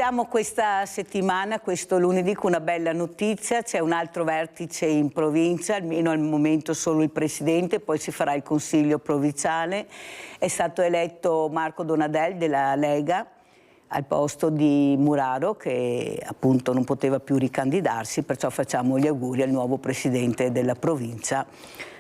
Iniziamo questa settimana, questo lunedì, con una bella notizia. C'è un altro vertice in provincia, almeno al momento solo il presidente, poi si farà il consiglio provinciale. È stato eletto Marco Donadel della Lega al posto di Muraro, che appunto non poteva più ricandidarsi, perciò facciamo gli auguri al nuovo presidente della provincia,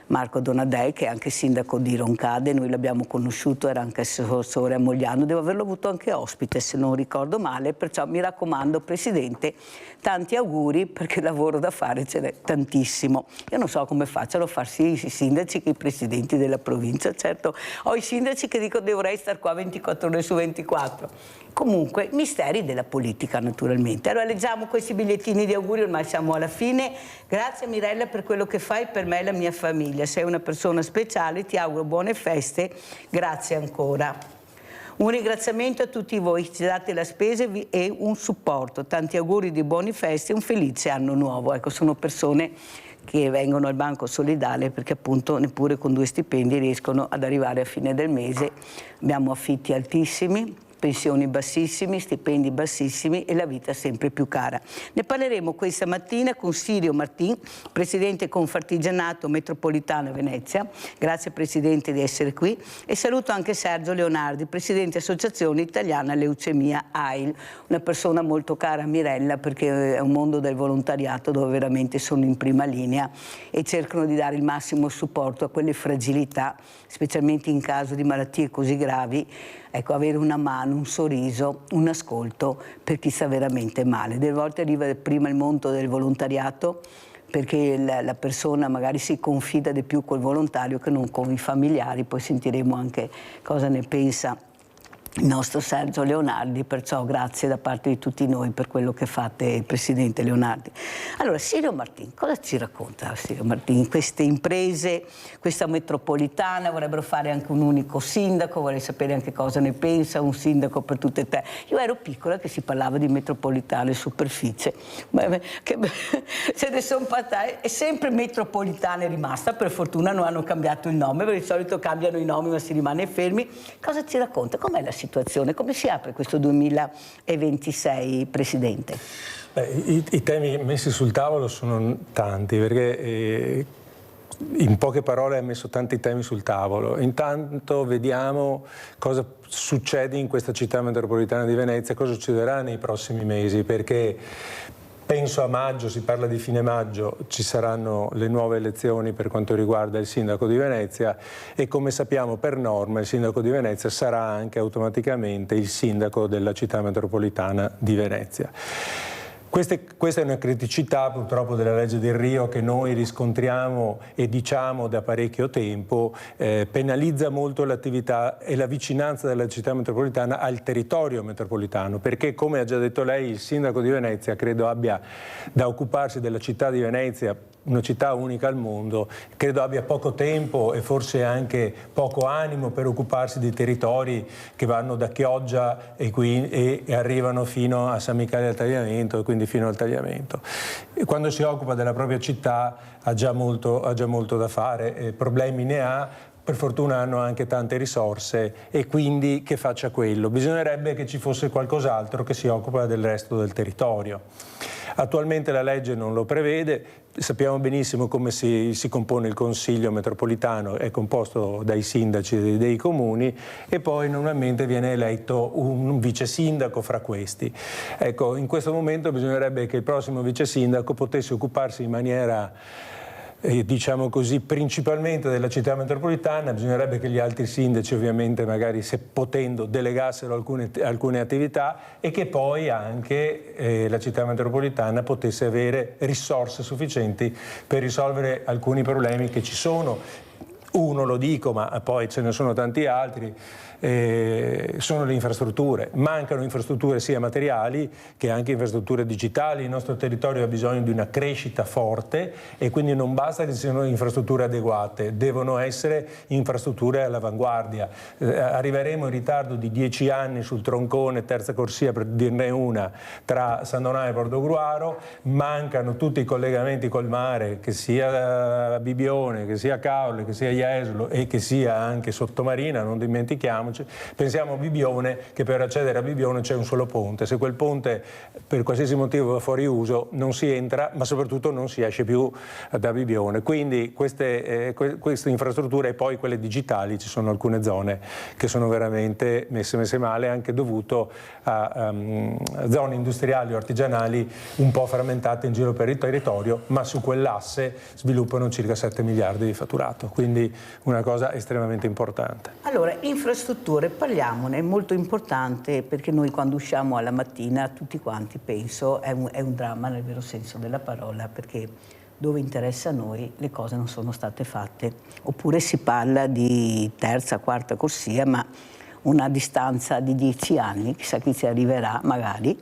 Marco Donadel, che è anche sindaco di Roncade. Noi l'abbiamo conosciuto, era anche assessore a Mogliano, devo averlo avuto anche ospite se non ricordo male, perciò mi raccomando Presidente, tanti auguri, perché lavoro da fare ce n'è tantissimo. Io non so come facciano a far sia i sindaci che i presidenti della provincia. Certo, ho i sindaci che dico dovrei stare qua 24 ore su 24. Comunque, misteri della politica naturalmente. Allora leggiamo questi bigliettini di auguri, ormai siamo alla fine. Grazie Mirella per quello che fai per me e la mia famiglia. Sei una persona speciale, ti auguro buone feste, grazie ancora. Un ringraziamento a tutti voi che ci date la spesa e un supporto. Tanti auguri di buone feste e un felice anno nuovo. Ecco, sono persone che vengono al Banco Solidale perché appunto neppure con 2 stipendi riescono ad arrivare a fine del mese. Abbiamo affitti altissimi, pensioni bassissimi, stipendi bassissimi e la vita sempre più cara. Ne parleremo questa mattina con Sirio Martin, Presidente Confartigianato Metropolitana Venezia. Grazie Presidente di essere qui. E saluto anche Sergio Leonardi, Presidente Associazione Italiana Leucemia AIL, una persona molto cara a Mirella perché è un mondo del volontariato dove veramente sono in prima linea e cercano di dare il massimo supporto a quelle fragilità, specialmente in caso di malattie così gravi. Ecco, avere una mano, un sorriso, un ascolto per chi sta veramente male. Delle volte arriva prima il mondo del volontariato perché la persona magari si confida di più col volontario che non con i familiari, poi sentiremo anche cosa ne pensa il nostro Sergio Leonardi, perciò grazie da parte di tutti noi per quello che fate, Presidente Leonardi. Allora, Sirio Martin, cosa ci racconta Sirio Martin? Queste imprese, questa metropolitana, vorrebbero fare anche un unico sindaco, vorrei sapere anche cosa ne pensa un sindaco per tutte e tre. Io ero piccola che si parlava di metropolitana e superficie, se ne sono passati, è sempre metropolitana è rimasta, per fortuna non hanno cambiato il nome, perché di solito cambiano i nomi ma si rimane fermi. Cosa ci racconta? Com'è la situazione? Come si apre questo 2026, Presidente? I temi messi sul tavolo sono tanti, perché in poche parole ha messo tanti temi sul tavolo. Intanto vediamo cosa succede in questa città metropolitana di Venezia, cosa succederà nei prossimi mesi, perché penso a maggio, si parla di fine maggio, ci saranno le nuove elezioni per quanto riguarda il sindaco di Venezia e come sappiamo per norma il sindaco di Venezia sarà anche automaticamente il sindaco della città metropolitana di Venezia. Questa è una criticità purtroppo della legge del Rio che noi riscontriamo e diciamo da parecchio tempo, penalizza molto l'attività e la vicinanza della città metropolitana al territorio metropolitano, perché come ha già detto lei il sindaco di Venezia credo abbia da occuparsi della città di Venezia, una città unica al mondo, credo abbia poco tempo e forse anche poco animo per occuparsi di territori che vanno da Chioggia e arrivano fino a San Michele al Tagliamento e quindi fino al Tagliamento. E quando si occupa della propria città ha già molto da fare, problemi ne ha. Per fortuna hanno anche tante risorse e quindi che faccia quello. Bisognerebbe che ci fosse qualcos'altro che si occupa del resto del territorio. Attualmente la legge non lo prevede, sappiamo benissimo come si compone il Consiglio metropolitano, è composto dai sindaci dei comuni e poi normalmente viene eletto un vice sindaco fra questi. Ecco, in questo momento bisognerebbe che il prossimo vice sindaco potesse occuparsi in maniera diciamo così, principalmente della città metropolitana. Bisognerebbe che gli altri sindaci ovviamente magari se potendo delegassero alcune attività e che poi anche la città metropolitana potesse avere risorse sufficienti per risolvere alcuni problemi che ci sono. Uno lo dico, ma poi ce ne sono tanti altri, sono le infrastrutture. Mancano infrastrutture sia materiali che anche infrastrutture digitali. Il nostro territorio ha bisogno di una crescita forte e quindi non basta che ci siano infrastrutture adeguate, devono essere infrastrutture all'avanguardia. Arriveremo in ritardo di 10 anni sul troncone terza corsia, per dirne una, tra San Donato e Portogruaro. Mancano tutti i collegamenti col mare, che sia Bibione, che sia Caorle, che sia Jesolo e che sia anche sottomarina, non dimentichiamoci. Pensiamo a Bibbione, che per accedere a Bibbione c'è un solo ponte. Se quel ponte per qualsiasi motivo va fuori uso non si entra, ma soprattutto non si esce più da Bibbione. Quindi queste infrastrutture e poi quelle digitali, ci sono alcune zone che sono veramente messe male, anche dovuto a zone industriali o artigianali un po' frammentate in giro per il territorio, ma su quell'asse sviluppano circa 7 miliardi di fatturato, quindi una cosa estremamente importante. Allora, infrastrutture, parliamone, è molto importante, perché noi quando usciamo alla mattina tutti quanti, penso, è un dramma nel vero senso della parola, perché dove interessa a noi le cose non sono state fatte, oppure si parla di terza, quarta corsia, ma una distanza di 10 anni, chissà chi ci arriverà magari,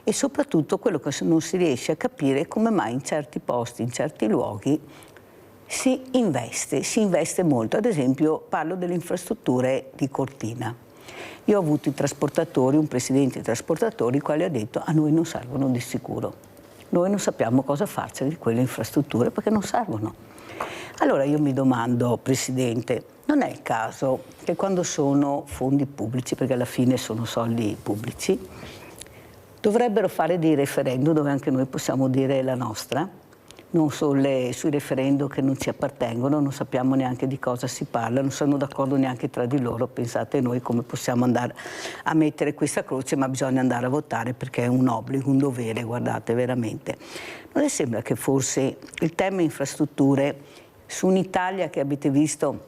e soprattutto quello che non si riesce a capire è come mai in certi posti, in certi luoghi si investe molto. Ad esempio parlo delle infrastrutture di Cortina. Io ho avuto i trasportatori, un presidente dei trasportatori, il quale ha detto: a noi non servono di sicuro, noi non sappiamo cosa farci di quelle infrastrutture perché non servono. Allora io mi domando, Presidente, non è il caso che quando sono fondi pubblici, perché alla fine sono soldi pubblici, dovrebbero fare dei referendum dove anche noi possiamo dire la nostra, non solo sui referendum che non ci appartengono, non sappiamo neanche di cosa si parla, non sono d'accordo neanche tra di loro. Pensate noi come possiamo andare a mettere questa croce, ma bisogna andare a votare perché è un obbligo, un dovere, guardate, veramente. Non le sembra che forse il tema infrastrutture, su un'Italia che avete visto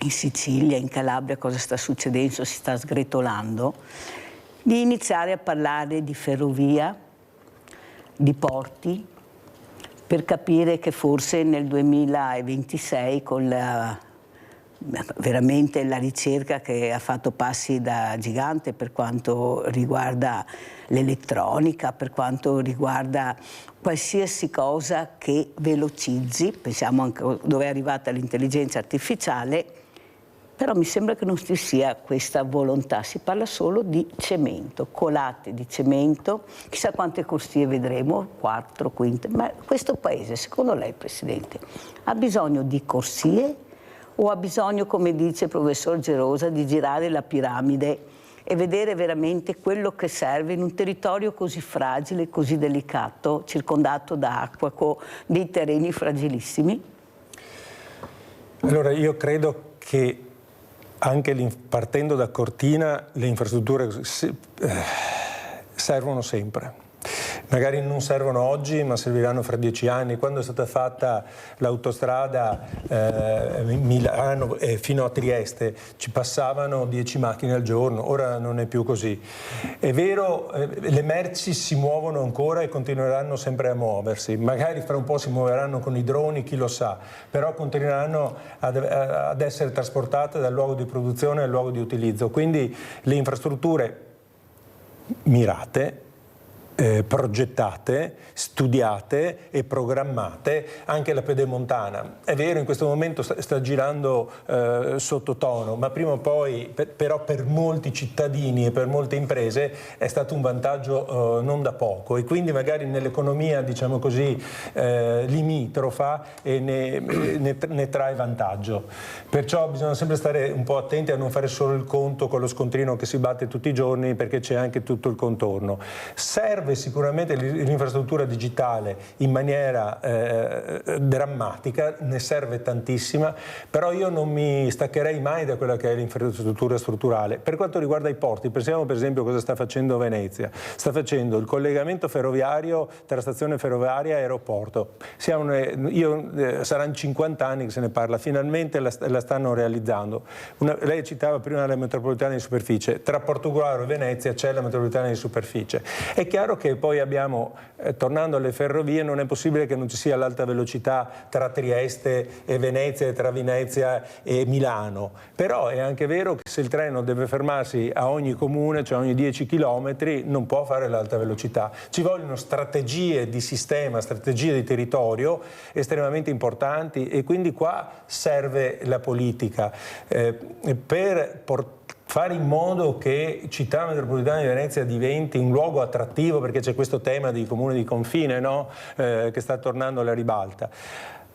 in Sicilia, in Calabria, cosa sta succedendo, si sta sgretolando, di iniziare a parlare di ferrovia, di porti, per capire che forse nel 2026, con veramente la ricerca che ha fatto passi da gigante per quanto riguarda l'elettronica, per quanto riguarda qualsiasi cosa che velocizzi, pensiamo anche dove è arrivata l'intelligenza artificiale, però mi sembra che non ci sia questa volontà, si parla solo di cemento, colate di cemento, chissà quante corsie vedremo, 4, quinte, ma questo paese, secondo lei, Presidente, ha bisogno di corsie o ha bisogno, come dice il professor Gerosa, di girare la piramide e vedere veramente quello che serve in un territorio così fragile, così delicato, circondato da acqua, con dei terreni fragilissimi? Allora io credo che anche partendo da Cortina le infrastrutture servono sempre. Magari non servono oggi, ma serviranno fra 10 anni. Quando è stata fatta l'autostrada Milano fino a Trieste ci passavano 10 macchine al giorno, ora non è più così. È vero, le merci si muovono ancora e continueranno sempre a muoversi, magari fra un po' si muoveranno con i droni, chi lo sa, però continueranno ad essere trasportate dal luogo di produzione al luogo di utilizzo. Quindi le infrastrutture mirate, progettate, studiate e programmate, anche la pedemontana. È vero, in questo momento sta girando sottotono, ma prima o poi, però per molti cittadini e per molte imprese è stato un vantaggio non da poco, e quindi magari nell'economia, diciamo così, limitrofa e ne trae vantaggio. Perciò bisogna sempre stare un po' attenti a non fare solo il conto con lo scontrino che si batte tutti i giorni, perché c'è anche tutto il contorno. Serve sicuramente l'infrastruttura digitale in maniera drammatica, ne serve tantissima, però io non mi staccherei mai da quella che è l'infrastruttura strutturale. Per quanto riguarda i porti, pensiamo per esempio cosa sta facendo Venezia. Sta facendo il collegamento ferroviario tra stazione ferroviaria e aeroporto. Saranno 50 anni che se ne parla, finalmente la stanno realizzando. Lei citava prima la metropolitana di superficie, tra Portogruaro e Venezia c'è la metropolitana di superficie. È chiaro che poi abbiamo, tornando alle ferrovie, non è possibile che non ci sia l'alta velocità tra Trieste e Venezia e tra Venezia e Milano, però è anche vero che se il treno deve fermarsi a ogni comune, cioè ogni 10 chilometri, non può fare l'alta velocità. Ci vogliono strategie di sistema, strategie di territorio estremamente importanti, e quindi qua serve la politica per fare in modo che Città Metropolitana di Venezia diventi un luogo attrattivo, perché c'è questo tema di comune di confine, no? Che sta tornando alla ribalta.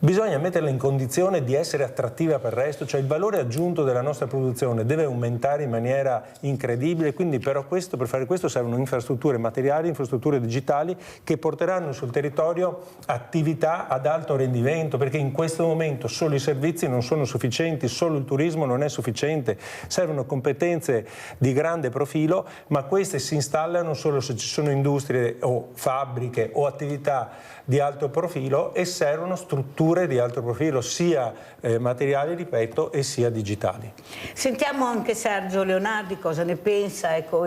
Bisogna metterla in condizione di essere attrattiva per il resto, cioè il valore aggiunto della nostra produzione deve aumentare in maniera incredibile, quindi per fare questo servono infrastrutture materiali, infrastrutture digitali che porteranno sul territorio attività ad alto rendimento, perché in questo momento solo i servizi non sono sufficienti, solo il turismo non è sufficiente, servono competenze di grande profilo, ma queste si installano solo se ci sono industrie o fabbriche o attività di alto profilo e servono strutture di alto profilo, sia materiali, ripeto, e sia digitali. Sentiamo anche Sergio Leonardi cosa ne pensa. Ecco,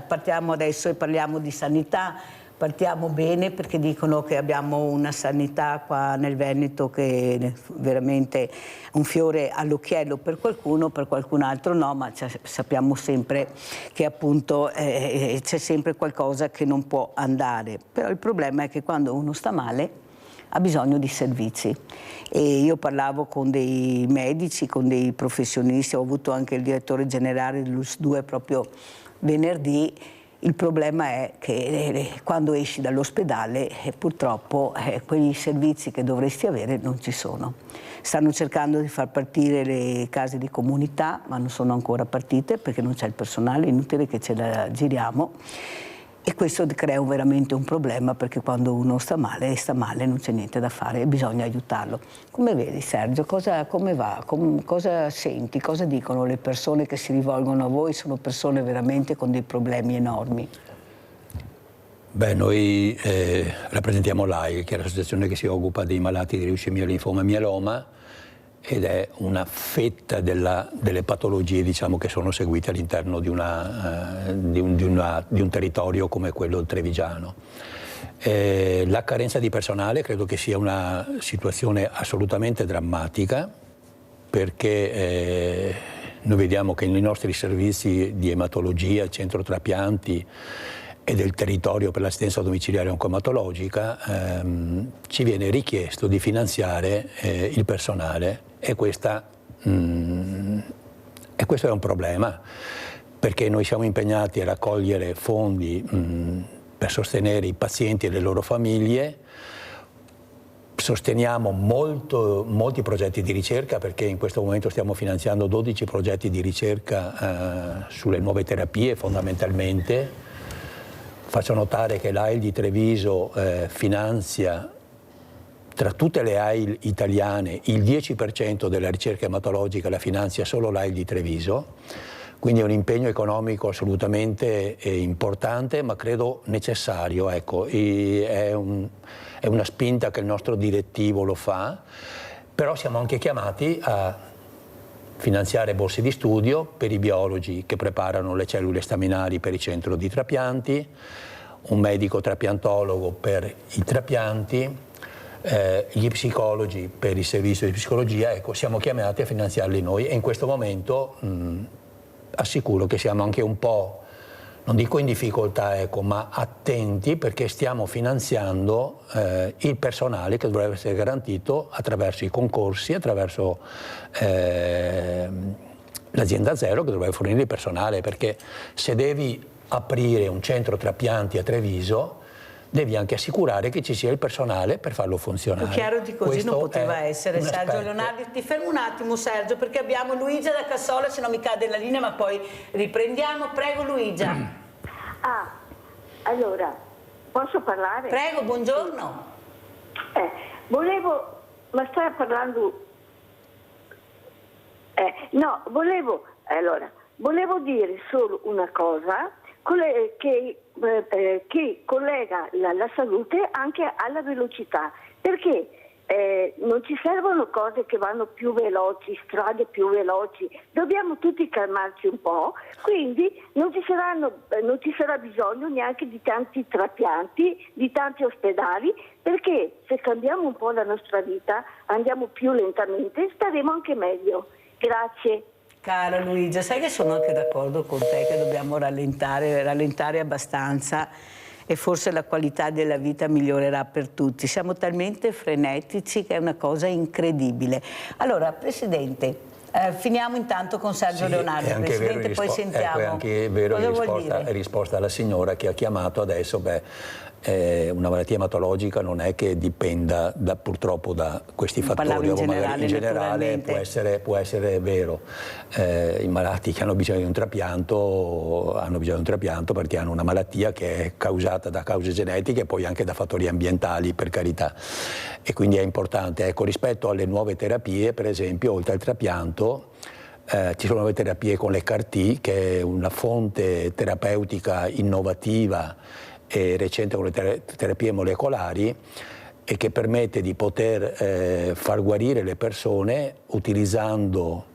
partiamo adesso e parliamo di sanità. Partiamo bene perché dicono che abbiamo una sanità qua nel Veneto che è veramente un fiore all'occhiello per qualcuno, per qualcun altro no, ma sappiamo sempre che appunto c'è sempre qualcosa che non può andare. Però il problema è che quando uno sta male ha bisogno di servizi e io parlavo con dei medici, con dei professionisti, ho avuto anche il direttore generale dell'US2 proprio venerdì. Il problema è che quando esci dall'ospedale purtroppo quei servizi che dovresti avere non ci sono. Stanno cercando di far partire le case di comunità, ma non sono ancora partite perché non c'è il personale, è inutile che ce la giriamo. E questo crea veramente un problema perché quando uno sta male, non c'è niente da fare e bisogna aiutarlo. Come vedi Sergio, come va? Cosa senti? Cosa dicono le persone che si rivolgono a voi? Sono persone veramente con dei problemi enormi. Beh, noi rappresentiamo l'AIL, che è l'associazione che si occupa dei malati di leucemia, linfoma e mieloma, ed è una fetta delle patologie, diciamo, che sono seguite all'interno di un territorio come quello trevigiano. La carenza di personale credo che sia una situazione assolutamente drammatica, perché noi vediamo che nei nostri servizi di ematologia, centro trapianti e del territorio per l'assistenza domiciliare oncoematologica ci viene richiesto di finanziare il personale e questo è un problema, perché noi siamo impegnati a raccogliere fondi per sostenere i pazienti e le loro famiglie. Sosteniamo molti progetti di ricerca, perché in questo momento stiamo finanziando 12 progetti di ricerca sulle nuove terapie fondamentalmente. Faccio notare che l'AIL di Treviso finanzia, tra tutte le AIL italiane, il 10% della ricerca ematologica la finanzia solo l'AIL di Treviso, quindi è un impegno economico assolutamente importante, ma credo necessario. Ecco, è una spinta che il nostro direttivo lo fa, però siamo anche chiamati a finanziare borse di studio per i biologi che preparano le cellule staminali per il centro di trapianti, un medico trapiantologo per i trapianti, gli psicologi per il servizio di psicologia. Ecco, siamo chiamati a finanziarli noi e in questo momento assicuro che siamo anche un po', non dico in difficoltà, ecco, ma attenti, perché stiamo finanziando il personale che dovrebbe essere garantito attraverso i concorsi, attraverso l'azienda zero che dovrebbe fornire il personale, perché se devi aprire un centro trapianti a Treviso devi anche assicurare che ci sia il personale per farlo funzionare. Più chiaro di così questo non poteva essere. Sergio Leonardi, ti fermo un attimo Sergio, perché abbiamo Luigia da Cassola, se no mi cade la linea, ma poi riprendiamo. Prego Luigia. Allora, posso parlare? Prego, buongiorno. Ma stai parlando... volevo dire solo una cosa, che collega la salute anche alla velocità, perché non ci servono cose che vanno più veloci, strade più veloci, dobbiamo tutti calmarci un po', quindi non ci sarà bisogno neanche di tanti trapianti, di tanti ospedali, perché se cambiamo un po' la nostra vita, andiamo più lentamente, staremo anche meglio. Grazie. Cara Luigia, sai che sono anche d'accordo con te che dobbiamo rallentare abbastanza e forse la qualità della vita migliorerà per tutti. Siamo talmente frenetici che è una cosa incredibile. Allora, Presidente, Finiamo intanto con Sergio Leonardo, Presidente, poi sentiamo. È anche vero risposta alla signora che ha chiamato adesso, una malattia ematologica non è che dipenda purtroppo da questi fattori, in generale può essere vero. I malati che hanno bisogno di un trapianto perché hanno una malattia che è causata da cause genetiche e poi anche da fattori ambientali, per carità, e quindi è importante. Ecco, rispetto alle nuove terapie, per esempio, oltre al trapianto ci sono nuove terapie con le CAR-T, che è una fonte terapeutica innovativa e recente con le terapie molecolari, e che permette di poter far guarire le persone utilizzando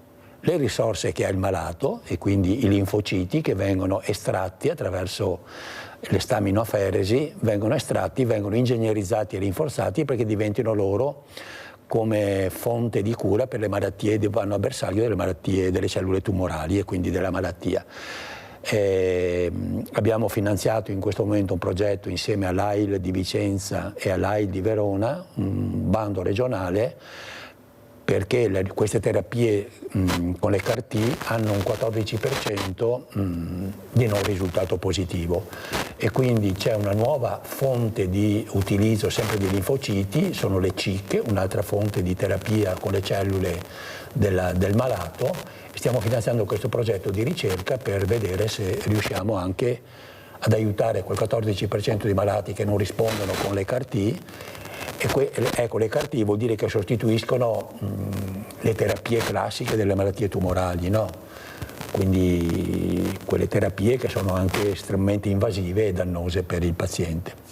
le risorse che ha il malato, e quindi i linfociti che vengono estratti attraverso le staminoaferesi, vengono ingegnerizzati e rinforzati perché diventino loro come fonte di cura per le malattie, vanno a bersaglio delle malattie delle cellule tumorali e quindi della malattia. Abbiamo finanziato in questo momento un progetto insieme all'AIL di Vicenza e all'AIL di Verona, un bando regionale, perché queste terapie con le CAR-T hanno un 14% di non risultato positivo, e quindi c'è una nuova fonte di utilizzo sempre di linfociti, sono le CIC, un'altra fonte di terapia con le cellule del malato. Stiamo finanziando questo progetto di ricerca per vedere se riusciamo anche ad aiutare quel 14% di malati che non rispondono con le CAR-T. Ecco, le CAR-T vuol dire che sostituiscono le terapie classiche delle malattie tumorali, no? Quindi quelle terapie che sono anche estremamente invasive e dannose per il paziente.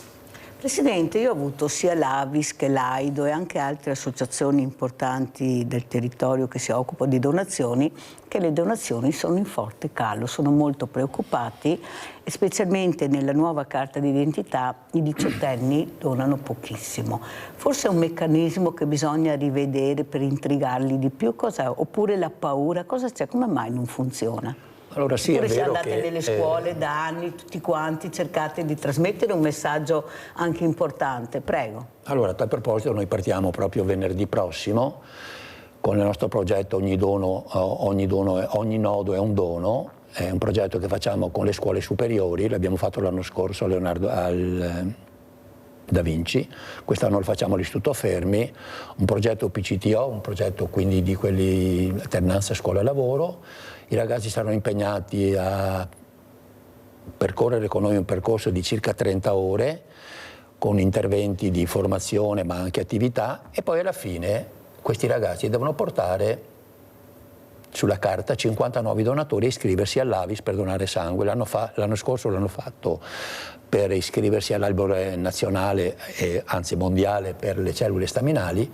Presidente, io ho avuto sia l'Avis che l'AIDO e anche altre associazioni importanti del territorio che si occupano di donazioni, che le donazioni sono in forte calo, sono molto preoccupati, e specialmente nella nuova carta d'identità i diciottenni donano pochissimo. Forse è un meccanismo che bisogna rivedere per intrigarli di più, oppure la paura, cosa c'è, come mai non funziona? Allora sì, oppure è vero se andate nelle scuole da anni, tutti quanti, cercate di trasmettere un messaggio anche importante. Prego. Allora, a tal proposito, noi partiamo proprio venerdì prossimo con il nostro progetto Ogni nodo è un dono. È un progetto che facciamo con le scuole superiori, l'abbiamo fatto l'anno scorso al Da Vinci, quest'anno lo facciamo all'Istituto Fermi, un progetto PCTO, un progetto quindi di quelli alternanza scuola-lavoro. I ragazzi saranno impegnati a percorrere con noi un percorso di circa 30 ore, con interventi di formazione ma anche attività, e poi alla fine questi ragazzi devono portare sulla carta 50 nuovi donatori e iscriversi all'Avis per donare sangue. L'anno scorso l'hanno fatto per iscriversi all'albo nazionale, anzi mondiale, per le cellule staminali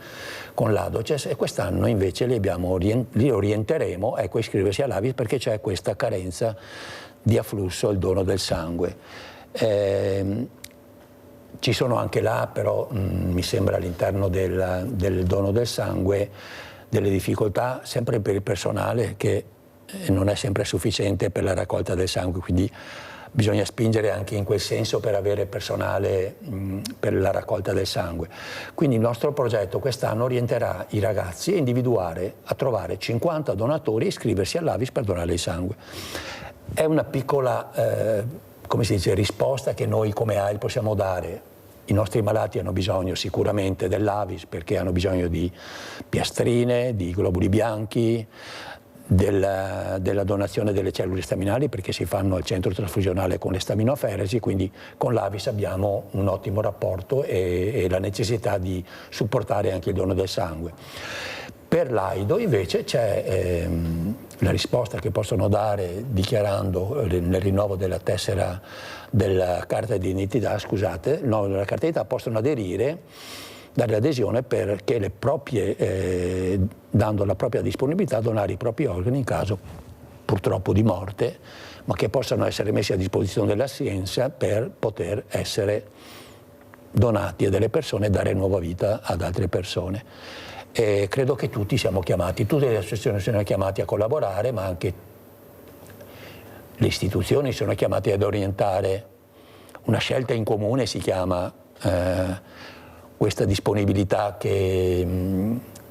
con l'ADOCES, e quest'anno invece li orienteremo a iscriversi all'Avis perché c'è questa carenza di afflusso al dono del sangue. Ci sono anche là, però mi sembra all'interno del dono del sangue, delle difficoltà sempre per il personale, che non è sempre sufficiente per la raccolta del sangue, quindi bisogna spingere anche in quel senso per avere personale per la raccolta del sangue. Quindi il nostro progetto quest'anno orienterà i ragazzi a trovare 50 donatori e iscriversi all'Avis per donare il sangue. È una piccola risposta che noi come AIL possiamo dare. I nostri malati hanno bisogno sicuramente dell'Avis perché hanno bisogno di piastrine, di globuli bianchi, della donazione delle cellule staminali perché si fanno al centro trasfusionale con le staminoaferesi, quindi con l'Avis abbiamo un ottimo rapporto e la necessità di supportare anche il dono del sangue. Per l'AIDO invece c'è la risposta che possono dare dichiarando nel rinnovo della tessera della carta di identità, della carta di identità, possono dare l'adesione perché dando la propria disponibilità a donare i propri organi in caso purtroppo di morte, ma che possano essere messi a disposizione della scienza per poter essere donati a delle persone e dare nuova vita ad altre persone. E credo che tutte le associazioni sono chiamate a collaborare, ma anche le istituzioni sono chiamate ad orientare una scelta in comune, si chiama questa disponibilità che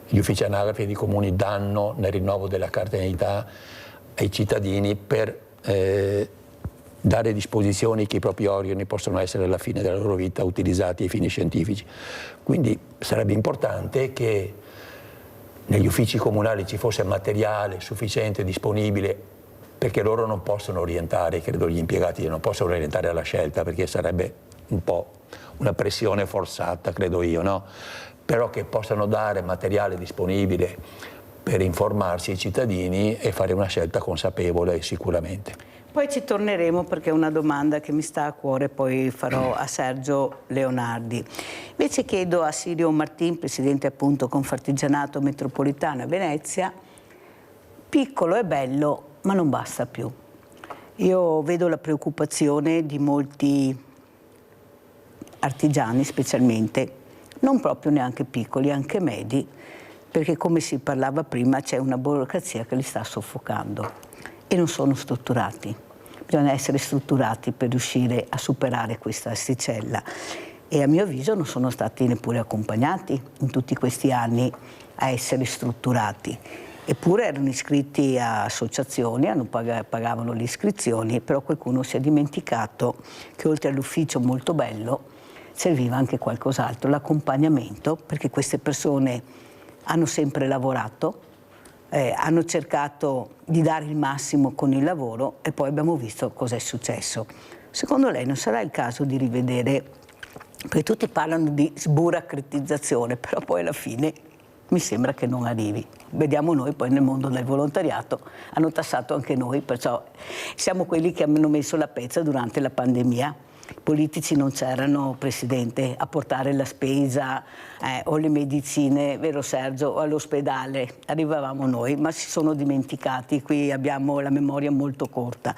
gli uffici anagrafi dei comuni danno nel rinnovo della carta d'identità ai cittadini per dare disposizioni che i propri organi possono essere alla fine della loro vita utilizzati ai fini scientifici. Quindi sarebbe importante che negli uffici comunali ci fosse materiale sufficiente, disponibile, perché loro non possono orientare, credo gli impiegati non possono orientare alla scelta, perché sarebbe un po' una pressione forzata, credo io, no? Però che possano dare materiale disponibile per informarsi ai cittadini e fare una scelta consapevole sicuramente. Poi ci torneremo perché è una domanda che mi sta a cuore, poi farò a Sergio Leonardi. Invece chiedo a Sirio Martin, presidente appunto Confartigianato Metropolitano a Venezia, piccolo e bello ma non basta più. Io vedo la preoccupazione di molti artigiani specialmente, non proprio neanche piccoli, anche medi, perché come si parlava prima c'è una burocrazia che li sta soffocando. E non sono strutturati. Bisogna essere strutturati per riuscire a superare questa asticella e a mio avviso non sono stati neppure accompagnati in tutti questi anni a essere strutturati. Eppure erano iscritti a associazioni, pagavano le iscrizioni, però qualcuno si è dimenticato che oltre all'ufficio molto bello serviva anche qualcos'altro, l'accompagnamento, perché queste persone hanno sempre lavorato, hanno cercato di dare il massimo con il lavoro e poi abbiamo visto cosa è successo. Secondo lei non sarà il caso di rivedere, perché tutti parlano di sburocratizzazione, però poi alla fine mi sembra che non arrivi. Vediamo noi poi nel mondo del volontariato, hanno tassato anche noi, perciò siamo quelli che hanno messo la pezza durante la pandemia. I politici non c'erano, Presidente, a portare la spesa o le medicine, vero Sergio, o all'ospedale, arrivavamo noi, ma si sono dimenticati, qui abbiamo la memoria molto corta.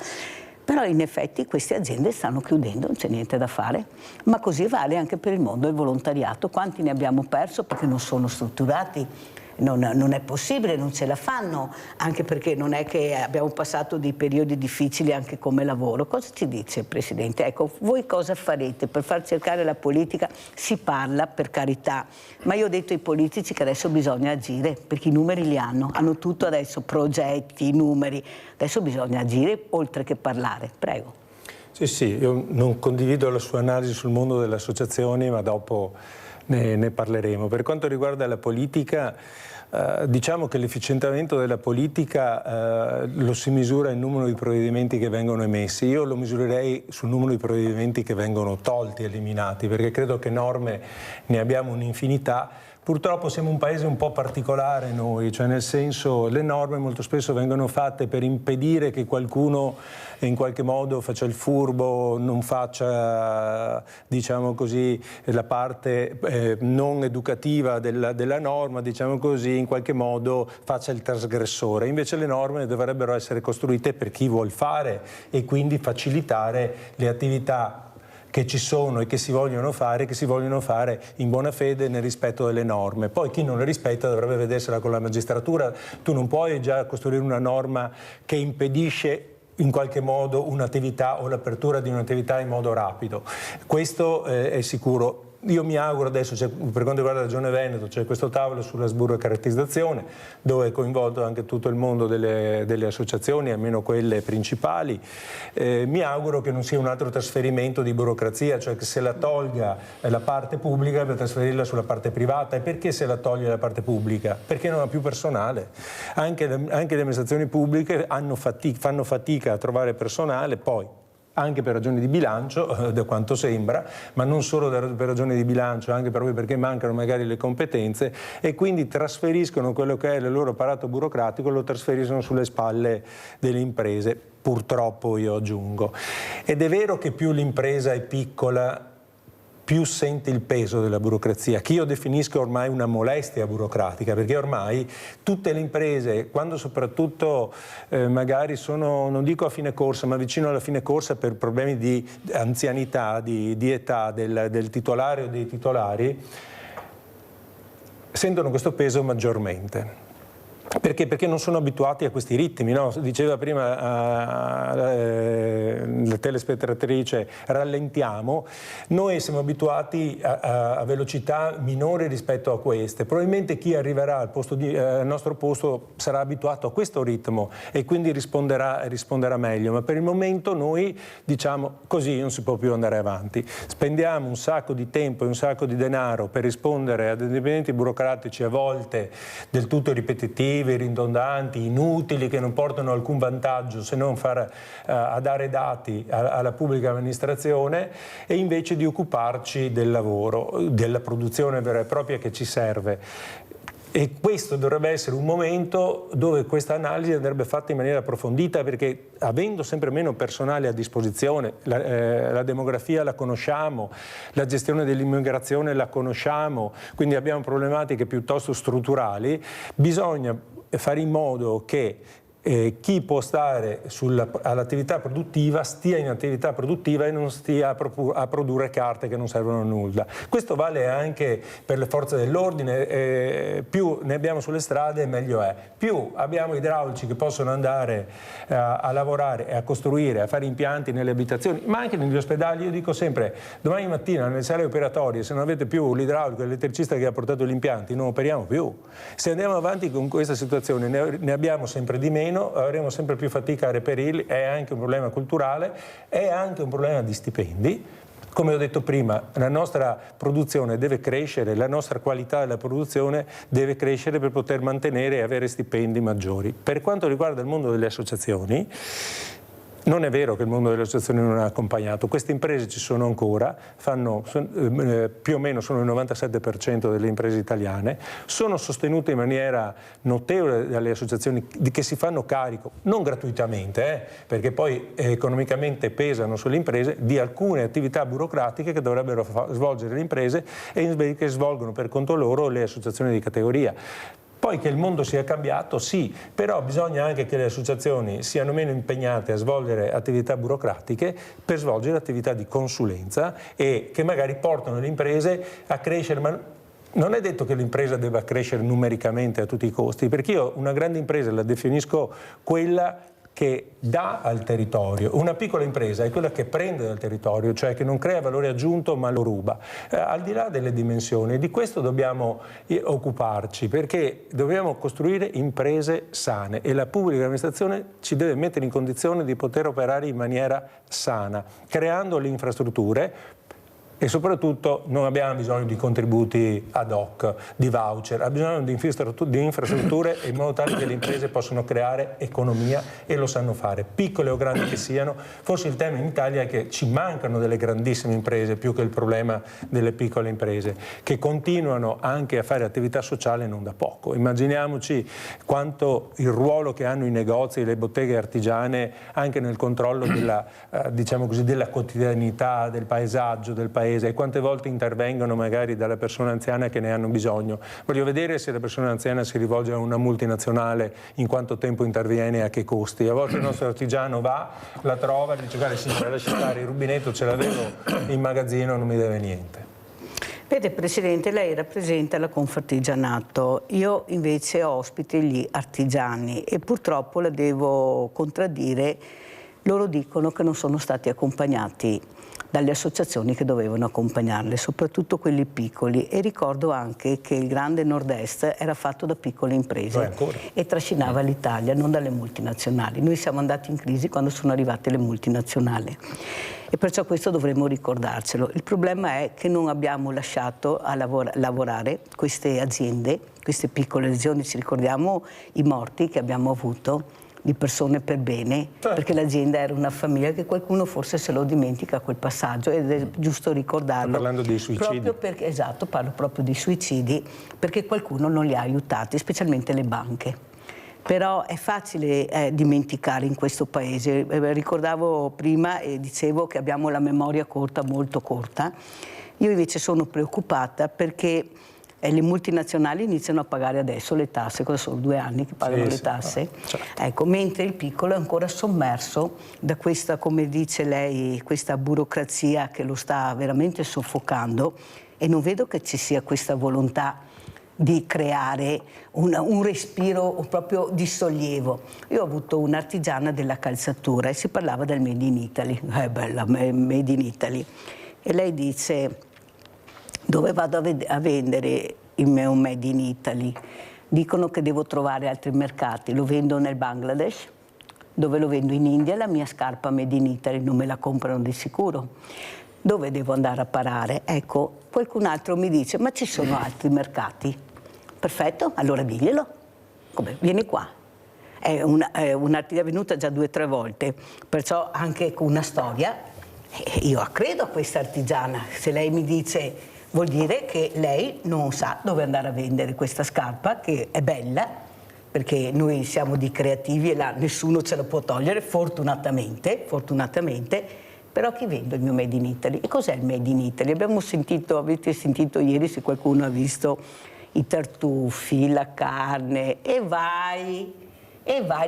Però in effetti queste aziende stanno chiudendo, non c'è niente da fare, ma così vale anche per il mondo del volontariato. Quanti ne abbiamo perso perché non sono strutturati? Non è possibile, non ce la fanno, anche perché non è che abbiamo passato dei periodi difficili anche come lavoro. Cosa ci dice, Presidente? Ecco, voi cosa farete per far cercare la politica? Si parla, per carità, ma io ho detto ai politici che adesso bisogna agire, perché i numeri li hanno tutto adesso, progetti, numeri, adesso bisogna agire oltre che parlare. Prego. Sì, io non condivido la sua analisi sul mondo delle associazioni, ma dopo ne parleremo. Per quanto riguarda la politica, diciamo che l'efficientamento della politica lo si misura in numero di provvedimenti che vengono emessi. Io lo misurerei sul numero di provvedimenti che vengono tolti, eliminati, perché credo che norme ne abbiamo un'infinità. Purtroppo siamo un paese un po' particolare noi, cioè nel senso le norme molto spesso vengono fatte per impedire che qualcuno in qualche modo faccia il furbo, non faccia, diciamo così, la parte non educativa della norma, diciamo così, in qualche modo faccia il trasgressore. Invece le norme dovrebbero essere costruite per chi vuol fare e quindi facilitare le attività che ci sono e che si vogliono fare in buona fede nel rispetto delle norme. Poi chi non le rispetta dovrebbe vedersela con la magistratura. Tu non puoi già costruire una norma che impedisce in qualche modo un'attività o l'apertura di un'attività in modo rapido. Questo è sicuro. Io mi auguro adesso, per quanto riguarda la Regione Veneto, c'è questo tavolo sulla sburocratizzazione dove è coinvolto anche tutto il mondo delle associazioni, almeno quelle principali. Mi auguro che non sia un altro trasferimento di burocrazia, cioè che se la tolga la parte pubblica per trasferirla sulla parte privata. E perché se la toglie la parte pubblica? Perché non ha più personale. Anche le amministrazioni pubbliche fanno fatica a trovare personale, poi anche per ragioni di bilancio, da quanto sembra, ma non solo per ragioni di bilancio, anche proprio perché mancano magari le competenze e quindi trasferiscono quello che è il loro apparato burocratico, lo trasferiscono sulle spalle delle imprese, purtroppo io aggiungo. Ed è vero che più l'impresa è piccola, più sente il peso della burocrazia, che io definisco ormai una molestia burocratica, perché ormai tutte le imprese, quando soprattutto magari sono, non dico a fine corsa, ma vicino alla fine corsa per problemi di anzianità, di età del titolare o dei titolari, sentono questo peso maggiormente. Perché non sono abituati a questi ritmi, no? Diceva prima la telespettatrice, rallentiamo, noi siamo abituati a velocità minori rispetto a queste, probabilmente chi arriverà al nostro posto sarà abituato a questo ritmo e quindi risponderà meglio, ma per il momento noi diciamo così non si può più andare avanti, spendiamo un sacco di tempo e un sacco di denaro per rispondere ad adempimenti burocratici a volte del tutto ripetitivi, ridondanti, inutili, che non portano alcun vantaggio se non a dare dati alla pubblica amministrazione, e invece di occuparci del lavoro, della produzione vera e propria che ci serve. E questo dovrebbe essere un momento dove questa analisi andrebbe fatta in maniera approfondita, perché avendo sempre meno personale a disposizione, la demografia la conosciamo, la gestione dell'immigrazione la conosciamo, quindi abbiamo problematiche piuttosto strutturali, bisogna fare in modo che chi può stare all'attività produttiva stia in attività produttiva e non stia a produrre carte che non servono a nulla. Questo vale anche per le forze dell'ordine, più ne abbiamo sulle strade meglio è, più abbiamo idraulici che possono andare a lavorare e a costruire, a fare impianti nelle abitazioni, ma anche negli ospedali. Io dico sempre, domani mattina nelle sale operatorie, se non avete più l'idraulico e l'elettricista che ha portato gli impianti, non operiamo più. Se andiamo avanti con questa situazione ne abbiamo sempre di meno, avremo sempre più fatica a reperirli, è anche un problema culturale, è anche un problema di stipendi. Come ho detto prima, la nostra produzione deve crescere, la nostra qualità della produzione deve crescere per poter mantenere e avere stipendi maggiori. Per quanto riguarda il mondo delle associazioni, non è vero che il mondo delle associazioni non ha accompagnato, queste imprese ci sono ancora, più o meno sono il 97% delle imprese italiane, sono sostenute in maniera notevole dalle associazioni che si fanno carico, non gratuitamente, perché poi economicamente pesano sulle imprese, di alcune attività burocratiche che dovrebbero svolgere le imprese e che svolgono per conto loro le associazioni di categoria. Poi che il mondo sia cambiato, sì, però bisogna anche che le associazioni siano meno impegnate a svolgere attività burocratiche per svolgere attività di consulenza e che magari portano le imprese a crescere, ma non è detto che l'impresa debba crescere numericamente a tutti i costi, perché io una grande impresa la definisco quella che dà al territorio. Una piccola impresa è quella che prende dal territorio, cioè che non crea valore aggiunto ma lo ruba. Al di là delle dimensioni, di questo dobbiamo occuparci, perché dobbiamo costruire imprese sane e la pubblica amministrazione ci deve mettere in condizione di poter operare in maniera sana, creando le infrastrutture. E soprattutto non abbiamo bisogno di contributi ad hoc, di voucher, abbiamo bisogno di infrastrutture in modo tale che le imprese possano creare economia e lo sanno fare, piccole o grandi che siano. Forse il tema in Italia è che ci mancano delle grandissime imprese più che il problema delle piccole imprese, che continuano anche a fare attività sociale non da poco. Immaginiamoci quanto il ruolo che hanno i negozi e le botteghe artigiane anche nel controllo della, diciamo così, della quotidianità, del paesaggio, del paese, e quante volte intervengono magari dalla persona anziana che ne hanno bisogno. Voglio vedere se la persona anziana si rivolge a una multinazionale, in quanto tempo interviene e a che costi. A volte il nostro artigiano va, la trova e dice guarda signora lasci stare, il rubinetto ce l'avevo in magazzino, non mi deve niente. Vede Presidente, lei rappresenta la Confartigianato, io invece ospito gli artigiani e purtroppo la devo contraddire, loro dicono che non sono stati accompagnati dalle associazioni che dovevano accompagnarle, soprattutto quelli piccoli, e ricordo anche che il grande nord-est era fatto da piccole imprese e trascinava l'Italia, non dalle multinazionali. Noi siamo andati in crisi quando sono arrivate le multinazionali e perciò questo dovremmo ricordarcelo. Il problema è che non abbiamo lasciato a lavorare queste aziende, queste piccole aziende, ci ricordiamo i morti che abbiamo avuto di persone per bene, perché l'azienda era una famiglia, che qualcuno forse se lo dimentica quel passaggio ed è giusto ricordarlo. Sto parlando dei suicidi. Proprio perché, esatto, parlo proprio di suicidi, perché qualcuno non li ha aiutati, specialmente le banche. Però è facile dimenticare in questo paese. Ricordavo prima e dicevo che abbiamo la memoria corta, molto corta. Io invece sono preoccupata perché le multinazionali iniziano a pagare adesso le tasse, cosa sono 2 anni che pagano le tasse? Certo. Ecco, mentre il piccolo è ancora sommerso da questa, come dice lei, questa burocrazia che lo sta veramente soffocando e non vedo che ci sia questa volontà di creare un respiro proprio di sollievo. Io ho avuto un'artigiana della calzatura e si parlava del Made in Italy, bella, Made in Italy, e lei dice: dove vado a vendere il mio Made in Italy? Dicono che devo trovare altri mercati, lo vendo nel Bangladesh, dove lo vendo in India, la mia scarpa Made in Italy non me la comprano di sicuro. Dove devo andare a parare? Ecco, qualcun altro mi dice: ma ci sono altri mercati? Perfetto, allora diglielo. Come? Vieni qua. È venuta già 2 o 3 volte, perciò anche con una storia. Io credo a questa artigiana. Se lei mi dice, vuol dire che lei non sa dove andare a vendere questa scarpa, che è bella, perché noi siamo di creativi e là nessuno ce la può togliere, fortunatamente. Però chi vende il mio Made in Italy? E cos'è il Made in Italy? Avete sentito ieri, se qualcuno ha visto i tartufi, la carne, e vai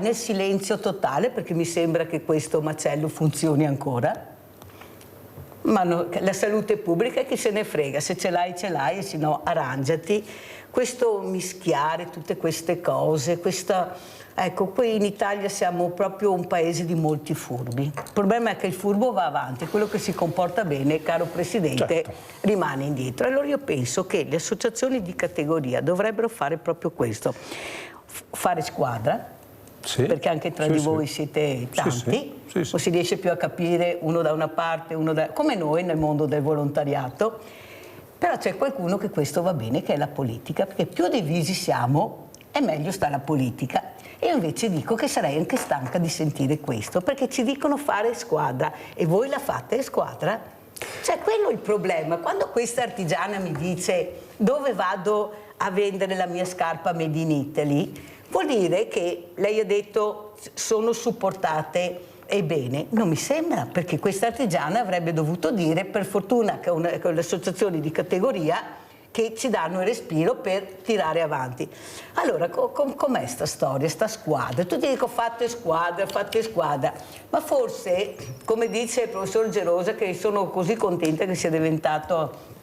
nel silenzio totale, perché mi sembra che questo macello funzioni ancora. Ma la salute pubblica, chi se ne frega, se ce l'hai, e se no arrangiati. Questo mischiare tutte queste cose, ecco, qui in Italia siamo proprio un paese di molti furbi. Il problema è che il furbo va avanti, quello che si comporta bene, caro Presidente, certo, rimane indietro. Allora io penso che le associazioni di categoria dovrebbero fare proprio questo, fare squadra, sì, perché anche tra di voi siete tanti, o si riesce più a capire uno da una parte, come noi nel mondo del volontariato, però c'è qualcuno che questo va bene, che è la politica, perché più divisi siamo e meglio sta la politica. E io invece dico che sarei anche stanca di sentire questo, perché ci dicono fare squadra, e voi la fate squadra? Cioè, quello è il problema. Quando questa artigiana mi dice: dove vado a vendere la mia scarpa Made in Italy, vuol dire che lei ha detto sono supportate. Ebbene, non mi sembra, perché questa artigiana avrebbe dovuto dire: per fortuna che ho le associazioni di categoria che ci danno il respiro per tirare avanti. Allora, com'è sta storia, sta squadra? Tu ti dico fate squadra, ma forse, come dice il professor Gerosa, che sono così contenta che sia diventato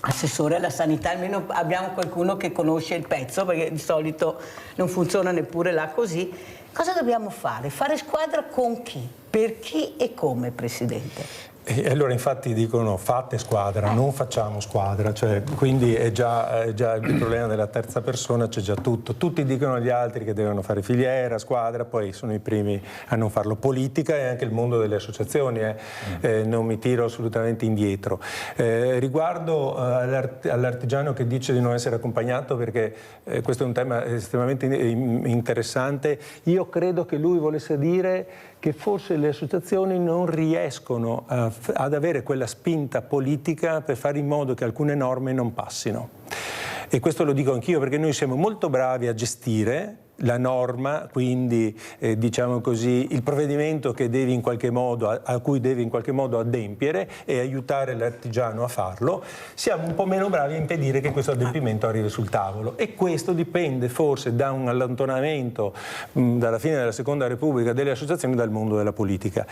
assessore alla sanità, almeno abbiamo qualcuno che conosce il pezzo, perché di solito non funziona neppure là così. Cosa dobbiamo fare? Fare squadra con chi? Per chi e come, Presidente? E allora infatti dicono fate squadra, non facciamo squadra, cioè, quindi è già il problema della terza persona, c'è già tutto. Tutti dicono agli altri che devono fare filiera, squadra, poi sono i primi a non farlo. Politica e anche il mondo delle associazioni, non mi tiro assolutamente indietro. Riguardo all'artigiano che dice di non essere accompagnato, perché questo è un tema estremamente interessante, io credo che lui volesse dire che forse le associazioni non riescono ad avere quella spinta politica per fare in modo che alcune norme non passino. E questo lo dico anch'io, perché noi siamo molto bravi a gestire la norma, quindi diciamo così, il provvedimento che devi in qualche modo, a cui devi in qualche modo adempiere e aiutare l'artigiano a farlo. Siamo un po' meno bravi a impedire che questo adempimento arrivi sul tavolo, e questo dipende forse da un allontanamento dalla fine della Seconda Repubblica delle associazioni dal mondo della politica,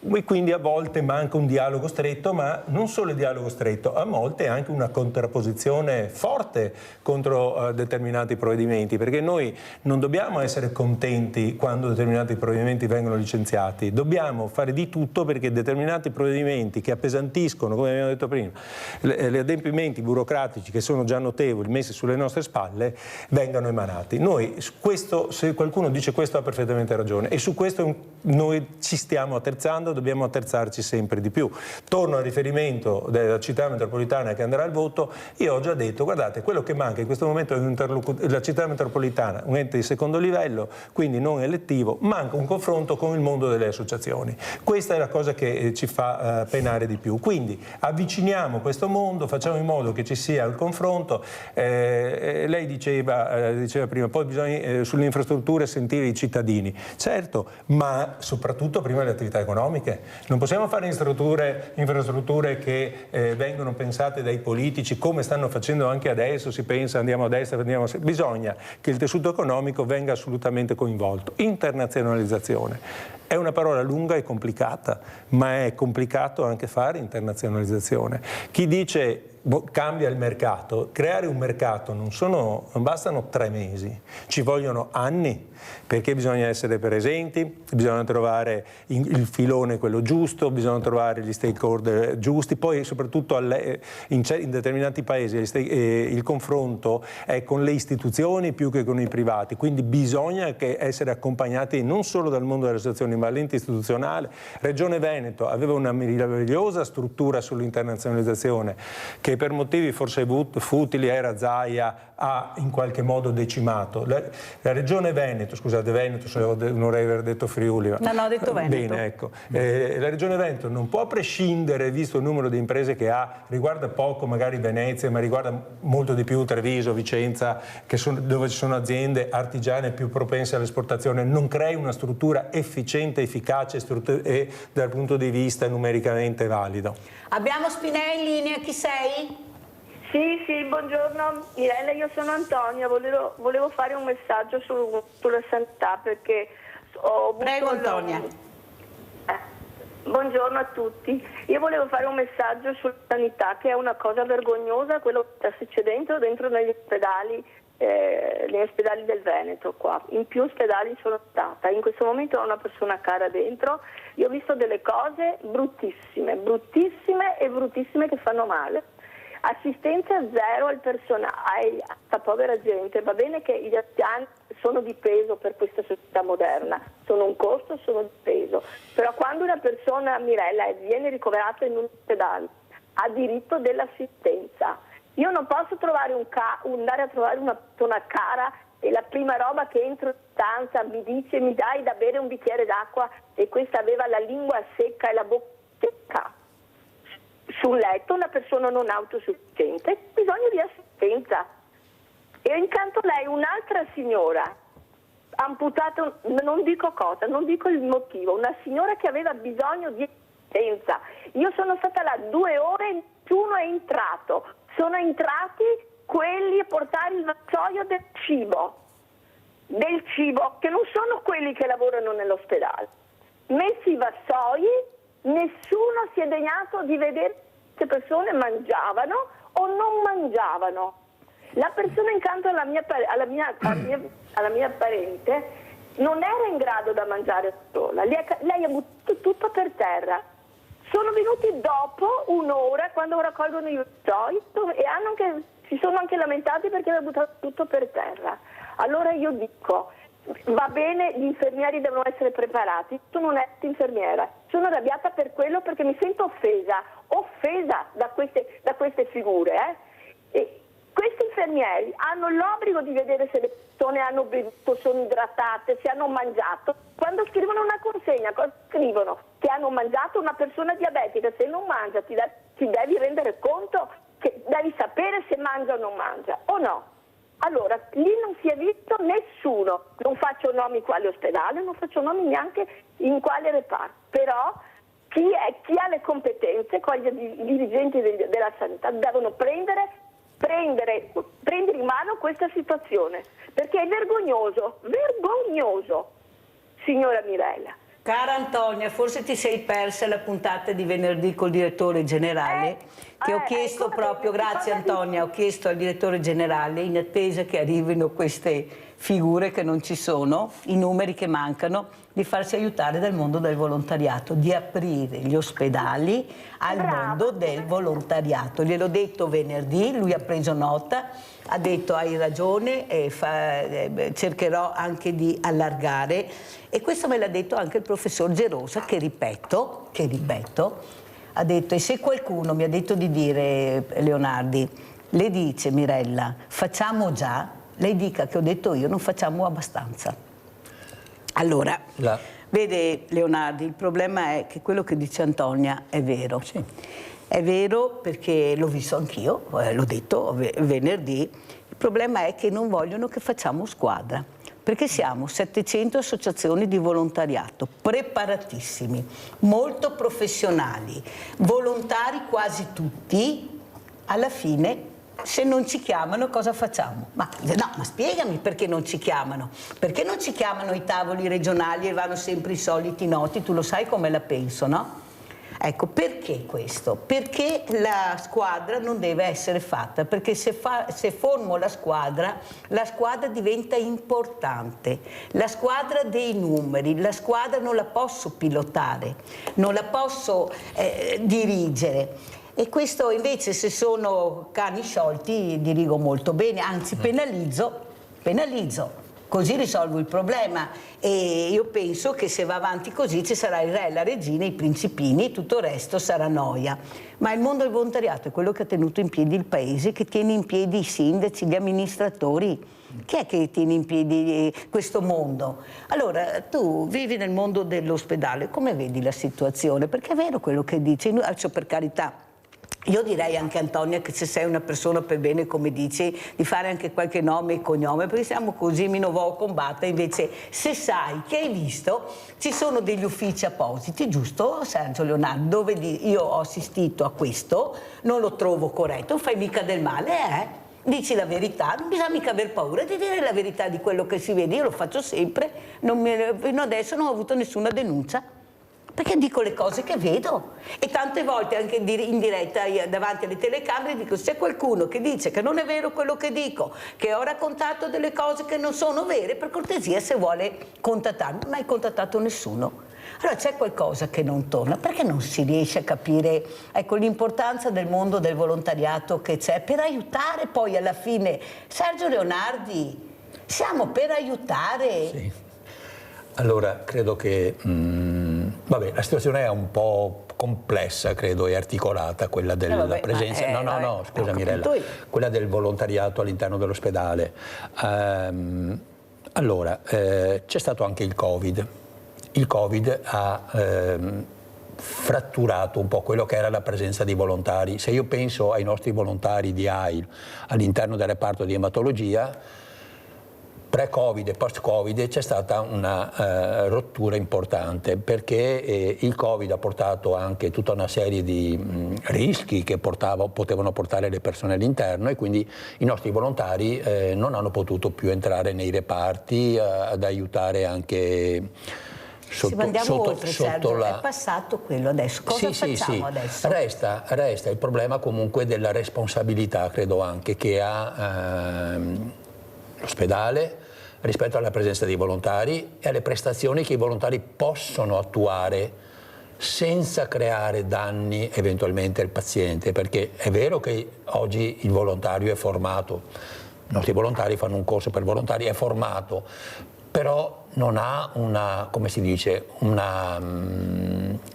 e quindi a volte manca un dialogo stretto, ma non solo il dialogo stretto, a volte anche una contrapposizione forte contro determinati provvedimenti, perché noi non dobbiamo essere contenti quando determinati provvedimenti vengono licenziati, dobbiamo fare di tutto perché determinati provvedimenti che appesantiscono, come abbiamo detto prima, gli adempimenti burocratici che sono già notevoli, messi sulle nostre spalle, vengano emanati. Noi, questo, se qualcuno dice questo, ha perfettamente ragione, e su questo noi ci stiamo attrezzando, dobbiamo attrezzarci sempre di più. Torno al riferimento della città metropolitana che andrà al voto. Io ho già detto, guardate, quello che manca in questo momento è la città metropolitana, un ente di secondo livello, quindi non elettivo, manca un confronto con il mondo delle associazioni. Questa è la cosa che ci fa penare di più. Quindi avviciniamo questo mondo, facciamo in modo che ci sia il confronto. Lei diceva prima, poi bisogna sulle infrastrutture sentire i cittadini. Certo, ma soprattutto prima le attività economiche. Non possiamo fare infrastrutture che vengono pensate dai politici, come stanno facendo anche adesso, si pensa andiamo a destra, andiamo a sinistra. Bisogna che il tessuto economico venga assolutamente coinvolto. Internazionalizzazione è una parola lunga e complicata, ma è complicato anche fare internazionalizzazione. Chi dice cambia il mercato. Creare un mercato non bastano 3 mesi, ci vogliono anni, perché bisogna essere presenti, bisogna trovare il filone quello giusto, bisogna trovare gli stakeholder giusti, poi soprattutto in determinati paesi il confronto è con le istituzioni più che con i privati, quindi bisogna essere accompagnati non solo dal mondo delle associazioni ma all'ente istituzionale. Regione Veneto aveva una meravigliosa struttura sull'internazionalizzazione che per motivi forse futili era Zaia ha in qualche modo decimato. La Regione Veneto, scusate, Veneto, non vorrei aver detto Friuli. No, ho detto Veneto. Bene, ecco. La Regione Veneto non può prescindere, visto il numero di imprese che ha, riguarda poco magari Venezia, ma riguarda molto di più Treviso, Vicenza, dove ci sono aziende artigiane più propense all'esportazione, non crei una struttura efficiente, efficace e dal punto di vista numericamente valido. Abbiamo Spinelli in linea, chi sei? Sì, buongiorno Mirella, io sono Antonia, volevo fare un messaggio sulla sanità perché ho avuto... Prego Antonia. Buongiorno a tutti, io volevo fare un messaggio sulla sanità che è una cosa vergognosa quello che sta succedendo dentro negli ospedali del Veneto qua. In più ospedali sono stata, in questo momento ho una persona cara dentro, io ho visto delle cose bruttissime che fanno male. Assistenza zero al personale, a povera gente. Va bene che gli anziani sono di peso per questa società moderna, sono un costo, sono di peso, però quando una persona, Mirella, viene ricoverata in un ospedale ha diritto dell'assistenza. Io non posso trovare andare a trovare una persona cara e la prima roba che entro in stanza mi dice mi dai da bere un bicchiere d'acqua e questa aveva la lingua secca e la bocca secca. Sul letto una persona non autosufficiente, ha bisogno di assistenza. E incanto a lei un'altra signora, amputata, non dico cosa, non dico il motivo, una signora che aveva bisogno di assistenza. Io sono stata là 2 ore e nessuno è entrato. Sono entrati quelli a portare il vassoio del cibo, che non sono quelli che lavorano nell'ospedale. Messi i vassoi, nessuno si è degnato di vedere se persone mangiavano o non mangiavano. La persona accanto alla mia parente non era in grado da mangiare sola, lei ha buttato tutto per terra. Sono venuti dopo 1 ora quando raccolgono i vassoi e si sono anche lamentati perché aveva buttato tutto per terra. Allora io dico, va bene, gli infermieri devono essere preparati, tu non sei infermiera, sono arrabbiata per quello perché mi sento offesa da queste figure. E questi infermieri hanno l'obbligo di vedere se le persone hanno bevuto, sono idratate, se hanno mangiato. Quando scrivono una consegna, cosa scrivono? Che hanno mangiato. Una persona diabetica, se non mangia ti devi rendere conto che devi sapere se mangia o non mangia, o no? Allora, lì non si è visto nessuno, non faccio nomi quale ospedale, non faccio nomi neanche in quale reparto, però chi ha le competenze, i dirigenti della sanità devono prendere in mano questa situazione, perché è vergognoso, signora Mirella. Cara Antonia, forse ti sei persa la puntata di venerdì col direttore generale, che ho chiesto grazie Antonia, ho chiesto al direttore generale, in attesa che arrivino queste figure che non ci sono, i numeri che mancano, di farsi aiutare dal mondo del volontariato, di aprire gli ospedali al mondo del volontariato. Gliel'ho detto venerdì, lui ha preso nota, ha detto hai ragione, cercherò anche di allargare, e questo me l'ha detto anche il professor Gerosa, che ripeto, ha detto, e se qualcuno mi ha detto di dire, Leonardi, le dice Mirella, facciamo già, lei dica che ho detto io, non facciamo abbastanza. Allora, vede Leonardi, il problema è che quello che dice Antonia è vero. Sì. È vero perché l'ho visto anch'io, l'ho detto venerdì, il problema è che non vogliono che facciamo squadra, perché siamo 700 associazioni di volontariato, preparatissimi, molto professionali, volontari quasi tutti, alla fine se non ci chiamano cosa facciamo? Ma spiegami perché non ci chiamano. Perché non ci chiamano i tavoli regionali e vanno sempre i soliti noti? Tu lo sai come la penso, no? Ecco, perché questo? Perché la squadra non deve essere fatta, perché se formo la squadra diventa importante, la squadra dei numeri, la squadra non la posso pilotare, non la posso dirigere. E questo invece, se sono cani sciolti, dirigo molto bene, anzi penalizzo. Così risolvo il problema, e io penso che se va avanti così ci sarà il re, la regina, i principini, tutto il resto sarà noia. Ma il mondo del volontariato è quello che ha tenuto in piedi il paese, che tiene in piedi i sindaci, gli amministratori. Chi è che tiene in piedi questo mondo? Allora, tu vivi nel mondo dell'ospedale, come vedi la situazione? Perché è vero quello che dici, per carità. Io direi anche, Antonia, che se sei una persona per bene, come dici, di fare anche qualche nome e cognome, perché siamo così, mi novo combatta. Invece, se sai che hai visto, ci sono degli uffici appositi, giusto, Sergio Leonardo, dove io ho assistito a questo, non lo trovo corretto, non fai mica del male, dici la verità, non bisogna mica aver paura di dire la verità di quello che si vede. Io lo faccio sempre, fino adesso non ho avuto nessuna denuncia, perché dico le cose che vedo, e tante volte anche in diretta davanti alle telecamere dico: se c'è qualcuno che dice che non è vero quello che dico, che ho raccontato delle cose che non sono vere, per cortesia, se vuole contattarmi. Non hai contattato nessuno. Allora c'è qualcosa che non torna, perché non si riesce a capire, ecco, l'importanza del mondo del volontariato che c'è per aiutare poi alla fine. Sergio Leonardi, siamo per aiutare. Sì. Allora, credo che la situazione è un po' complessa, credo, e articolata, quella della presenza. Scusa Mirella, quella del volontariato all'interno dell'ospedale. Allora, c'è stato anche il Covid. Il Covid ha fratturato un po' quello che era la presenza di volontari. Se io penso ai nostri volontari di AIL all'interno del reparto di ematologia, pre-Covid e post-Covid c'è stata una rottura importante, perché il Covid ha portato anche tutta una serie di rischi che potevano portare le persone all'interno, e quindi i nostri volontari non hanno potuto più entrare nei reparti ad aiutare anche sotto è passato quello, adesso cosa facciamo adesso? Resta il problema comunque della responsabilità, credo anche, che ha l'ospedale rispetto alla presenza dei volontari e alle prestazioni che i volontari possono attuare senza creare danni eventualmente al paziente, perché è vero che oggi il volontario è formato, i nostri volontari fanno un corso per volontari, è formato, però non ha una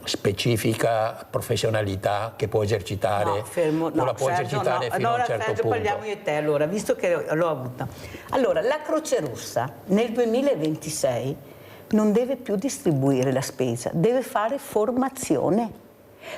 specifica professionalità che può esercitare, fino a un certo punto. Parliamo io e te allora, visto che l'ho avuta. Allora, la Croce Rossa nel 2026 non deve più distribuire la spesa, deve fare formazione.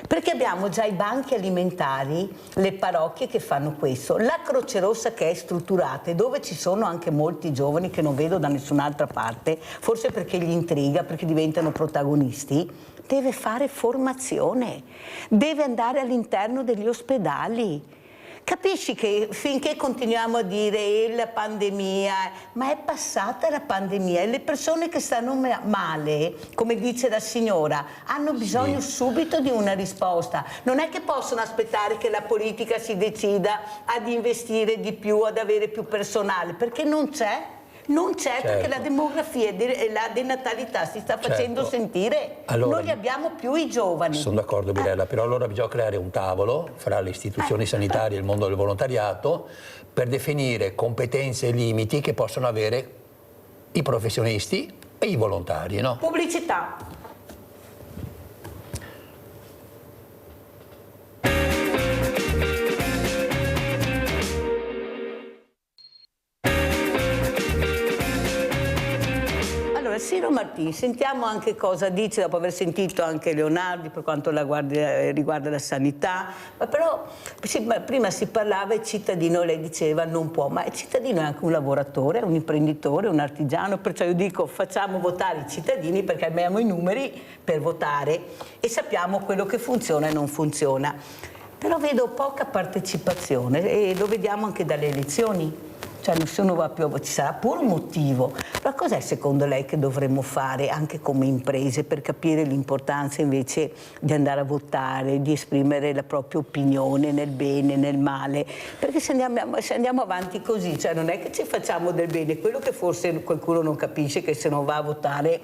Perché abbiamo già i banchi alimentari, le parrocchie che fanno questo, la Croce Rossa che è strutturata, e dove ci sono anche molti giovani che non vedo da nessun'altra parte, forse perché gli intriga, perché diventano protagonisti, deve fare formazione, deve andare all'interno degli ospedali. Capisci che finché continuiamo a dire la pandemia, ma è passata la pandemia, e le persone che stanno male, come dice la signora, hanno bisogno subito di una risposta. Non è che possono aspettare che la politica si decida ad investire di più, ad avere più personale, perché non c'è. Non c'è, perché la demografia e la denatalità si sta facendo sentire. Allora, non li abbiamo più i giovani. Sono d'accordo, Mirella, però allora bisogna creare un tavolo fra le istituzioni sanitarie e il mondo del volontariato per definire competenze e limiti che possono avere i professionisti e i volontari, no? Pubblicità. Siro Martini, sentiamo anche cosa dice, dopo aver sentito anche Leonardi per quanto riguarda la sanità, ma però prima si parlava il cittadino, lei diceva non può, ma il cittadino è anche un lavoratore, un imprenditore, un artigiano, perciò io dico facciamo votare i cittadini, perché abbiamo i numeri per votare e sappiamo quello che funziona e non funziona. Però vedo poca partecipazione, e lo vediamo anche dalle elezioni. cioè nessuno va più a votare, ci sarà pure un motivo. Ma cos'è secondo lei che dovremmo fare anche come imprese per capire l'importanza invece di andare a votare, di esprimere la propria opinione nel bene, nel male? Perché se andiamo avanti così, cioè non è che ci facciamo del bene, quello che forse qualcuno non capisce è che se non va a votare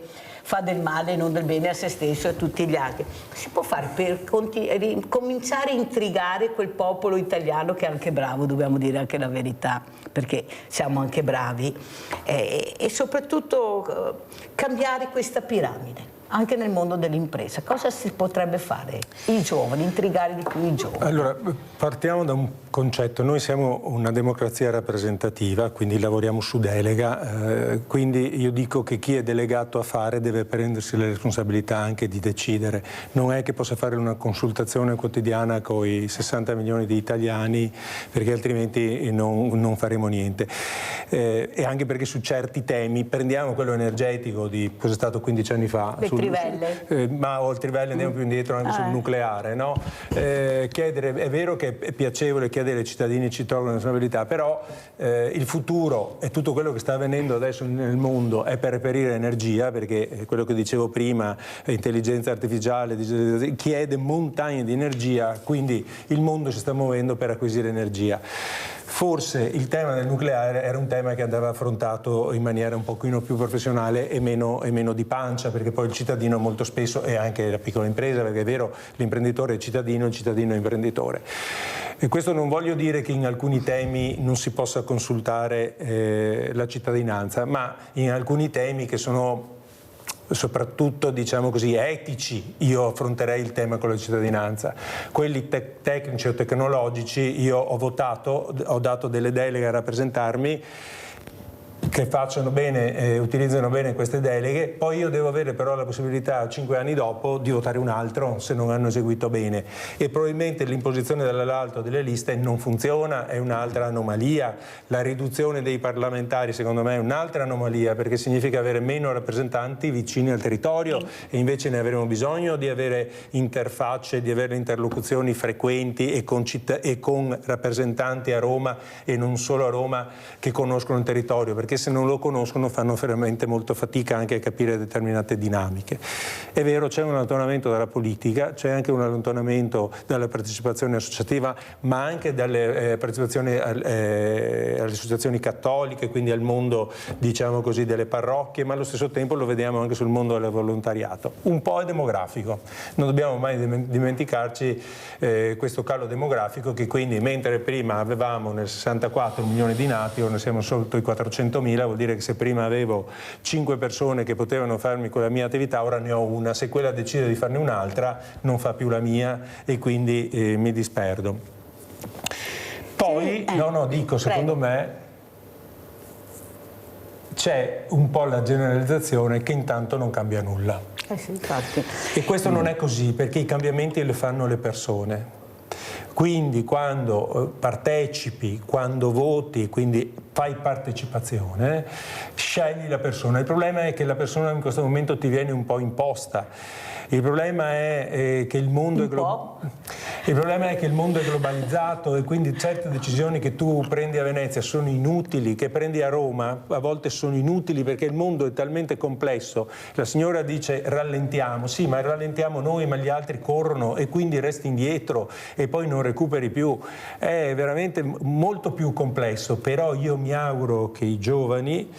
fa del male e non del bene a se stesso e a tutti gli altri. Si può fare per cominciare a intrigare quel popolo italiano che è anche bravo, dobbiamo dire anche la verità, perché siamo anche bravi, e soprattutto cambiare questa piramide. Anche nel mondo dell'impresa, cosa si potrebbe fare? I giovani, intrigare di più i giovani. Allora, partiamo da un concetto. Noi siamo una democrazia rappresentativa, quindi lavoriamo su delega, quindi io dico che chi è delegato a fare deve prendersi le responsabilità anche di decidere. Non è che possa fare una consultazione quotidiana con i 60 milioni di italiani, perché altrimenti non faremo niente. E anche perché su certi temi, prendiamo quello energetico di cosa è stato 15 anni fa, Trivelle. Ma o il Trivelle, andiamo più indietro anche sul nucleare, no? Chiedere, è vero che è piacevole chiedere ai cittadini ci tolgono la responsabilità, però il futuro e tutto quello che sta avvenendo adesso nel mondo è per reperire energia, perché quello che dicevo prima, intelligenza artificiale chiede montagne di energia, quindi il mondo si sta muovendo per acquisire energia. Forse il tema del nucleare era un tema che andava affrontato in maniera un pochino più professionale e meno di pancia, perché poi il cittadino molto spesso, e anche la piccola impresa, perché è vero, l'imprenditore è cittadino, il cittadino è imprenditore. E questo non voglio dire che in alcuni temi non si possa consultare la cittadinanza, ma in alcuni temi che sono soprattutto, diciamo così, etici, io affronterei il tema con la cittadinanza. Quelli tecnici o tecnologici io ho votato, ho dato delle deleghe a rappresentarmi, che facciano bene, utilizzano bene queste deleghe, poi io devo avere però la possibilità 5 anni dopo di votare un altro se non hanno eseguito bene, e probabilmente l'imposizione dall'alto delle liste non funziona, è un'altra anomalia. La riduzione dei parlamentari secondo me è un'altra anomalia, perché significa avere meno rappresentanti vicini al territorio, e invece ne avremo bisogno di avere interfacce, di avere interlocuzioni frequenti e con rappresentanti a Roma e non solo a Roma che conoscono il territorio, perché se non lo conoscono fanno veramente molto fatica anche a capire determinate dinamiche. È vero, c'è un allontanamento dalla politica, c'è anche un allontanamento dalla partecipazione associativa, ma anche dalle partecipazioni alle associazioni cattoliche, quindi al mondo, diciamo così, delle parrocchie, ma allo stesso tempo lo vediamo anche sul mondo del volontariato. Un po' è demografico, non dobbiamo mai dimenticarci questo calo demografico, che quindi mentre prima avevamo nel 64 milioni di nati, ora ne siamo sotto i 400.000, vuol dire che se prima avevo 5 persone che potevano farmi quella mia attività, ora ne ho una. Se quella decide di farne un'altra non fa più la mia e quindi mi disperdo. Poi, dico, secondo me c'è un po' la generalizzazione che intanto non cambia nulla. Sì, infatti. E questo non è così, perché i cambiamenti li fanno le persone. Quindi quando partecipi, quando voti, quindi fai partecipazione, scegli la persona. Il problema è che la persona in questo momento ti viene un po' imposta. Il problema è che il mondo è globalizzato, e quindi certe decisioni che tu prendi a Venezia sono inutili, che prendi a Roma a volte sono inutili, perché il mondo è talmente complesso. La signora dice rallentiamo, sì, ma rallentiamo noi, ma gli altri corrono e quindi resti indietro e poi non recuperi più. È veramente molto più complesso, però io mi auguro che i giovani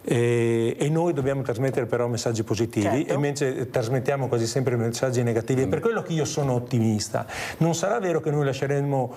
e noi dobbiamo trasmettere però messaggi positivi, certo. E invece trasmettiamo quasi sempre messaggi negativi. È per quello che io sono ottimista. Non sarà vero che noi lasceremo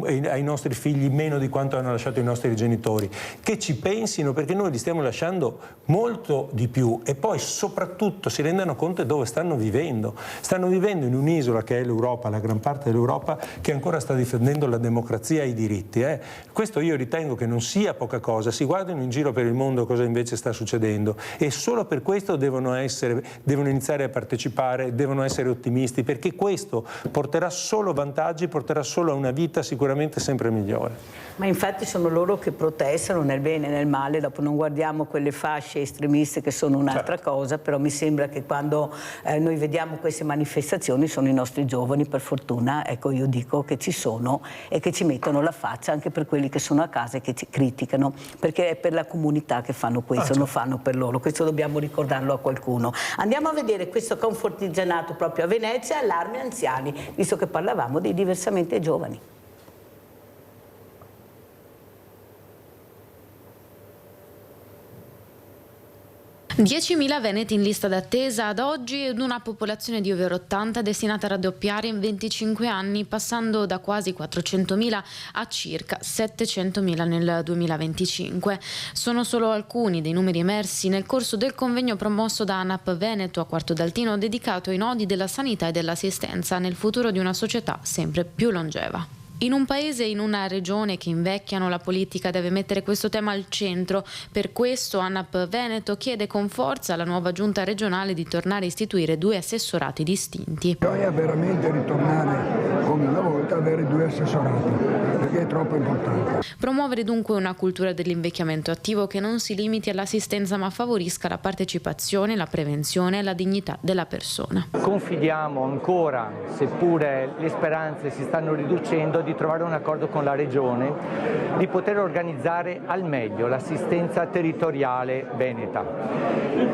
ai nostri figli meno di quanto hanno lasciato i nostri genitori, che ci pensino, perché noi li stiamo lasciando molto di più, e poi soprattutto si rendano conto di dove stanno vivendo. Stanno vivendo in un'isola che è l'Europa, la gran parte dell'Europa, che ancora sta difendendo la democrazia e i diritti. Questo io ritengo che non sia poca cosa. Si guardino in giro per il mondo cosa invece sta succedendo, e solo per questo devono iniziare a partecipare, devono essere ottimisti, perché questo porterà solo vantaggi, porterà solo a una vita sicuramente sempre migliore. Ma infatti sono loro che protestano nel bene e nel male, dopo non guardiamo quelle fasce estremiste che sono un'altra cosa, però mi sembra che quando noi vediamo queste manifestazioni sono i nostri giovani, per fortuna, ecco, io dico che ci sono e che ci mettono la faccia anche per quelli che sono a casa e che ci criticano. fanno, perché è per la comunità che fanno questo, non fanno per loro, questo dobbiamo ricordarlo a qualcuno. Andiamo a vedere questo confortigianato proprio a Venezia, allarme anziani, visto che parlavamo dei diversamente giovani. 10.000 veneti in lista d'attesa ad oggi ed una popolazione di over 80 destinata a raddoppiare in 25 anni, passando da quasi 400.000 a circa 700.000 nel 2025. Sono solo alcuni dei numeri emersi nel corso del convegno promosso da ANAP Veneto a Quarto d'Altino, dedicato ai nodi della sanità e dell'assistenza nel futuro di una società sempre più longeva. In un paese e in una regione che invecchiano, la politica deve mettere questo tema al centro. Per questo ANAP Veneto chiede con forza alla nuova giunta regionale di tornare a istituire 2 assessorati distinti. Bisogna veramente ritornare come una volta, avere 2 assessorati, perché è troppo importante. Promuovere dunque una cultura dell'invecchiamento attivo che non si limiti all'assistenza ma favorisca la partecipazione, la prevenzione e la dignità della persona. Confidiamo ancora, seppure le speranze si stanno riducendo, di trovare un accordo con la Regione, di poter organizzare al meglio l'assistenza territoriale veneta.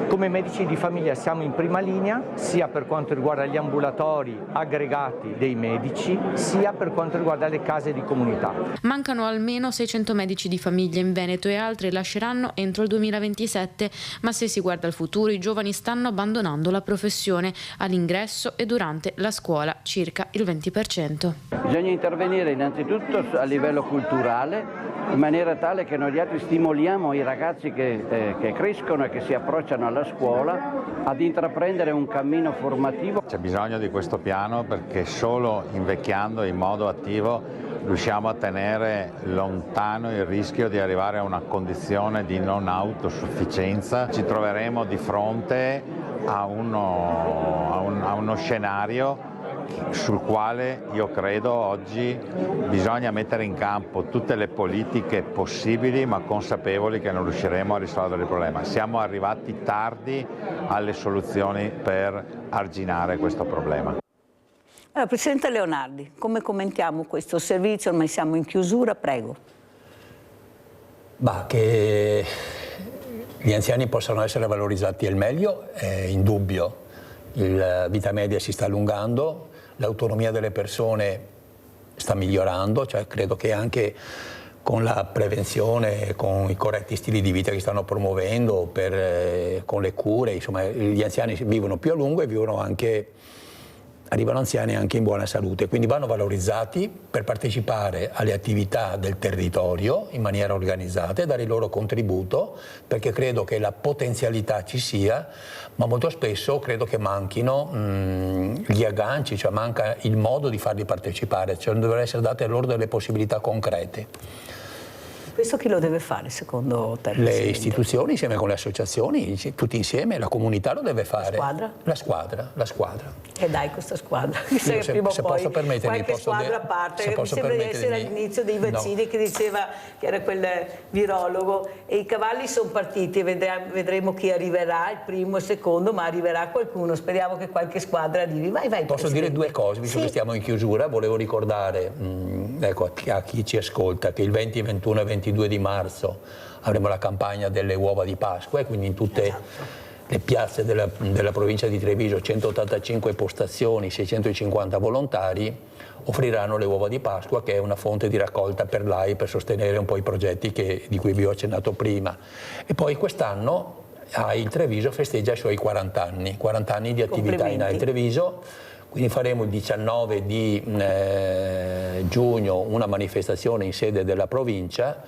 Come medici di famiglia siamo in prima linea, sia per quanto riguarda gli ambulatori aggregati dei medici, sia per quanto riguarda le case di comunità. Mancano almeno 600 medici di famiglia in Veneto e altri lasceranno entro il 2027, ma se si guarda al futuro i giovani stanno abbandonando la professione all'ingresso e durante la scuola, circa il 20%. Bisogna intervenire innanzitutto a livello culturale, in maniera tale che noi altri stimoliamo i ragazzi che crescono e che si approcciano alla scuola ad intraprendere un cammino formativo. C'è bisogno di questo piano perché solo invecchiando in modo attivo riusciamo a tenere lontano il rischio di arrivare a una condizione di non autosufficienza. Ci troveremo di fronte a uno scenario sul quale io credo oggi bisogna mettere in campo tutte le politiche possibili, ma consapevoli che non riusciremo a risolvere il problema. Siamo arrivati tardi alle soluzioni per arginare questo problema. Allora, Presidente Leonardi, come commentiamo questo servizio? Ormai siamo in chiusura, prego. Che gli anziani possano essere valorizzati al meglio è indubbio. La vita media si sta allungando, l'autonomia delle persone sta migliorando, cioè credo che anche con la prevenzione, con i corretti stili di vita che stanno promuovendo, con le cure, insomma, gli anziani vivono più a lungo e arrivano anziani anche in buona salute, quindi vanno valorizzati per partecipare alle attività del territorio in maniera organizzata e dare il loro contributo, perché credo che la potenzialità ci sia, ma molto spesso credo che manchino gli agganci, cioè manca il modo di farli partecipare, cioè dovrebbero essere date loro delle possibilità concrete. Questo chi lo deve fare secondo te? Le istituzioni insieme con le associazioni, tutti insieme, la comunità lo deve fare. La squadra? La squadra. E dai questa squadra. Se posso permettermi, qualche squadra a parte, mi sembra di essere all'inizio dei vaccini, che diceva che era quel virologo, e i cavalli sono partiti, vedremo chi arriverà, il primo, il secondo, ma arriverà qualcuno, speriamo che qualche squadra arrivi. Vai, posso dire 2 cose, visto che stiamo in chiusura, volevo ricordare a chi ci ascolta che il 20, 21 e 22 di marzo avremo la campagna delle uova di Pasqua e quindi in tutte le piazze della provincia di Treviso 185 postazioni, 650 volontari offriranno le uova di Pasqua, che è una fonte di raccolta per l'AI per sostenere un po' i progetti di cui vi ho accennato prima. E poi quest'anno il Treviso festeggia i suoi 40 anni di attività in AI Treviso. Quindi faremo il 19 di giugno una manifestazione in sede della provincia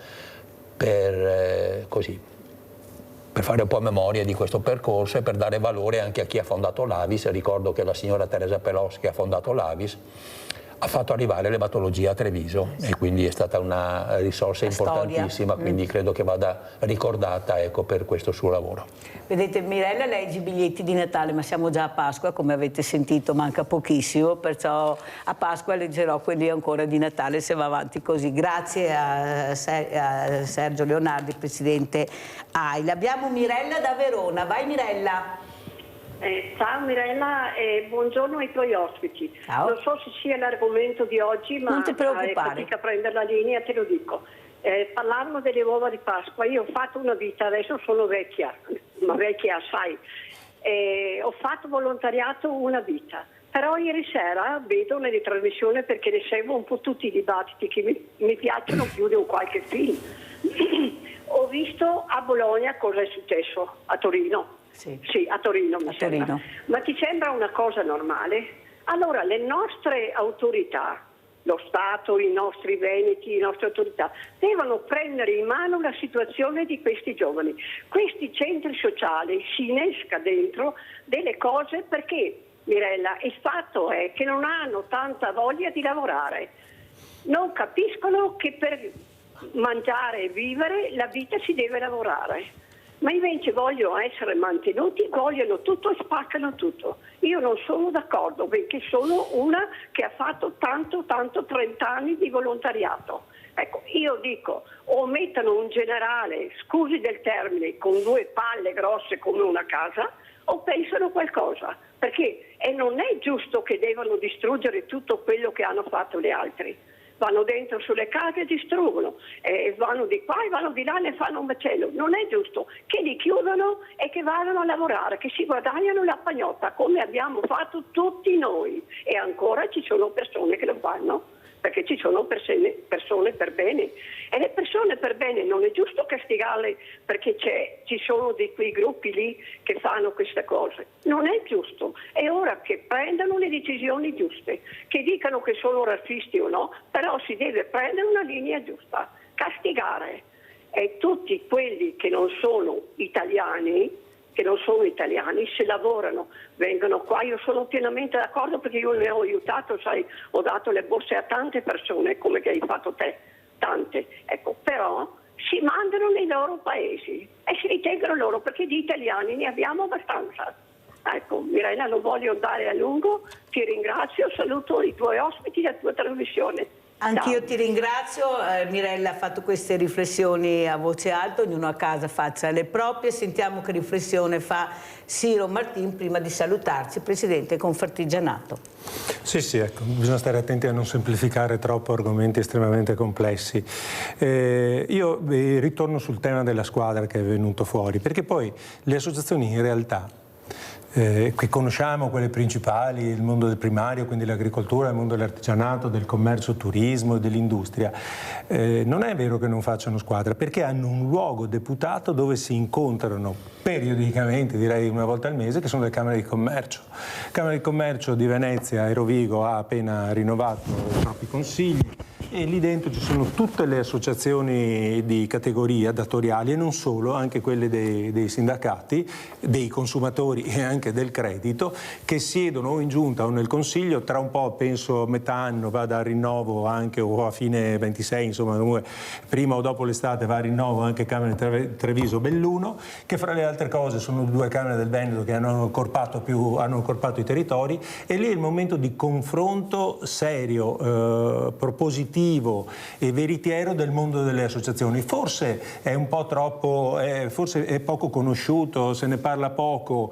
per fare un po' memoria di questo percorso e per dare valore anche a chi ha fondato l'Avis. Ricordo che la signora Teresa Peloschi, che ha fondato l'Avis, ha fatto arrivare l'ematologia a Treviso e quindi è stata una risorsa importantissima, quindi credo che vada ricordata per questo suo lavoro. Vedete, Mirella legge i biglietti di Natale, ma siamo già a Pasqua, come avete sentito manca pochissimo, perciò a Pasqua leggerò quelli ancora di Natale se va avanti così. Grazie a Sergio Leonardi, Presidente AIL. Abbiamo Mirella da Verona, vai Mirella. Ciao Mirella, buongiorno ai tuoi ospiti. Ciao. Non so se sia l'argomento di oggi, ma non ti preoccupare. fatica a prendere la linea, te lo dico. Parlavamo delle uova di Pasqua. Io ho fatto una vita, adesso sono vecchia, ma vecchia assai. Ho fatto volontariato una vita. Però ieri sera vedo nelle trasmissioni, perché ne seguo un po' tutti i dibattiti che mi piacciono più di un qualche film. Ho visto a Bologna cosa è successo, a Torino. Sì, a Torino mi sembra. Ma ti sembra una cosa normale? Allora le nostre autorità, lo Stato, i nostri veneti, le nostre autorità, devono prendere in mano la situazione di questi giovani. Questi centri sociali si innesca dentro delle cose perché, Mirella, il fatto è che non hanno tanta voglia di lavorare. Non capiscono che per mangiare e vivere la vita si deve lavorare. Ma invece vogliono essere mantenuti, vogliono tutto e spaccano tutto. Io non sono d'accordo, perché sono una che ha fatto tanto 30 anni di volontariato. Ecco, io dico, o mettano un generale, scusi del termine, con 2 palle grosse come una casa, o pensano qualcosa. Perché non è giusto che devono distruggere tutto quello che hanno fatto gli altri. Vanno dentro sulle case e distruggono, vanno di qua e vanno di là e ne fanno un macello. Non è giusto che li chiudano e che vadano a lavorare, che si guadagnano la pagnotta come abbiamo fatto tutti noi, e ancora ci sono persone che lo fanno, perché ci sono persone per bene, e le persone per bene non è giusto castigarle perché ci sono di quei gruppi lì che fanno queste cose. Non è giusto. È ora che prendano le decisioni giuste, che dicano che sono razzisti o no, però si deve prendere una linea giusta, castigare. E tutti quelli che non sono italiani, se lavorano, vengono qua. Io sono pienamente d'accordo, perché io ne ho aiutato, sai, ho dato le borse a tante persone, come che hai fatto te, tante. Ecco, però si mandano nei loro paesi e si ritengono loro, perché di italiani ne abbiamo abbastanza. Ecco, Mirella, non voglio andare a lungo, ti ringrazio, saluto i tuoi ospiti e la tua trasmissione. Anch'io ti ringrazio, Mirella ha fatto queste riflessioni a voce alta, ognuno a casa faccia le proprie. Sentiamo che riflessione fa Ciro Martin prima di salutarci, Presidente Confartigianato. Sì, ecco, bisogna stare attenti a non semplificare troppo argomenti estremamente complessi. Io ritorno sul tema della squadra che è venuto fuori, perché poi le associazioni in realtà che conosciamo, quelle principali, il mondo del primario, quindi l'agricoltura, il mondo dell'artigianato, del commercio, turismo e dell'industria, non è vero che non facciano squadra, perché hanno un luogo deputato dove si incontrano periodicamente, direi una volta al mese, che sono le Camere di Commercio. La Camera di Commercio di Venezia e Rovigo ha appena rinnovato i propri consigli, e lì dentro ci sono tutte le associazioni di categoria datoriali, e non solo, anche quelle dei sindacati, dei consumatori e anche del credito, che siedono o in giunta o nel consiglio. Tra un po', penso a metà anno, vada a rinnovo anche, o a fine 26, insomma, comunque prima o dopo l'estate va a rinnovo anche Camera di Treviso Belluno, che fra le altre cose sono 2 Camere del Veneto che hanno accorpato i territori, e lì è il momento di confronto serio, propositivo e veritiero del mondo delle associazioni. Forse è un po' troppo, forse è poco conosciuto, se ne parla poco,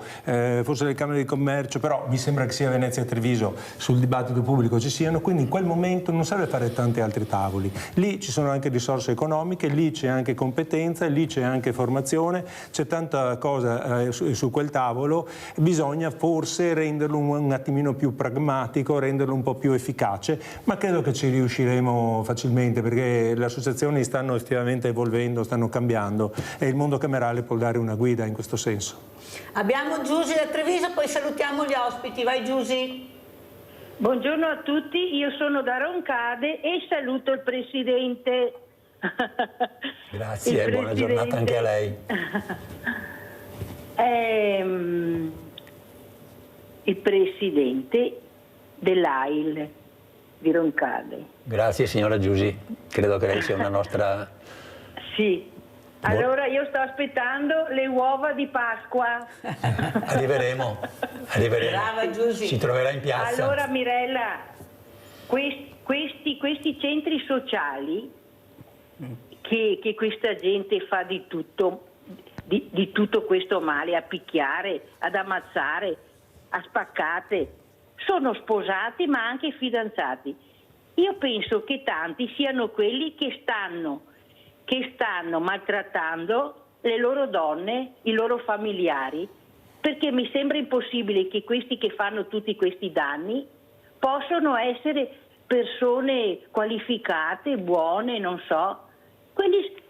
forse le Camere di Commercio, però mi sembra che sia Venezia e Treviso sul dibattito pubblico ci siano, quindi in quel momento non serve fare tanti altri tavoli. Lì ci sono anche risorse economiche, lì c'è anche competenza, lì c'è anche formazione, c'è tanta cosa su quel tavolo. Bisogna forse renderlo un attimino più pragmatico, renderlo un po' più efficace, ma credo che ci riusciremo facilmente, perché le associazioni stanno effettivamente evolvendo, stanno cambiando, e il mondo camerale può dare una guida in questo senso. Abbiamo Giusy da Treviso, poi salutiamo gli ospiti. Vai Giusy. Buongiorno a tutti, io sono da Roncade e saluto il Presidente. Grazie, buona giornata anche a lei. Il Presidente dell'AIL di Roncade. Grazie signora Giusy, credo che lei sia una nostra... Sì, allora io sto aspettando le uova di Pasqua. Arriveremo. Brava Giusy. Si troverà in piazza. Allora Mirella, questi centri sociali che questa gente fa di tutto di tutto questo male, a picchiare, ad ammazzare, a spaccate. Sono sposati ma anche fidanzati. Io penso che tanti siano quelli che stanno maltrattando le loro donne, i loro familiari, perché mi sembra impossibile che questi che fanno tutti questi danni possono essere persone qualificate, buone, non so.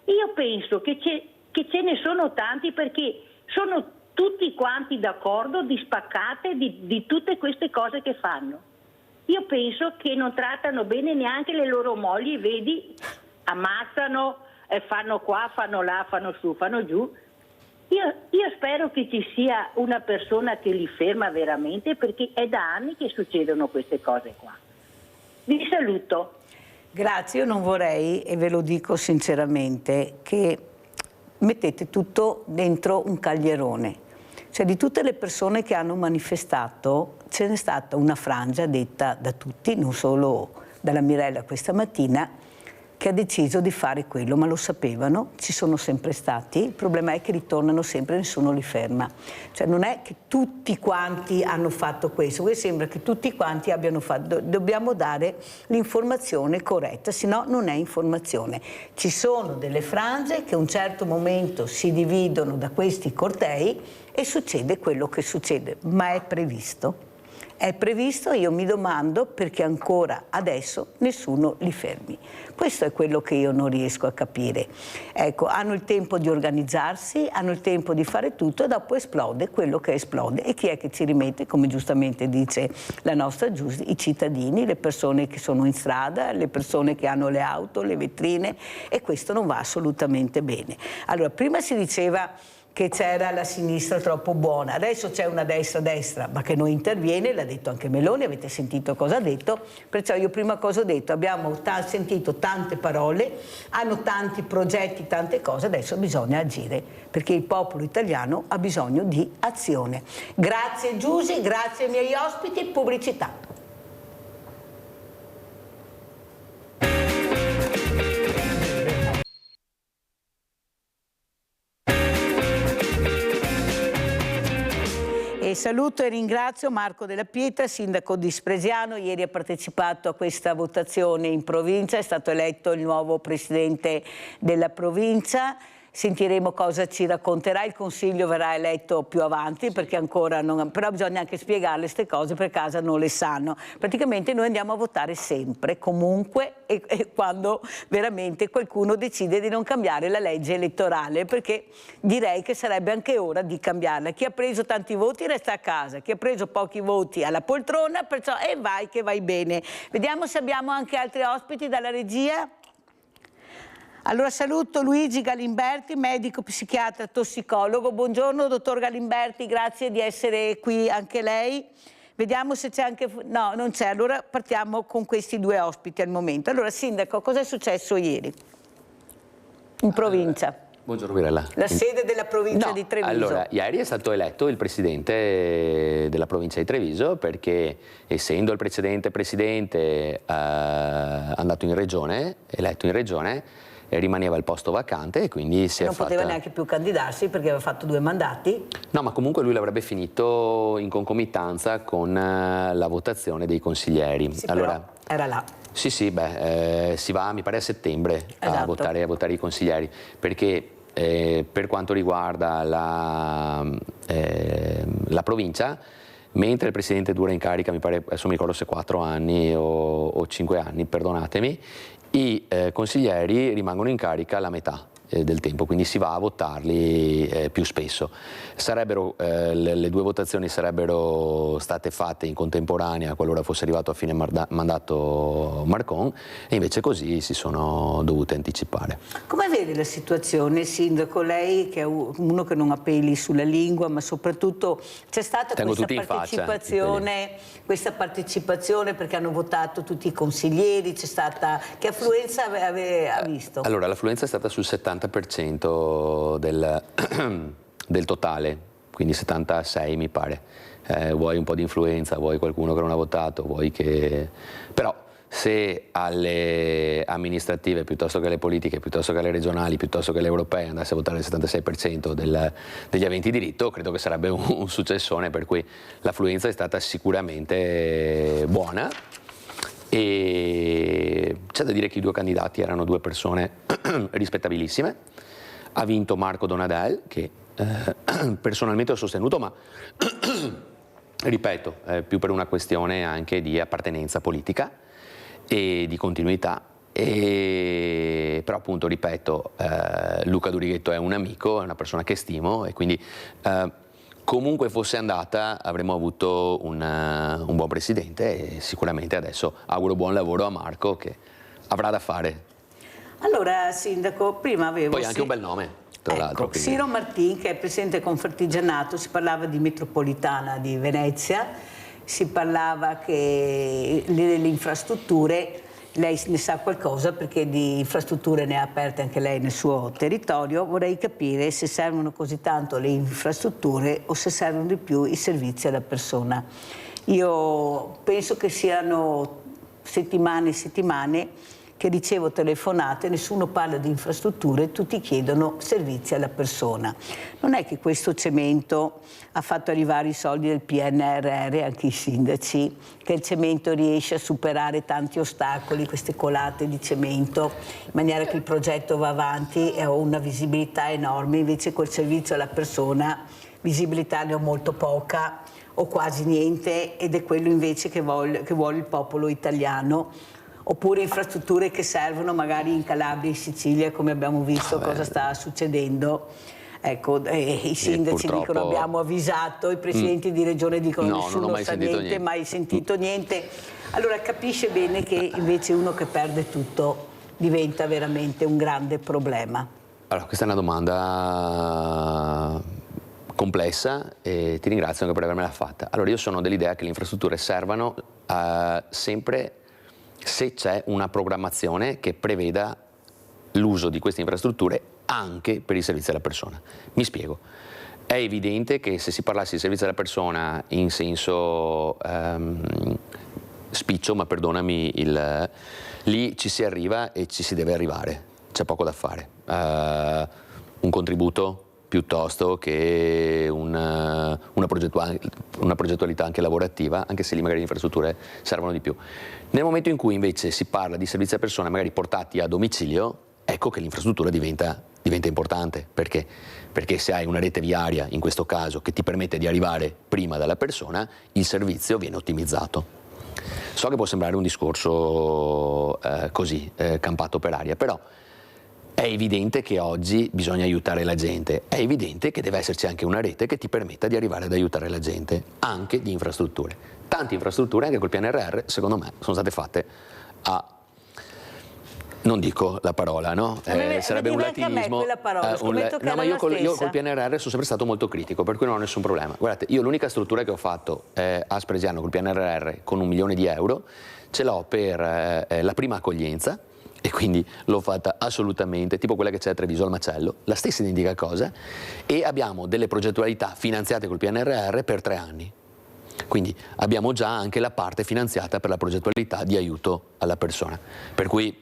Io penso che ce ne sono tanti, perché sono tutti quanti d'accordo di spaccate di tutte queste cose che fanno. Io penso che non trattano bene neanche le loro mogli, vedi, ammazzano, fanno qua, fanno là, fanno su, fanno giù. Io spero che ci sia una persona che li ferma veramente, perché è da anni che succedono queste cose qua. Vi saluto. Grazie, io non vorrei, e ve lo dico sinceramente, che mettete tutto dentro un caglierone. Cioè, di tutte le persone che hanno manifestato ce n'è stata una frangia detta da tutti, non solo dalla Mirella questa mattina, che ha deciso di fare quello, ma lo sapevano, ci sono sempre stati, il problema è che ritornano sempre, nessuno li ferma. Cioè non è che tutti quanti hanno fatto questo, poi sembra che tutti quanti abbiano fatto, dobbiamo dare l'informazione corretta, se no non è informazione. Ci sono delle frange che a un certo momento si dividono da questi cortei e succede quello che succede, ma è previsto. È previsto, io mi domando perché ancora adesso nessuno li fermi. Questo è quello che io non riesco a capire. Ecco, hanno il tempo di organizzarsi, hanno il tempo di fare tutto e dopo esplode quello che esplode. E chi è che ci rimette, come giustamente dice la nostra Giusy, i cittadini, le persone che sono in strada, le persone che hanno le auto, le vetrine, e questo non va assolutamente bene. Allora, prima si diceva che c'era la sinistra troppo buona, adesso c'è una destra, ma che non interviene, l'ha detto anche Meloni, avete sentito cosa ha detto, perciò io prima cosa ho detto, abbiamo sentito tante parole, hanno tanti progetti, tante cose, adesso bisogna agire, perché il popolo italiano ha bisogno di azione. Grazie Giusy, grazie ai miei ospiti, pubblicità. Saluto e ringrazio Marco Della Pietra, sindaco di Spresiano. Ieri ha partecipato a questa votazione in provincia, è stato eletto il nuovo presidente della provincia. Sentiremo cosa ci racconterà, il Consiglio verrà eletto più avanti perché ancora non... però bisogna anche spiegarle queste cose per casa non le sanno. Praticamente noi andiamo a votare sempre, comunque e quando veramente qualcuno decide di non cambiare la legge elettorale, perché direi che sarebbe anche ora di cambiarla. Chi ha preso tanti voti resta a casa, chi ha preso pochi voti alla poltrona, perciò vai che vai bene. Vediamo se abbiamo anche altri ospiti dalla regia. Allora saluto Luigi Galimberti, medico, psichiatra, tossicologo. Buongiorno dottor Galimberti, grazie di essere qui anche lei. Vediamo se c'è anche... No, non c'è. Allora partiamo con questi due ospiti al momento. Allora sindaco, cosa è successo ieri in provincia? Buongiorno Mirella. La sede della provincia di Treviso. Allora, ieri è stato eletto il presidente della provincia di Treviso perché essendo il precedente presidente andato in regione, eletto in regione, rimaneva il posto vacante e quindi si è non poteva neanche più candidarsi perché aveva fatto 2 mandati? No, ma comunque lui l'avrebbe finito in concomitanza con la votazione dei consiglieri. Sì, allora, però era là. Sì, si va mi pare a settembre esatto. a votare i consiglieri, perché per quanto riguarda la provincia, mentre il presidente dura in carica, mi pare, adesso mi ricordo se 4 anni o 5 anni, perdonatemi, i consiglieri rimangono in carica la metà del tempo, quindi si va a votarli più spesso. Le 2 votazioni sarebbero state fatte in contemporanea qualora fosse arrivato a fine mandato Marcon, e invece così si sono dovute anticipare. Come vede la situazione, sindaco? Lei che è uno che non ha peli sulla lingua, ma soprattutto c'è stata questa partecipazione perché hanno votato tutti i consiglieri, c'è stata... Che affluenza ha visto? Allora, l'affluenza è stata sul 70% del totale, quindi 76 mi pare. Vuoi un po' di influenza, vuoi qualcuno che non ha votato, vuoi che... Però se alle amministrative, piuttosto che alle politiche, piuttosto che alle regionali, piuttosto che alle europee andasse a votare il 76% degli aventi diritto, credo che sarebbe un successone, per cui l'affluenza è stata sicuramente buona. E c'è da dire che i due candidati erano due persone rispettabilissime. Ha vinto Marco Donadel, che personalmente ho sostenuto, ma ripeto, più per una questione anche di appartenenza politica e di continuità. Però appunto, ripeto, Luca Durighetto è un amico, è una persona che stimo, e quindi comunque fosse andata avremmo avuto un buon presidente, e sicuramente adesso auguro buon lavoro a Marco, che avrà da fare. Allora, Sindaco, prima avevo... Poi anche un bel nome, tra l'altro. Quindi... Ciro Martin, che è presidente del Confartigianato, si parlava di metropolitana di Venezia, si parlava che delle infrastrutture, lei ne sa qualcosa perché di infrastrutture ne ha aperte anche lei nel suo territorio. Vorrei capire se servono così tanto le infrastrutture o se servono di più i servizi alla persona. Io penso che siano settimane e settimane che ricevo telefonate, nessuno parla di infrastrutture, tutti chiedono servizi alla persona. Non è che questo cemento ha fatto arrivare i soldi del PNRR anche ai sindaci, che il cemento riesce a superare tanti ostacoli, queste colate di cemento, in maniera che il progetto va avanti e ha una visibilità enorme, invece col servizio alla persona visibilità ne ho molto poca o quasi niente, ed è quello invece che vuole il popolo italiano. Oppure infrastrutture che servono magari in Calabria e in Sicilia, come abbiamo visto cosa sta succedendo. Ecco, i sindaci dicono abbiamo avvisato, i presidenti di regione dicono nessuno sa niente, mai sentito niente. Allora capisce bene che invece uno che perde tutto diventa veramente un grande problema. Allora, questa è una domanda complessa e ti ringrazio anche per avermela fatta. Allora, io sono dell'idea che le infrastrutture servano sempre se c'è una programmazione che preveda l'uso di queste infrastrutture anche per i servizi alla persona. Mi spiego. È evidente che se si parlasse di servizi alla persona in senso spiccio, ma perdonami, lì ci si arriva e ci si deve arrivare, c'è poco da fare. Un contributo piuttosto che una progettualità anche lavorativa, anche se lì magari le infrastrutture servono di più. Nel momento in cui invece si parla di servizi a persone magari portati a domicilio, ecco che l'infrastruttura diventa importante. Perché? Perché se hai una rete viaria, in questo caso, che ti permette di arrivare prima dalla persona, il servizio viene ottimizzato. So che può sembrare un discorso così, campato per aria, però è evidente che oggi bisogna aiutare la gente, è evidente che deve esserci anche una rete che ti permetta di arrivare ad aiutare la gente, anche di infrastrutture. Tante infrastrutture, anche col PNRR, secondo me, sono state fatte a... Non dico la parola, no? Sarebbe un latinismo. No, ma io col PNRR sono sempre stato molto critico, per cui non ho nessun problema. Guardate, io l'unica struttura che ho fatto a Spresiano col PNRR con 1 milione di euro ce l'ho per la prima accoglienza, e quindi l'ho fatta assolutamente, tipo quella che c'è a Treviso al Macello, la stessa identica cosa, e abbiamo delle progettualità finanziate col PNRR per 3 anni. Quindi abbiamo già anche la parte finanziata per la progettualità di aiuto alla persona. Per cui,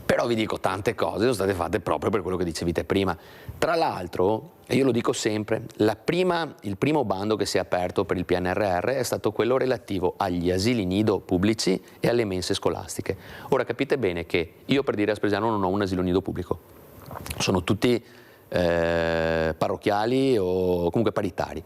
però vi dico, tante cose sono state fatte proprio per quello che dicevi te prima. Tra l'altro, e io lo dico sempre, il primo bando che si è aperto per il PNRR è stato quello relativo agli asili nido pubblici e alle mense scolastiche. Ora capite bene che io, per dire, a Spresiano non ho un asilo nido pubblico, sono tutti parrocchiali o comunque paritari.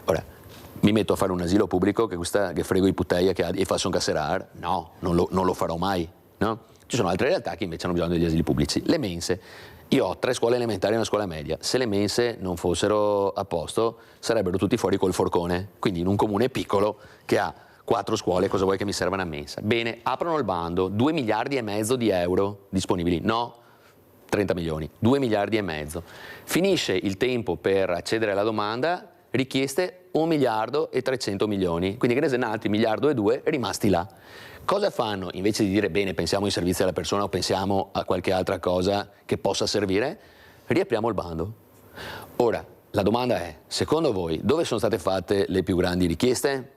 Ora, mi metto a fare un asilo pubblico che frego i puteia e faccio un casserar? No, non lo farò mai, no? Ci sono altre realtà che invece hanno bisogno degli asili pubblici. Le mense. Io ho 3 scuole elementari e una scuola media. Se le mense non fossero a posto, sarebbero tutti fuori col forcone. Quindi in un comune piccolo che ha 4 scuole, cosa vuoi che mi serva una mensa? Bene, aprono il bando, 2,5 miliardi di euro disponibili. No, 30 milioni, 2,5 miliardi. Finisce il tempo per accedere alla domanda, richieste 1 miliardo e 300 milioni. Quindi che ne sono altri 1,2 miliardi rimasti là. Cosa fanno? Invece di dire bene, pensiamo ai servizi alla persona o pensiamo a qualche altra cosa che possa servire, riapriamo il bando. Ora, la domanda è, secondo voi, dove sono state fatte le più grandi richieste?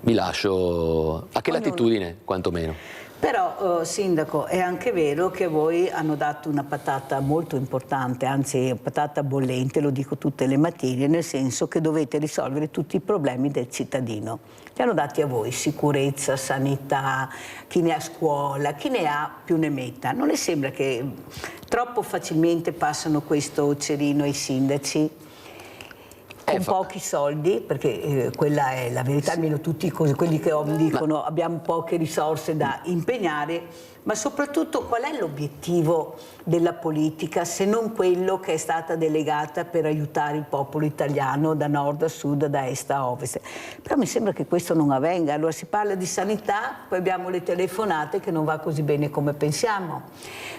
mi lascio a che latitudine, quantomeno. Però, Sindaco, è anche vero che voi hanno dato una patata molto importante, anzi patata bollente, lo dico tutte le mattine, nel senso che dovete risolvere tutti i problemi del cittadino. Li hanno dati a voi, sicurezza, sanità, chi ne ha scuola, chi ne ha più ne metta. Non le sembra che troppo facilmente passano questo cerino ai sindaci? Con pochi soldi, perché quella è la verità, almeno tutti quelli che dicono abbiamo poche risorse da impegnare, ma soprattutto qual è l'obiettivo della politica se non quello che è stata delegata per aiutare il popolo italiano da nord a sud, da est a ovest. Però mi sembra che questo non avvenga. Allora si parla di sanità, poi abbiamo le telefonate che non va così bene come pensiamo.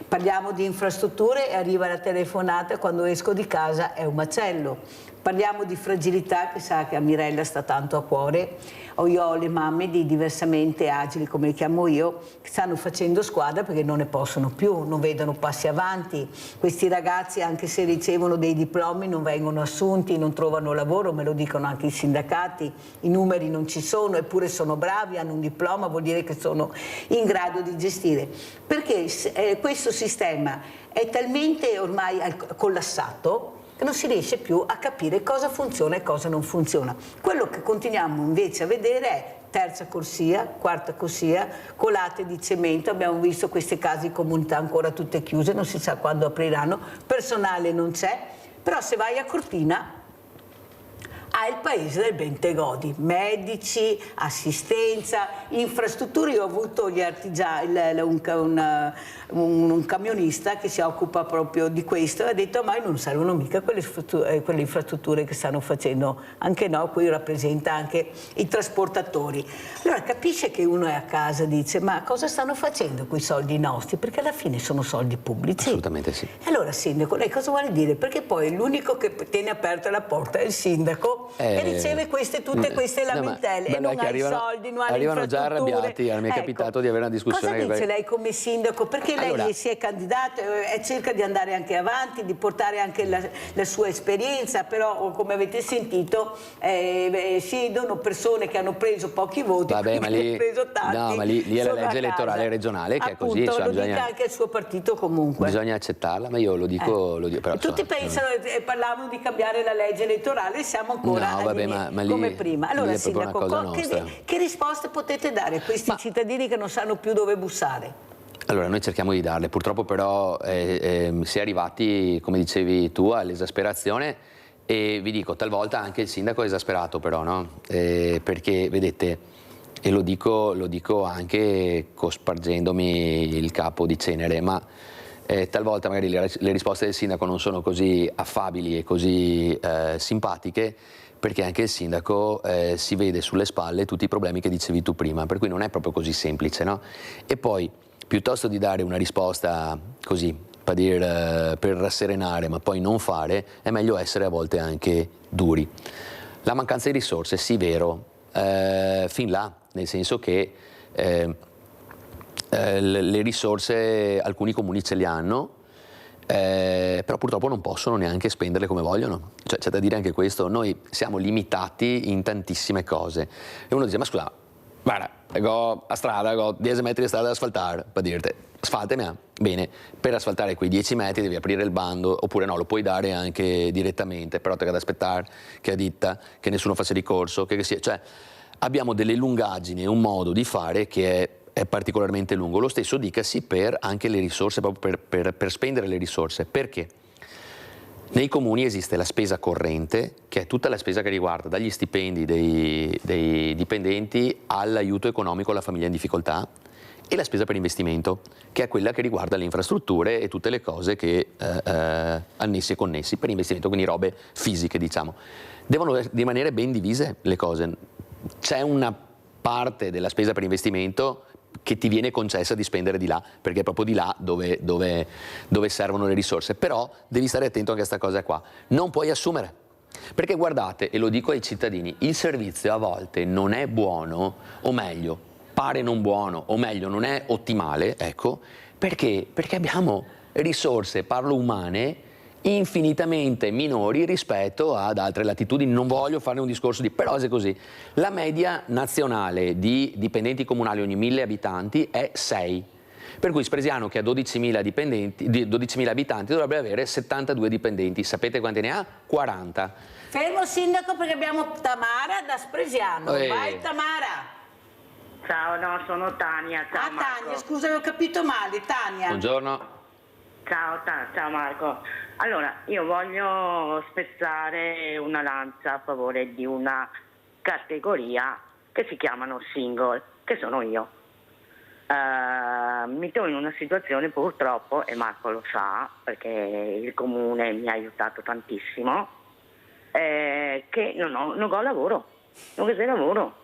Parliamo di infrastrutture e arriva la telefonata, quando esco di casa è un macello. Parliamo di fragilità, che sa che a Mirella sta tanto a cuore. Io ho le mamme di diversamente agili, come le chiamo io, che stanno facendo squadra perché non ne possono più, non vedono passi avanti. Questi ragazzi, anche se ricevono dei diplomi, non vengono assunti, non trovano lavoro, me lo dicono anche i sindacati. I numeri non ci sono, eppure sono bravi, hanno un diploma, vuol dire che sono in grado di gestire. Perché questo sistema è talmente ormai collassato che non si riesce più a capire cosa funziona e cosa non funziona. Quello che continuiamo invece a vedere è terza corsia, quarta corsia, colate di cemento, abbiamo visto queste case di comunità ancora tutte chiuse, non si sa quando apriranno, personale non c'è, però se vai a Cortina ha il paese del bentegodi, medici, assistenza, infrastrutture. Io ho avuto gli artigiani, un camionista che si occupa proprio di questo e ha detto ma non servono mica quelle infrastrutture che stanno facendo anche no, qui rappresenta anche i trasportatori. Allora capisce che uno è a casa e dice ma cosa stanno facendo quei soldi nostri? Perché alla fine sono soldi pubblici. Assolutamente sì. E allora sindaco, lei cosa vuole dire? Perché poi l'unico che tiene aperta la porta è il sindaco e riceve tutte queste lamentele e non ha i soldi, non ha le arrivano infrastrutture. già arrabbiati, mi è capitato di avere una discussione. Cosa dice lei come sindaco? Perché lei si è candidato e cerca di andare anche avanti, di portare anche la sua esperienza, però come avete sentito siedono persone che hanno preso pochi voti, vabbè, ma lì, hanno preso tanti. No, ma lì è la legge elettorale regionale che appunto, è così. Lo dica anche il suo partito comunque. Bisogna accettarla, ma io lo dico. Però, tutti pensano e parlavano di cambiare la legge elettorale e siamo ancora ma lì, come prima. Allora sindaco, che risposte potete dare a questi cittadini che non sanno più dove bussare? Allora noi cerchiamo di darle, purtroppo però si è arrivati, come dicevi tu, all'esasperazione e vi dico, talvolta anche il sindaco è esasperato però, no? Perché vedete, e lo dico anche cospargendomi il capo di cenere, ma talvolta magari le risposte del sindaco non sono così affabili e così simpatiche, perché anche il sindaco si vede sulle spalle tutti i problemi che dicevi tu prima, per cui non è proprio così semplice, no? E poi, piuttosto di dare una risposta così, per rasserenare, ma poi non fare, è meglio essere a volte anche duri. La mancanza di risorse, sì, vero, fin là, nel senso che le risorse alcuni comuni ce le hanno, però purtroppo non possono neanche spenderle come vogliono, cioè c'è da dire anche questo, noi siamo limitati in tantissime cose e uno dice ma scusa, guarda, ho a strada, ho 10 metri di strada da asfaltare, per dirti, asfaltami, bene, per asfaltare quei 10 metri devi aprire il bando, oppure no, lo puoi dare anche direttamente, però te che ad aspettare che a ditta, che nessuno faccia ricorso, che sia, cioè abbiamo delle lungaggini e un modo di fare che è particolarmente lungo. Lo stesso dicasi per anche le risorse, proprio per spendere le risorse. Perché? Nei comuni esiste la spesa corrente, che è tutta la spesa che riguarda dagli stipendi dei dipendenti all'aiuto economico alla famiglia in difficoltà, e la spesa per investimento, che è quella che riguarda le infrastrutture e tutte le cose che annessi e connessi per investimento, quindi robe fisiche, diciamo. Devono rimanere ben divise le cose. C'è una parte della spesa per investimento che ti viene concessa di spendere di là, perché è proprio di là dove servono le risorse, però devi stare attento a questa cosa qua, non puoi assumere, perché guardate, e lo dico ai cittadini, il servizio a volte non è buono, o meglio, pare non buono, o meglio, non è ottimale, ecco, perché abbiamo risorse, parlo umane, infinitamente minori rispetto ad altre latitudini. Non voglio fare un discorso di però è così. La media nazionale di dipendenti comunali ogni 1000 abitanti è 6. Per cui Spresiano, che ha 12.000 abitanti, dovrebbe avere 72 dipendenti. Sapete quanti ne ha? 40. Fermo sindaco, perché abbiamo Tamara da Spresiano. Vai Tamara. Ciao, no, sono Tania. Ciao, Marco. Tania, scusa, avevo capito male. Tania. Buongiorno. Ciao Marco. Allora, io voglio spezzare una lancia a favore di una categoria che si chiamano single, che sono io. Mi trovo in una situazione, purtroppo, e Marco lo sa perché il comune mi ha aiutato tantissimo, che non ho lavoro, non c'è lavoro.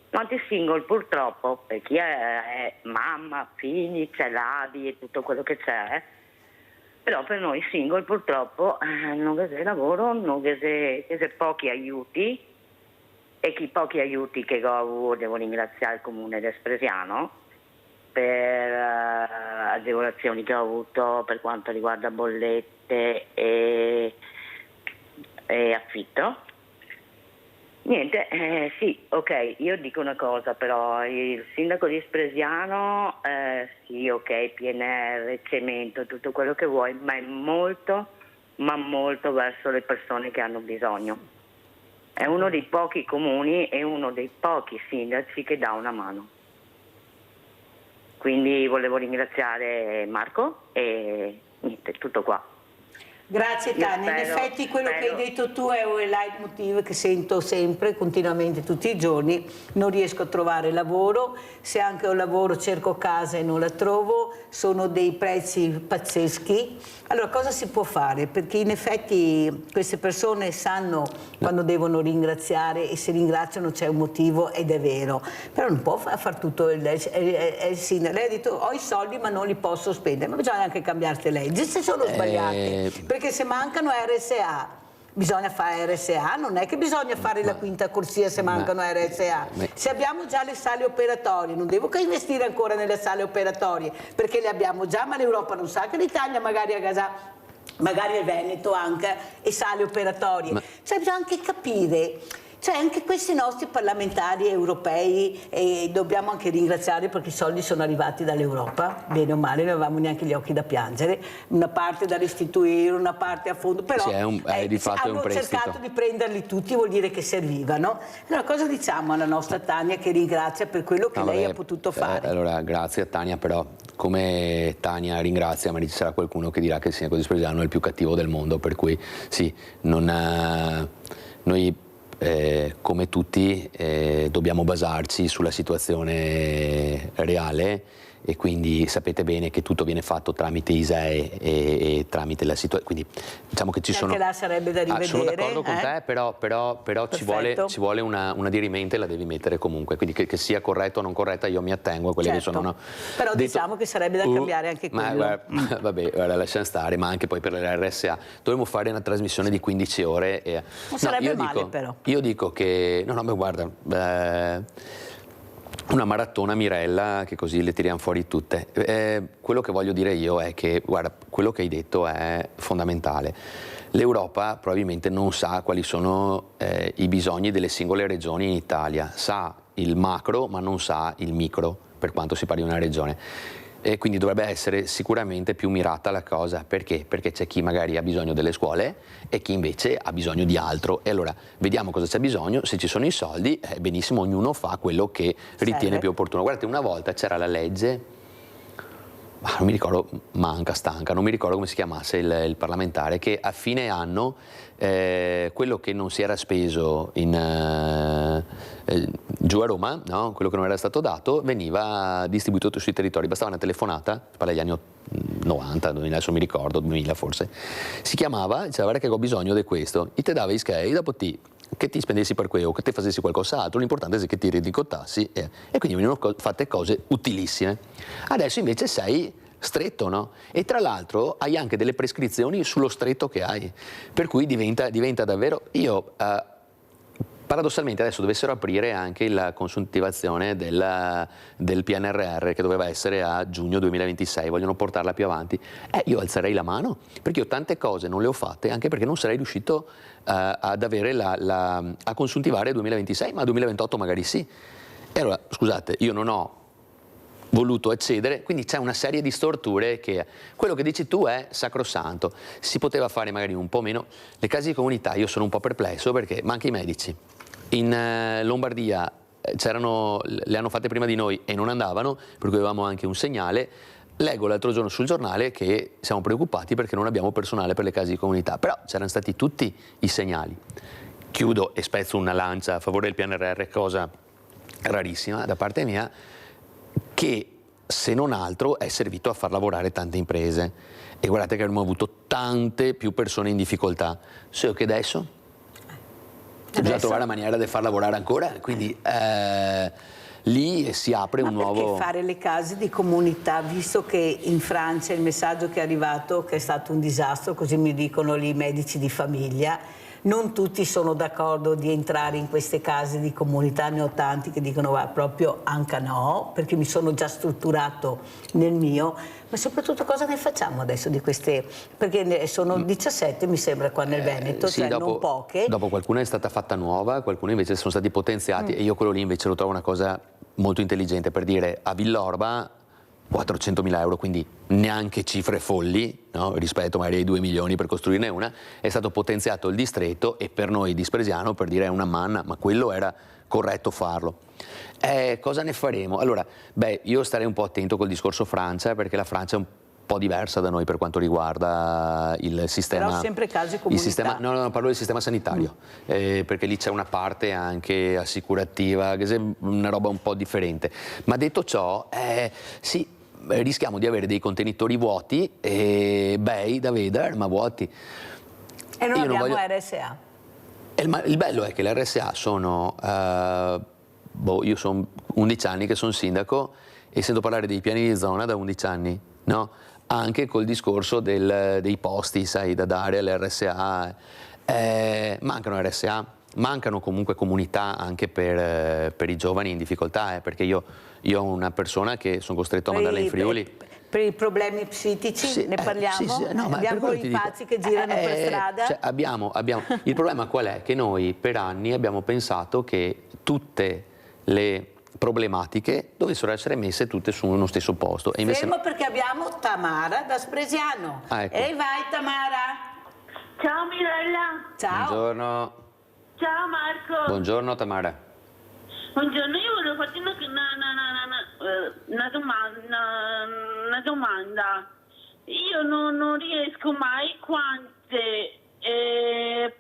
Quanti single, purtroppo, per chi è mamma, figli, c'è l'ADI e tutto quello che c'è, però per noi single purtroppo non c'è lavoro, non c'è pochi aiuti, e chi pochi aiuti che ho avuto devo ringraziare il comune di Spresiano per agevolazioni che ho avuto per quanto riguarda bollette e affitto. Niente, sì, ok, io dico una cosa però, il sindaco di Spresiano, sì, ok, PNR, cemento, tutto quello che vuoi, ma è molto, ma molto verso le persone che hanno bisogno. È uno dei pochi comuni e uno dei pochi sindaci che dà una mano. Quindi volevo ringraziare Marco e niente, tutto qua. Grazie Tania, in effetti quello che hai detto tu è un leitmotiv che sento sempre, continuamente, tutti i giorni. Non riesco a trovare lavoro, se anche ho lavoro cerco casa e non la trovo, sono dei prezzi pazzeschi. Allora cosa si può fare? Perché in effetti queste persone sanno quando devono ringraziare e se ringraziano c'è un motivo ed è vero, però non può far tutto il sindaco. Lei ha detto ho i soldi ma non li posso spendere, ma bisogna anche cambiare le leggi se sono sbagliate, perché se mancano RSA bisogna fare RSA, non è che bisogna fare la quinta corsia se mancano RSA. Se abbiamo già le sale operatorie, non devo che investire ancora nelle sale operatorie, perché le abbiamo già, ma l'Europa non sa che l'Italia magari ha già, magari il Veneto anche, e sale operatorie. Cioè bisogna anche capire. Cioè anche questi nostri parlamentari europei, e dobbiamo anche ringraziare perché i soldi sono arrivati dall'Europa, bene o male, non avevamo neanche gli occhi da piangere, una parte da restituire, una parte a fondo, però di fatto hanno cercato di prenderli tutti, vuol dire che servivano. Allora cosa diciamo alla nostra Tania che ringrazia per quello che lei ha potuto fare? Allora grazie a Tania, però come Tania ringrazia, ma ci sarà qualcuno che dirà che il sindaco di Spresiano è il più cattivo del mondo, per cui sì, noi come tutti dobbiamo basarci sulla situazione reale e quindi sapete bene che tutto viene fatto tramite ISEE e tramite la situazione, quindi diciamo che ci sono... Anche là sarebbe da rivedere. Sono d'accordo con te, però ci vuole una dirimente e la devi mettere comunque, quindi che sia corretto o non corretta io mi attengo a quelle che sono... Però diciamo che sarebbe da cambiare anche quello. Vabbè, lasciamo stare, ma anche poi per le RSA dovremmo fare una trasmissione di 15 ore. Non sarebbe male però. Io dico che... guarda... una maratona Mirella che così le tiriamo fuori tutte. Quello che voglio dire io è che, guarda, quello che hai detto è fondamentale. L'Europa probabilmente non sa quali sono i bisogni delle singole regioni in Italia, sa il macro ma non sa il micro per quanto si parli di una regione. E quindi dovrebbe essere sicuramente più mirata la cosa. Perché? Perché c'è chi magari ha bisogno delle scuole e chi invece ha bisogno di altro. E allora vediamo cosa c'è bisogno, se ci sono i soldi, benissimo, ognuno fa quello che ritiene più opportuno. Guardate, una volta c'era la legge, non mi ricordo, stanca, non mi ricordo come si chiamasse il parlamentare, che a fine anno quello che non si era speso giù a Roma, no? Quello che non era stato dato, veniva distribuito sui territori. Bastava una telefonata, parla degli anni 90, 2000, adesso mi ricordo, 2000 forse, si chiamava, diceva guarda che ho bisogno di questo, e te dava i schei, dopo che ti spendessi per quello, che ti facessi qualcos'altro, l'importante è che ti rendicontassi e quindi venivano fatte cose utilissime. Adesso invece sei stretto, no? E tra l'altro hai anche delle prescrizioni sullo stretto che hai, per cui diventa davvero... Io paradossalmente adesso dovessero aprire anche la consuntivazione del PNRR, che doveva essere a giugno 2026, vogliono portarla più avanti, io alzerei la mano, perché io tante cose non le ho fatte, anche perché non sarei riuscito ad avere a consuntivare 2026, ma 2028 magari sì. E allora, scusate, io non ho voluto accedere, quindi c'è una serie di storture che quello che dici tu è sacrosanto, si poteva fare magari un po' meno. Le case di comunità io sono un po' perplesso, perché ma anche i medici in Lombardia le hanno fatte prima di noi e non andavano, per cui avevamo anche un segnale. Leggo l'altro giorno sul giornale che siamo preoccupati perché non abbiamo personale per le case di comunità, però c'erano stati tutti i segnali. Chiudo e spezzo una lancia a favore del PNRR, cosa rarissima da parte mia, che se non altro è servito a far lavorare tante imprese, e guardate che abbiamo avuto tante più persone in difficoltà, solo che adesso bisogna trovare la maniera di far lavorare ancora, quindi lì si apre un nuovo... Perché fare le case di comunità, visto che in Francia il messaggio che è arrivato che è stato un disastro, così mi dicono lì i medici di famiglia, non tutti sono d'accordo di entrare in queste case di comunità, ne ho tanti che dicono proprio anche no, perché mi sono già strutturato nel mio, ma soprattutto cosa ne facciamo adesso di queste, perché sono 17 mi sembra qua nel Veneto, sì, cioè dopo, non poche. Dopo qualcuna è stata fatta nuova, qualcuna invece sono stati potenziati, e io quello lì invece lo trovo una cosa molto intelligente, per dire a Villorba 400.000 euro, quindi neanche cifre folli, no? Rispetto magari ai 2 milioni per costruirne una, è stato potenziato il distretto, e per noi di Spresiano, per dire, è una manna, ma quello era corretto farlo. Cosa ne faremo? Allora, io starei un po' attento col discorso Francia, perché la Francia è un po' diversa da noi per quanto riguarda il sistema. Però sempre case comunità. No, parlo del sistema sanitario, perché lì c'è una parte anche assicurativa, che è una roba un po' differente. Ma detto ciò, sì, rischiamo di avere dei contenitori vuoti, bei da vedere, ma vuoti. E non abbiamo RSA. Il bello è che le RSA sono, io sono 11 anni che sono sindaco e sento parlare dei piani di zona da 11 anni, no? Anche col discorso dei posti, sai, da dare alle RSA. Mancano RSA, mancano comunque comunità anche per i giovani in difficoltà, perché io ho una persona che sono costretto a mandarla in Friuli. Per i problemi psichici, sì, ne parliamo? Sì, no, abbiamo i pazzi che girano per strada? Cioè, abbiamo. Il problema qual è? Che noi per anni abbiamo pensato che tutte le problematiche dovessero essere messe tutte su uno stesso posto. E invece fermo, perché abbiamo Tamara da Spresiano. Ecco. E vai Tamara. Ciao Mirella. Ciao. Buongiorno. Ciao Marco. Buongiorno Tamara. Buongiorno, io volevo farti una domanda. Io non riesco mai, quante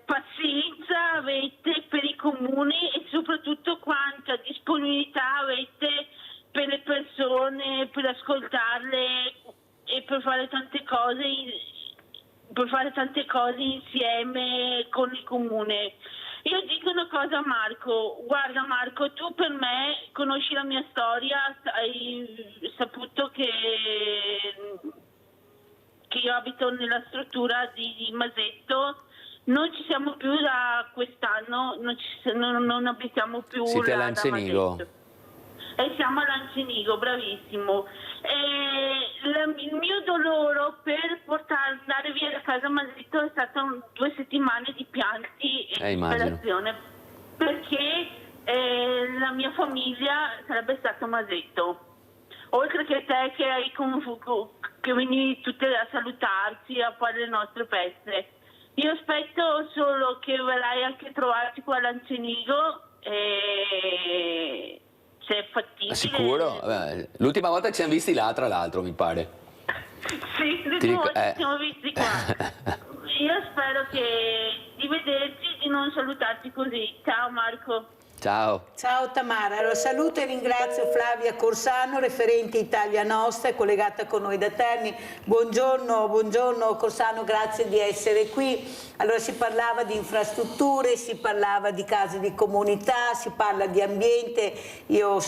pazienza avete per i comuni e soprattutto quanta disponibilità avete per le persone, per ascoltarle e per fare tante cose insieme con il comune. Io dico una cosa a Marco, guarda Marco, tu per me conosci la mia storia, hai saputo che io abito nella struttura di Masetto, non ci siamo più da quest'anno, non abitiamo più. Siete a Lancenigo? E siamo a Lancenigo, bravissimo. Il mio dolore per andare via da casa Masetto è stato 2 settimane di pianti e disperazione, perché la mia famiglia sarebbe stata Masetto. Oltre che te che venivi tutte a salutarci, a fare le nostre feste. Io aspetto solo che verrai anche a trovarci qua a Lancenigo, se è fattibile. Sicuro? L'ultima volta ci siamo visti là, tra l'altro, mi pare. Sì, l'ultima volta ci siamo visti qua. Io spero di vederci e di non salutarci così. Ciao Marco. Ciao. Ciao Tamara, allora, saluto e ringrazio Flavia Corsano, referente Italia Nostra, è collegata con noi da Terni. Buongiorno Corsano, grazie di essere qui. Allora, si parlava di infrastrutture, si parlava di case di comunità, si parla di ambiente. Io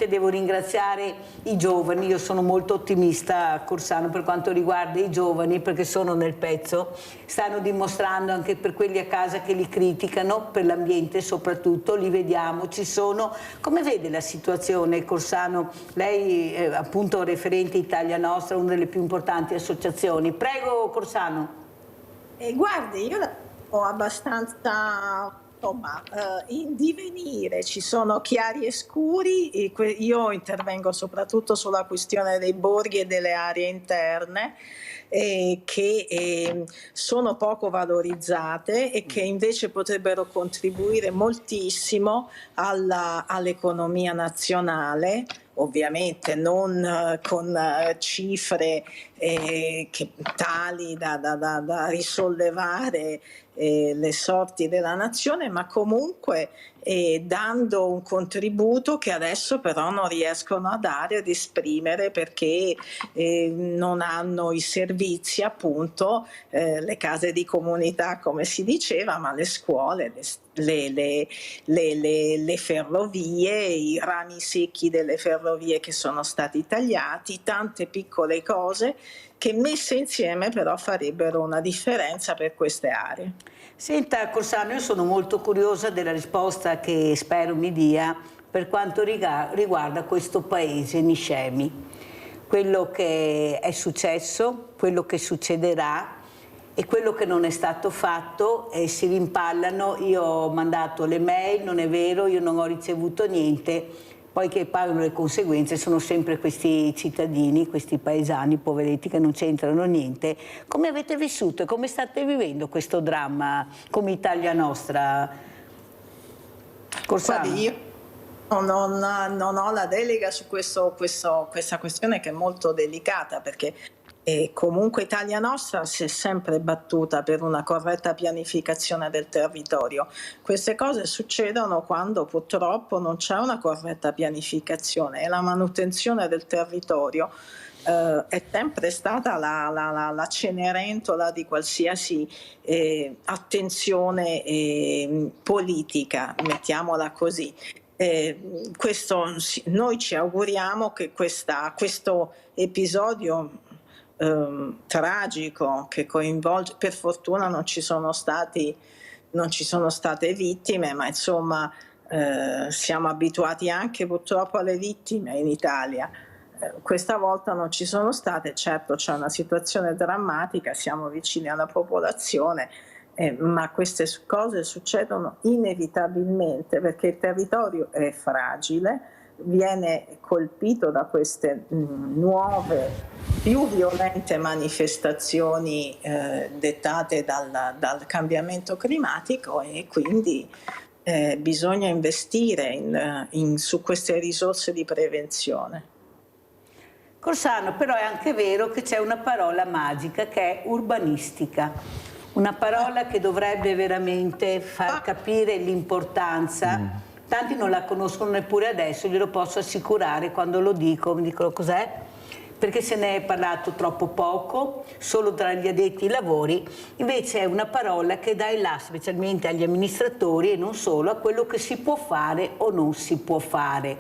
devo ringraziare i giovani, io sono molto ottimista, Corsano, per quanto riguarda i giovani, perché sono nel pezzo, stanno dimostrando anche per quelli a casa che li criticano, per l'ambiente soprattutto, li vediamo, ci sono. Come vede la situazione, Corsano? Lei appunto referente Italia Nostra, una delle più importanti associazioni. Prego Corsano. Guardi, io ho abbastanza in divenire, ci sono chiari e scuri, io intervengo soprattutto sulla questione dei borghi e delle aree interne che sono poco valorizzate e che invece potrebbero contribuire moltissimo all'economia nazionale, ovviamente non con cifre tali da risollevare le sorti della nazione, ma comunque dando un contributo che adesso però non riescono a dare, ad esprimere, perché non hanno i servizi, appunto, le case di comunità come si diceva, ma le scuole, le ferrovie, i rami secchi delle ferrovie che sono stati tagliati, tante piccole cose che messe insieme però farebbero una differenza per queste aree. Senta Corsano, io sono molto curiosa della risposta che spero mi dia per quanto riguarda questo paese Niscemi, quello che è successo, quello che succederà e quello che non è stato fatto, e si rimpallano. Io ho mandato le mail, non è vero, io non ho ricevuto niente. Poi che pagano le conseguenze sono sempre questi cittadini, questi paesani poveretti che non c'entrano niente. Come avete vissuto e come state vivendo questo dramma come Italia Nostra? Corsano? Guardi, io non ho la delega su questa questione, che è molto delicata, perché comunque Italia Nostra si è sempre battuta per una corretta pianificazione del territorio. Queste cose succedono quando purtroppo non c'è una corretta pianificazione, e la manutenzione del territorio è sempre stata la cenerentola di qualsiasi attenzione politica, mettiamola così. Noi ci auguriamo che questo episodio tragico, che coinvolge, per fortuna non ci sono state vittime, ma insomma siamo abituati anche purtroppo alle vittime in Italia. Questa volta non ci sono state. Certo, c'è una situazione drammatica, siamo vicini alla popolazione, ma queste cose succedono inevitabilmente perché il territorio è fragile, viene colpito da queste nuove, più violente manifestazioni dettate dal cambiamento climatico, e quindi bisogna investire su queste risorse di prevenzione. Corsano, però è anche vero che c'è una parola magica che è urbanistica, una parola che dovrebbe veramente far capire l'importanza. Tanti non la conoscono neppure adesso, glielo posso assicurare. Quando lo dico mi dicono cos'è, perché se ne è parlato troppo poco, solo tra gli addetti ai lavori. Invece è una parola che dà il là, specialmente agli amministratori e non solo, a quello che si può fare o non si può fare.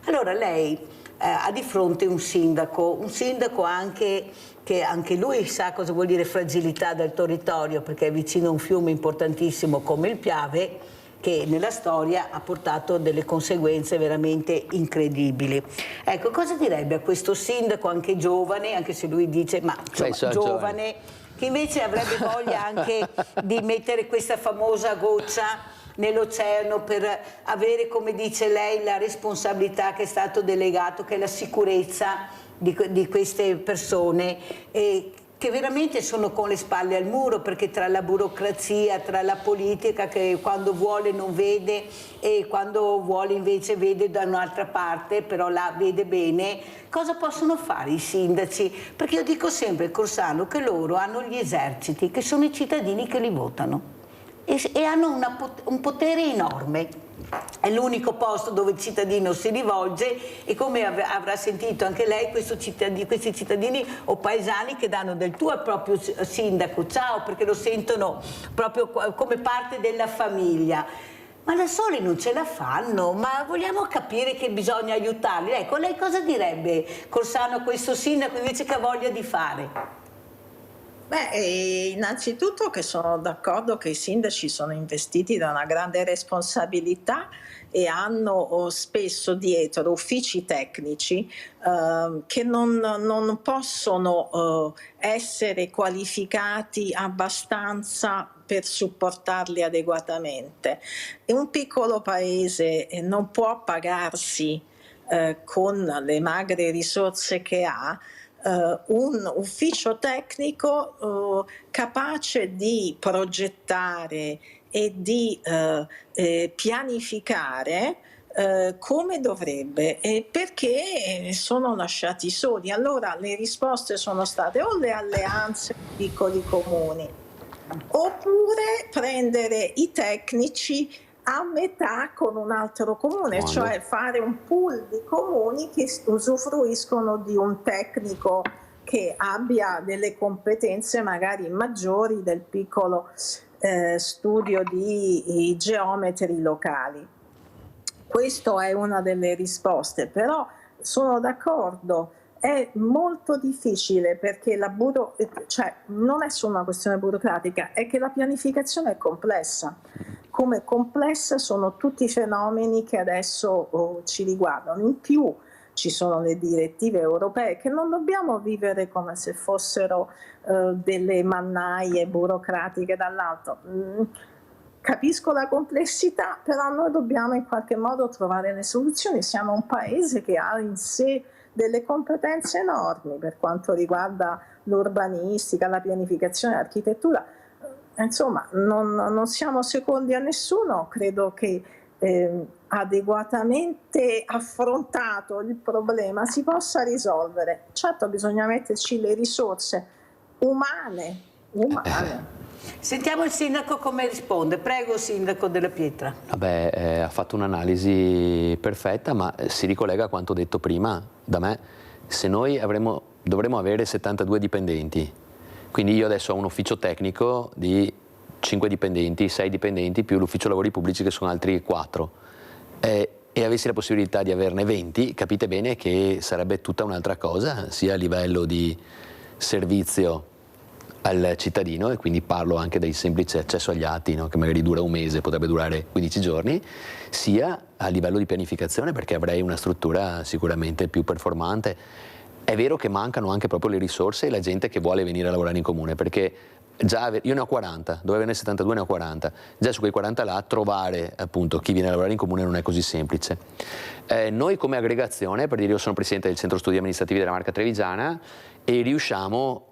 Allora lei ha di fronte un sindaco anche che anche lui sa cosa vuol dire fragilità del territorio, perché è vicino a un fiume importantissimo come il Piave, che nella storia ha portato delle conseguenze veramente incredibili. Ecco, cosa direbbe a questo sindaco, anche giovane, anche se lui dice, ma insomma, giovane, che invece avrebbe voglia anche di mettere questa famosa goccia nell'oceano per avere, come dice lei, la responsabilità che è stato delegato, che è la sicurezza di queste persone, che veramente sono con le spalle al muro, perché tra la burocrazia, tra la politica che quando vuole non vede e quando vuole invece vede da un'altra parte, però la vede bene, cosa possono fare i sindaci? Perché io dico sempre, Corsano, che loro hanno gli eserciti, che sono i cittadini che li votano. e hanno un potere enorme. È l'unico posto dove il cittadino si rivolge e come avrà sentito anche lei questi cittadini o paesani che danno del tuo al proprio sindaco, ciao, perché lo sentono proprio come parte della famiglia. Ma da soli non ce la fanno, ma vogliamo capire che bisogna aiutarli. Ecco, lei cosa direbbe, Corsano, a questo sindaco invece che ha voglia di fare? Beh, innanzitutto che sono d'accordo che i sindaci sono investiti da una grande responsabilità e hanno spesso dietro uffici tecnici che non possono essere qualificati abbastanza per supportarli adeguatamente. E un piccolo paese non può pagarsi con le magre risorse che ha un ufficio tecnico capace di progettare e di pianificare come dovrebbe, perché sono lasciati soli. Allora le risposte sono state o le alleanze con piccoli comuni, oppure prendere i tecnici a metà con un altro comune, cioè fare un pool di comuni che usufruiscono di un tecnico che abbia delle competenze magari maggiori del piccolo studio di geometri locali. Questa è una delle risposte, però sono d'accordo, è molto difficile perché non è solo una questione burocratica, è che la pianificazione è complessa. Come complessa sono tutti i fenomeni che adesso ci riguardano. In più ci sono le direttive europee che non dobbiamo vivere come se fossero delle mannaie burocratiche dall'alto. Capisco la complessità, però noi dobbiamo in qualche modo trovare le soluzioni. Siamo un paese che ha in sé delle competenze enormi per quanto riguarda l'urbanistica, la pianificazione, l'architettura. Insomma, non siamo secondi a nessuno, credo che adeguatamente affrontato il problema si possa risolvere. Certo, bisogna metterci le risorse umane. Sentiamo il sindaco come risponde. Prego, sindaco Della Pietra. Vabbè, ha fatto un'analisi perfetta, ma si ricollega a quanto detto prima da me. Se noi dovremmo avere 72 dipendenti, quindi io adesso ho un ufficio tecnico di 5 dipendenti, 6 dipendenti, più l'ufficio lavori pubblici che sono altri 4, e avessi la possibilità di averne 20, capite bene che sarebbe tutta un'altra cosa, sia a livello di servizio al cittadino, e quindi parlo anche del semplice accesso agli atti, no? Che magari dura un mese, potrebbe durare 15 giorni, sia a livello di pianificazione, perché avrei una struttura sicuramente più performante. È vero che mancano anche proprio le risorse e la gente che vuole venire a lavorare in comune, perché già io ne ho 40, dove averne 72 ne ho 40, già su quei 40 là trovare appunto chi viene a lavorare in comune non è così semplice. Noi come aggregazione, per dire, io sono presidente del centro studi amministrativi della Marca Trevigiana e riusciamo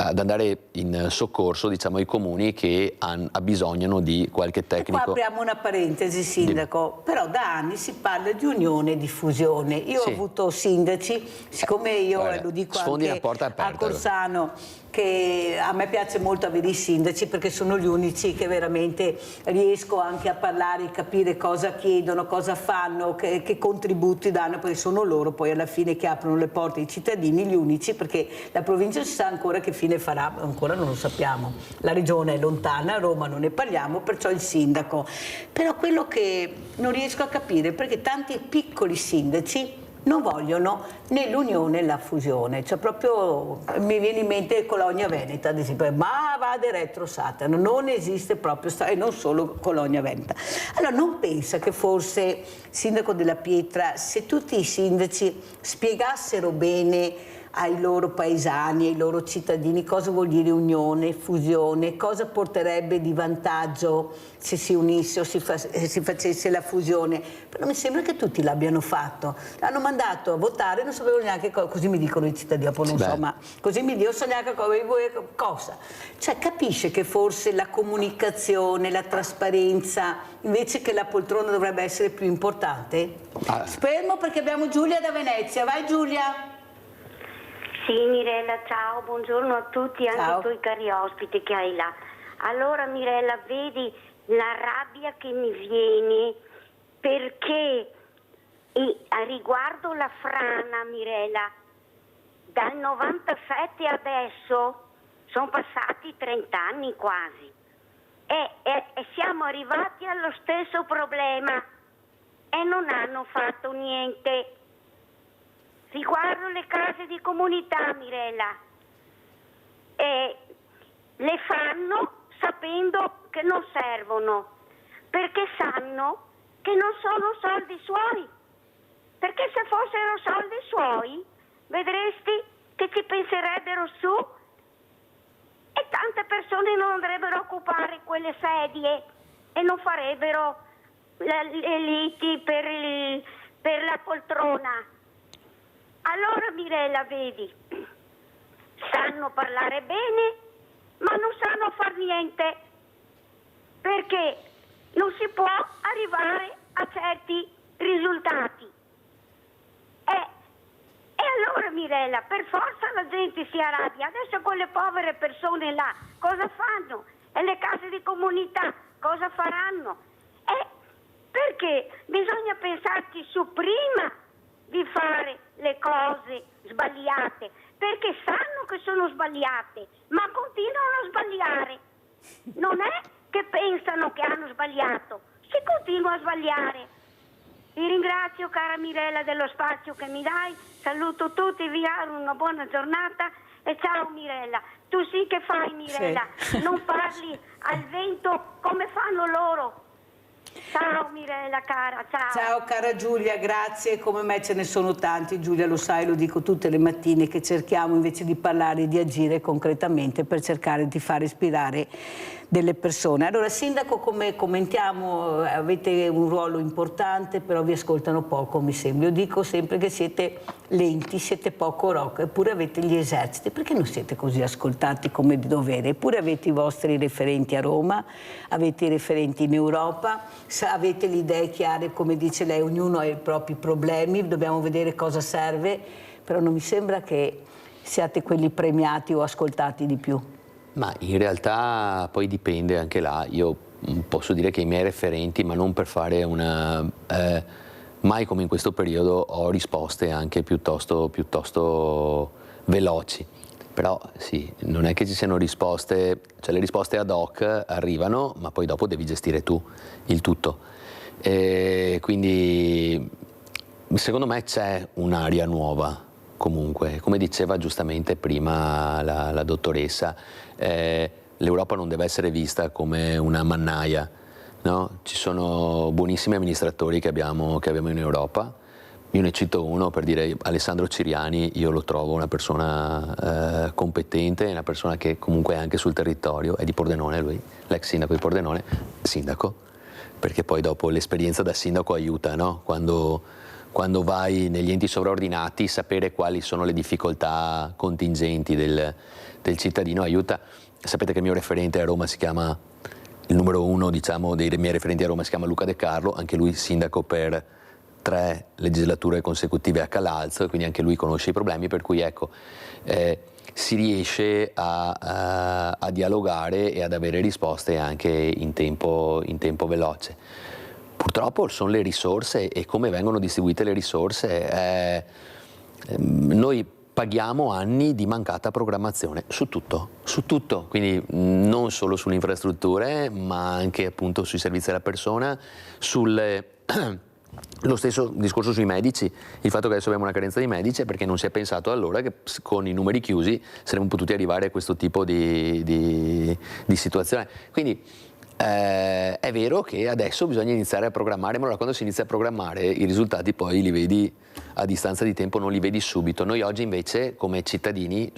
ad andare in soccorso, diciamo, ai comuni che abbisognano di qualche tecnico. E qua apriamo una parentesi, sindaco, però da anni si parla di unione e di fusione. Io ho avuto sindaci, siccome io lo dico anche a Corsano, che a me piace molto avere i sindaci perché sono gli unici che veramente riesco anche a parlare e capire cosa chiedono, cosa fanno, che contributi danno, perché sono loro poi alla fine che aprono le porte ai cittadini, gli unici, perché la provincia si sa ancora che fine farà, ancora non lo sappiamo, la regione è lontana, Roma non ne parliamo, perciò il sindaco. Però quello che non riesco a capire è perché tanti piccoli sindaci non vogliono né l'unione né la fusione, cioè proprio mi viene in mente Colonia Veneta, ad esempio, ma vade retro Satana, non esiste proprio, e non solo Colonia Veneta. Allora non pensa che forse, sindaco Della Pietra, se tutti i sindaci spiegassero bene ai loro paesani, ai loro cittadini cosa vuol dire unione, fusione, cosa porterebbe di vantaggio se si unisse o si facesse la fusione, però mi sembra che tutti l'abbiano fatto, l'hanno mandato a votare, non sapevo neanche così mi dicono i cittadini, poi non so, ma così mi dicono, non so neanche cosa, cioè capisce che forse la comunicazione, la trasparenza invece che la poltrona dovrebbe essere più importante? Fermo perché abbiamo Giulia da Venezia, vai Giulia. Sì, Mirella, ciao, buongiorno a tutti, anche ai tuoi cari ospiti che hai là. Allora Mirella, vedi la rabbia che mi viene, perché a riguardo la frana, Mirella, dal 97 adesso sono passati 30 anni quasi e siamo arrivati allo stesso problema e non hanno fatto niente. Riguardo le case di comunità, Mirella, le fanno sapendo che non servono, perché sanno che non sono soldi suoi, perché se fossero soldi suoi vedresti che ci penserebbero su e tante persone non andrebbero a occupare quelle sedie e non farebbero le liti per la poltrona. Allora Mirella, vedi, sanno parlare bene ma non sanno far niente, perché non si può arrivare a certi risultati. E allora Mirella, per forza la gente si arrabbia. Adesso quelle povere persone là cosa fanno? E le case di comunità cosa faranno? Perché bisogna pensarci su prima di fare le cose sbagliate, perché sanno che sono sbagliate, ma continuano a sbagliare. Non è che pensano che hanno sbagliato, si continua a sbagliare. Ti ringrazio, cara Mirella, dello spazio che mi dai, saluto tutti, vi auguro una buona giornata e ciao Mirella. Tu sì che fai, Mirella, sì. Non parli al vento come fanno loro. Ciao Mirella cara, ciao. Ciao cara Giulia, grazie. Come me ce ne sono tanti, Giulia, lo sai, lo dico tutte le mattine, che cerchiamo invece di parlare, di agire concretamente per cercare di far ispirare delle persone. Allora Sindaco, come commentiamo, avete un ruolo importante, però vi ascoltano poco, mi sembra. Io dico sempre che siete lenti, siete poco rock, eppure avete gli eserciti. Perché non siete così ascoltati come di dovere? Eppure avete i vostri referenti a Roma, avete i referenti in Europa, avete le idee chiare, come dice lei, ognuno ha i propri problemi, dobbiamo vedere cosa serve, però non mi sembra che siate quelli premiati o ascoltati di più. Ma in realtà poi dipende anche là. Io posso dire che i miei referenti, ma non per fare una... mai come in questo periodo ho risposte anche piuttosto veloci. Però sì, non è che ci siano risposte, cioè le risposte ad hoc arrivano, ma poi dopo devi gestire tu il tutto. Quindi secondo me c'è un'aria nuova. Comunque, come diceva giustamente prima la dottoressa, l'Europa non deve essere vista come una mannaia, no? Ci sono buonissimi amministratori che abbiamo in Europa. Io ne cito uno per dire Alessandro Ciriani, io lo trovo una persona competente, una persona che comunque è anche sul territorio, è di Pordenone lui, l'ex sindaco di Pordenone, sindaco, perché poi dopo l'esperienza da sindaco aiuta, no? Quando vai negli enti sovraordinati, sapere quali sono le difficoltà contingenti del cittadino aiuta. Sapete che il mio referente a Roma si chiama, il numero uno diciamo dei miei referenti a Roma si chiama Luca De Carlo, anche lui sindaco per 3 legislature consecutive a Calalzo, quindi anche lui conosce i problemi, per cui ecco, si riesce a dialogare e ad avere risposte anche in tempo veloce. Purtroppo sono le risorse e come vengono distribuite le risorse. Noi paghiamo anni di mancata programmazione su tutto, quindi non solo sulle infrastrutture, ma anche appunto sui servizi alla persona, lo stesso discorso sui medici, il fatto che adesso abbiamo una carenza di medici è perché non si è pensato allora che con i numeri chiusi saremmo potuti arrivare a questo tipo di situazione. Quindi è vero che adesso bisogna iniziare a programmare, ma allora quando si inizia a programmare i risultati poi li vedi a distanza di tempo, non li vedi subito. Noi oggi invece come cittadini,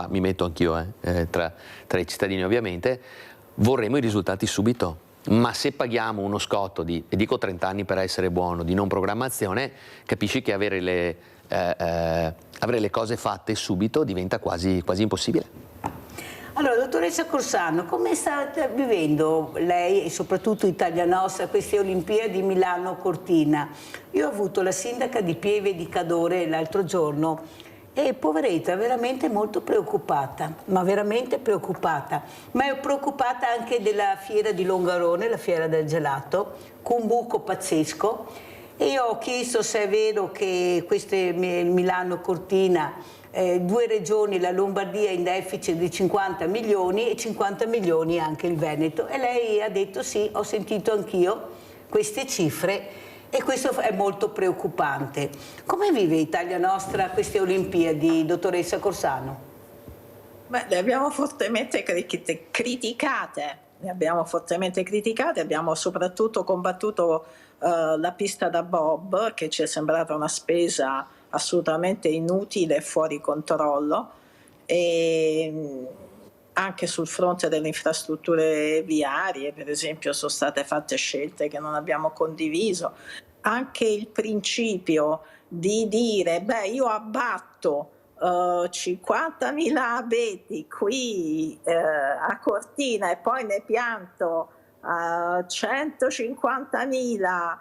mi metto anch'io tra i cittadini ovviamente, vorremmo i risultati subito. Ma se paghiamo uno scotto di, e dico 30 anni per essere buono, di non programmazione, capisci che avere le cose fatte subito diventa quasi impossibile. Allora, dottoressa Corsano, come state vivendo lei e soprattutto Italia Nostra queste Olimpiadi Milano-Cortina? Io ho avuto la sindaca di Pieve di Cadore l'altro giorno e poveretta, veramente molto preoccupata, ma veramente preoccupata. Ma è preoccupata anche della fiera di Longarone, la fiera del gelato, con un buco pazzesco. E io ho chiesto se è vero che queste Milano-Cortina, 2 regioni, la Lombardia in deficit di 50 milioni e 50 milioni anche il Veneto. E lei ha detto sì, ho sentito anch'io queste cifre. E questo è molto preoccupante. Come vive Italia Nostra queste Olimpiadi, dottoressa Corsano? Beh, le abbiamo fortemente criticate, abbiamo soprattutto combattuto la pista da bob, che ci è sembrata una spesa assolutamente inutile e fuori controllo, e anche sul fronte delle infrastrutture viarie, per esempio, sono state fatte scelte che non abbiamo condiviso. Anche il principio di dire, beh, io abbatto 50.000 abeti qui a Cortina e poi ne pianto 150.000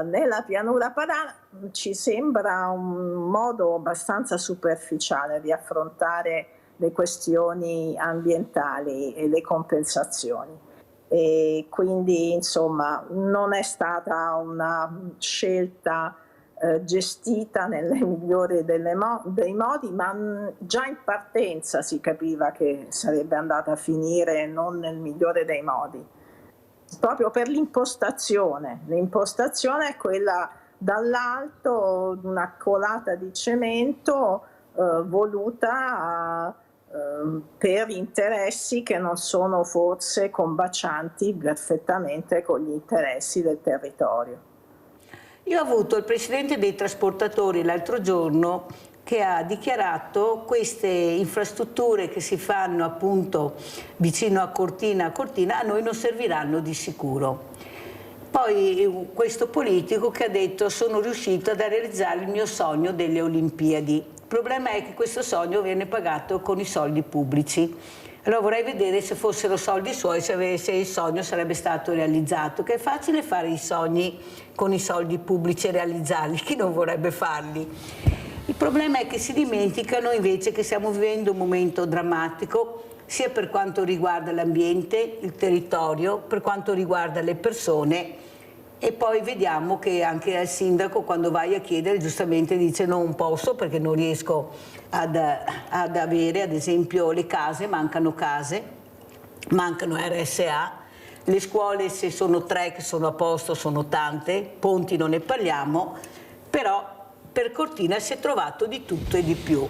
nella pianura padana, ci sembra un modo abbastanza superficiale di affrontare le questioni ambientali e le compensazioni. E quindi insomma non è stata una scelta gestita nelle migliori dei modi, ma già in partenza si capiva che sarebbe andata a finire non nel migliore dei modi, proprio per l'impostazione. L'impostazione è quella dall'alto, una colata di cemento voluta per interessi che non sono forse combacianti perfettamente con gli interessi del territorio. Io ho avuto il presidente dei trasportatori l'altro giorno che ha dichiarato queste infrastrutture che si fanno appunto vicino a Cortina a noi non serviranno di sicuro. Poi questo politico che ha detto sono riuscito a realizzare il mio sogno delle Olimpiadi. Il problema è che questo sogno viene pagato con i soldi pubblici. Allora vorrei vedere se fossero soldi suoi, se il sogno sarebbe stato realizzato, che è facile fare i sogni con i soldi pubblici e realizzarli, chi non vorrebbe farli? Il problema è che si dimenticano invece che stiamo vivendo un momento drammatico, sia per quanto riguarda l'ambiente, il territorio, per quanto riguarda le persone. E poi vediamo che anche al sindaco, quando vai a chiedere, giustamente dice non posso perché non riesco ad avere, ad esempio, le case, mancano RSA, le scuole, se sono 3 che sono a posto, sono tante, ponti non ne parliamo, però per Cortina si è trovato di tutto e di più.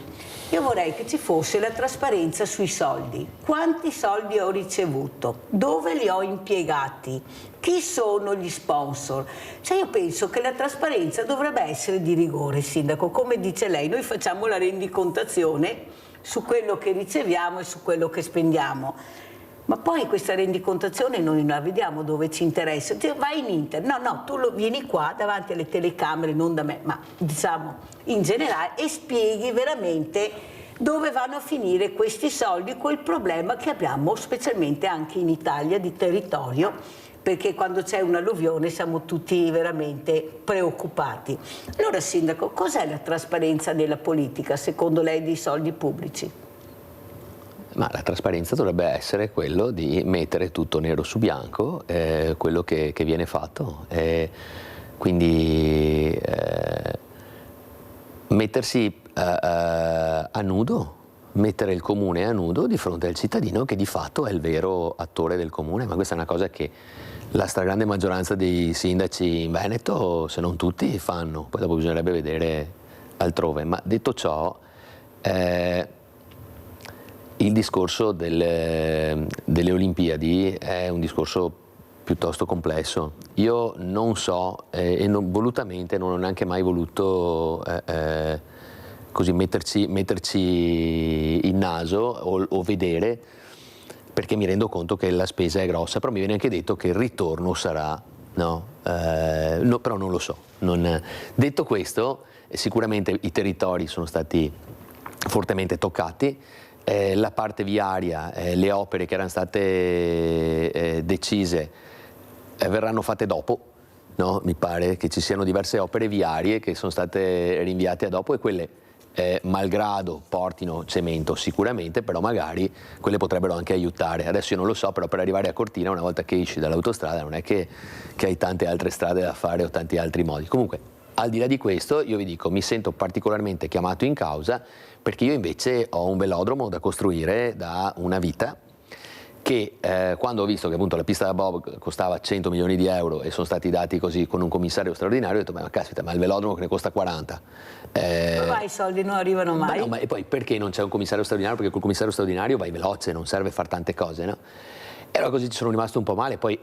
Io vorrei che ci fosse la trasparenza sui soldi. Quanti soldi ho ricevuto? Dove li ho impiegati? Chi sono gli sponsor? Cioè io penso che la trasparenza dovrebbe essere di rigore, sindaco. Come dice lei, noi facciamo la rendicontazione su quello che riceviamo e su quello che spendiamo. Ma poi questa rendicontazione noi non la vediamo dove ci interessa. Vai in internet, no, tu vieni qua davanti alle telecamere, non da me, ma diciamo in generale, e spieghi veramente dove vanno a finire questi soldi, quel problema che abbiamo specialmente anche in Italia di territorio, perché quando c'è un'alluvione siamo tutti veramente preoccupati. Allora, sindaco, cos'è la trasparenza della politica secondo lei dei soldi pubblici? Ma la trasparenza dovrebbe essere quello di mettere tutto nero su bianco, quello che viene fatto. Quindi mettersi a nudo, mettere il comune a nudo di fronte al cittadino che di fatto è il vero attore del comune, ma questa è una cosa che la stragrande maggioranza dei sindaci in Veneto, se non tutti, fanno, poi dopo bisognerebbe vedere altrove. Ma detto ciò, il discorso delle Olimpiadi è un discorso piuttosto complesso. Io non so e volutamente non ho neanche mai voluto così metterci il naso o vedere, perché mi rendo conto che la spesa è grossa, però mi viene anche detto che il ritorno sarà no, però non lo so. Detto questo, sicuramente i territori sono stati fortemente toccati. La parte viaria, le opere che erano state decise verranno fatte dopo, no? Mi pare che ci siano diverse opere viarie che sono state rinviate a dopo e quelle malgrado portino cemento sicuramente, però magari quelle potrebbero anche aiutare. Adesso io non lo so, però per arrivare a Cortina, una volta che esci dall'autostrada, non è che hai tante altre strade da fare o tanti altri modi. Comunque, al di là di questo, io vi dico, mi sento particolarmente chiamato in causa perché io invece ho un velodromo da costruire da una vita, che quando ho visto che appunto la pista da bob costava 100 milioni di euro e sono stati dati così con un commissario straordinario, ho detto ma caspita, ma il velodromo che ne costa 40. Ma i soldi non arrivano mai. No, ma e poi perché non c'è un commissario straordinario? Perché col commissario straordinario vai veloce, non serve fare tante cose, no? E allora così ci sono rimasto un po' male, poi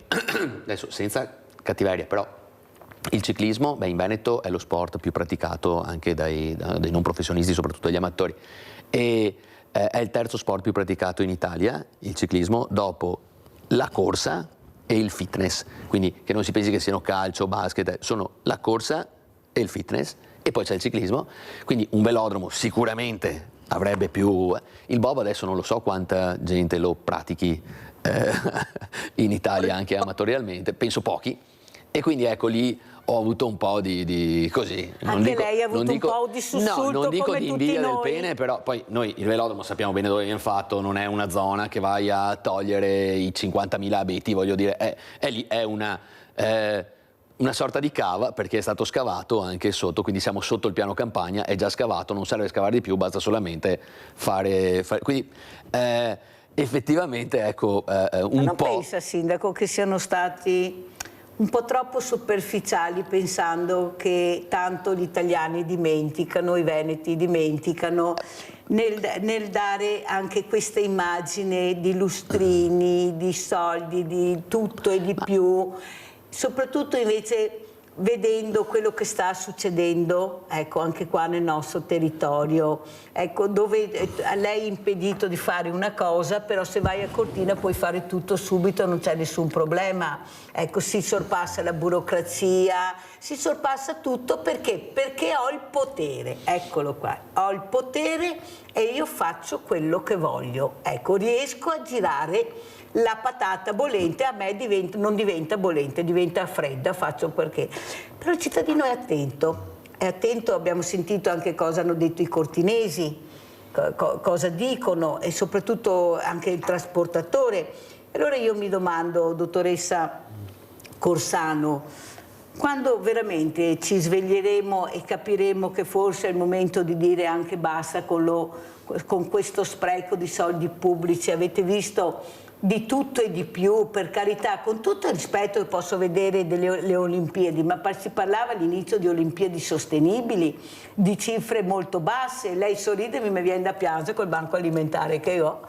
adesso senza cattiveria, però il ciclismo, in Veneto è lo sport più praticato anche dai non professionisti, soprattutto dagli amatori. E è il terzo sport più praticato in Italia, il ciclismo, dopo la corsa e il fitness. Quindi che non si pensi che siano calcio, basket, sono la corsa e il fitness, e poi c'è il ciclismo. Quindi un velodromo sicuramente avrebbe più... Il bob adesso non lo so quanta gente lo pratichi in Italia anche amatorialmente, penso pochi. E quindi ecco lì ho avuto un po' di così. Anche lei ha avuto un po' di sussulto. No, non dico come di tutti invidia del noi. pene, però poi noi il velodromo sappiamo bene dove viene fatto, non è una zona che vai a togliere i 50.000 abeti, voglio dire, è lì, è una sorta di cava perché è stato scavato anche sotto, quindi siamo sotto il piano campagna, è già scavato, non serve scavare di più, basta solamente fare quindi effettivamente ecco un non po'. pensa, Sindaco, che siano stati un po' troppo superficiali pensando che tanto gli italiani dimenticano, i veneti dimenticano, nel dare anche questa immagine di lustrini, di soldi, di tutto e di più, soprattutto invece vedendo quello che sta succedendo, ecco, anche qua nel nostro territorio, ecco, dove a lei è impedito di fare una cosa, però se vai a Cortina puoi fare tutto subito, non c'è nessun problema, ecco, si sorpassa la burocrazia, si sorpassa tutto perché ho il potere, eccolo qua, ho il potere e io faccio quello che voglio, ecco, riesco a girare la patata bollente, a me non diventa bollente, diventa fredda, faccio perché. Però il cittadino è attento, abbiamo sentito anche cosa hanno detto i cortinesi, cosa dicono e soprattutto anche il trasportatore. Allora io mi domando, dottoressa Corsano, quando veramente ci sveglieremo e capiremo che forse è il momento di dire anche basta con questo spreco di soldi pubblici, avete visto di tutto e di più, per carità, con tutto il rispetto che posso vedere delle Olimpiadi, ma si parlava all'inizio di Olimpiadi sostenibili, di cifre molto basse, lei sorride e mi viene da piangere col banco alimentare che ho,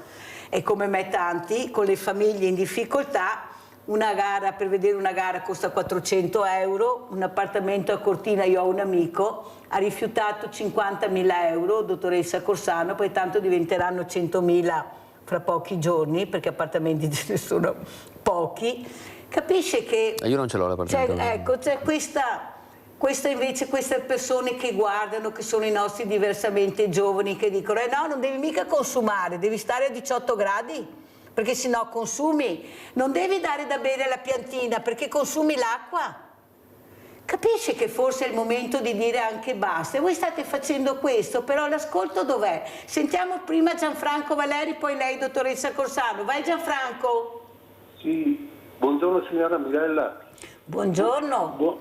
e come me tanti, con le famiglie in difficoltà, una gara, per vedere una gara costa 400 euro, un appartamento a Cortina, io ho un amico, ha rifiutato 50.000 euro, dottoressa Corsano, poi tanto diventeranno 100.000 fra pochi giorni, perché appartamenti ce ne sono pochi, capisce che... Io non ce l'ho l'appartamento. Ecco, c'è questa invece, queste persone che guardano, che sono i nostri diversamente giovani, che dicono no, non devi mica consumare, devi stare a 18 gradi, perché sennò consumi, non devi dare da bere alla piantina, perché consumi l'acqua. Capisce che forse è il momento di dire anche basta. E voi state facendo questo, però l'ascolto dov'è? Sentiamo prima Gianfranco Valeri, poi lei, dottoressa Corsano. Vai Gianfranco. Sì, buongiorno signora Mirella. Buongiorno.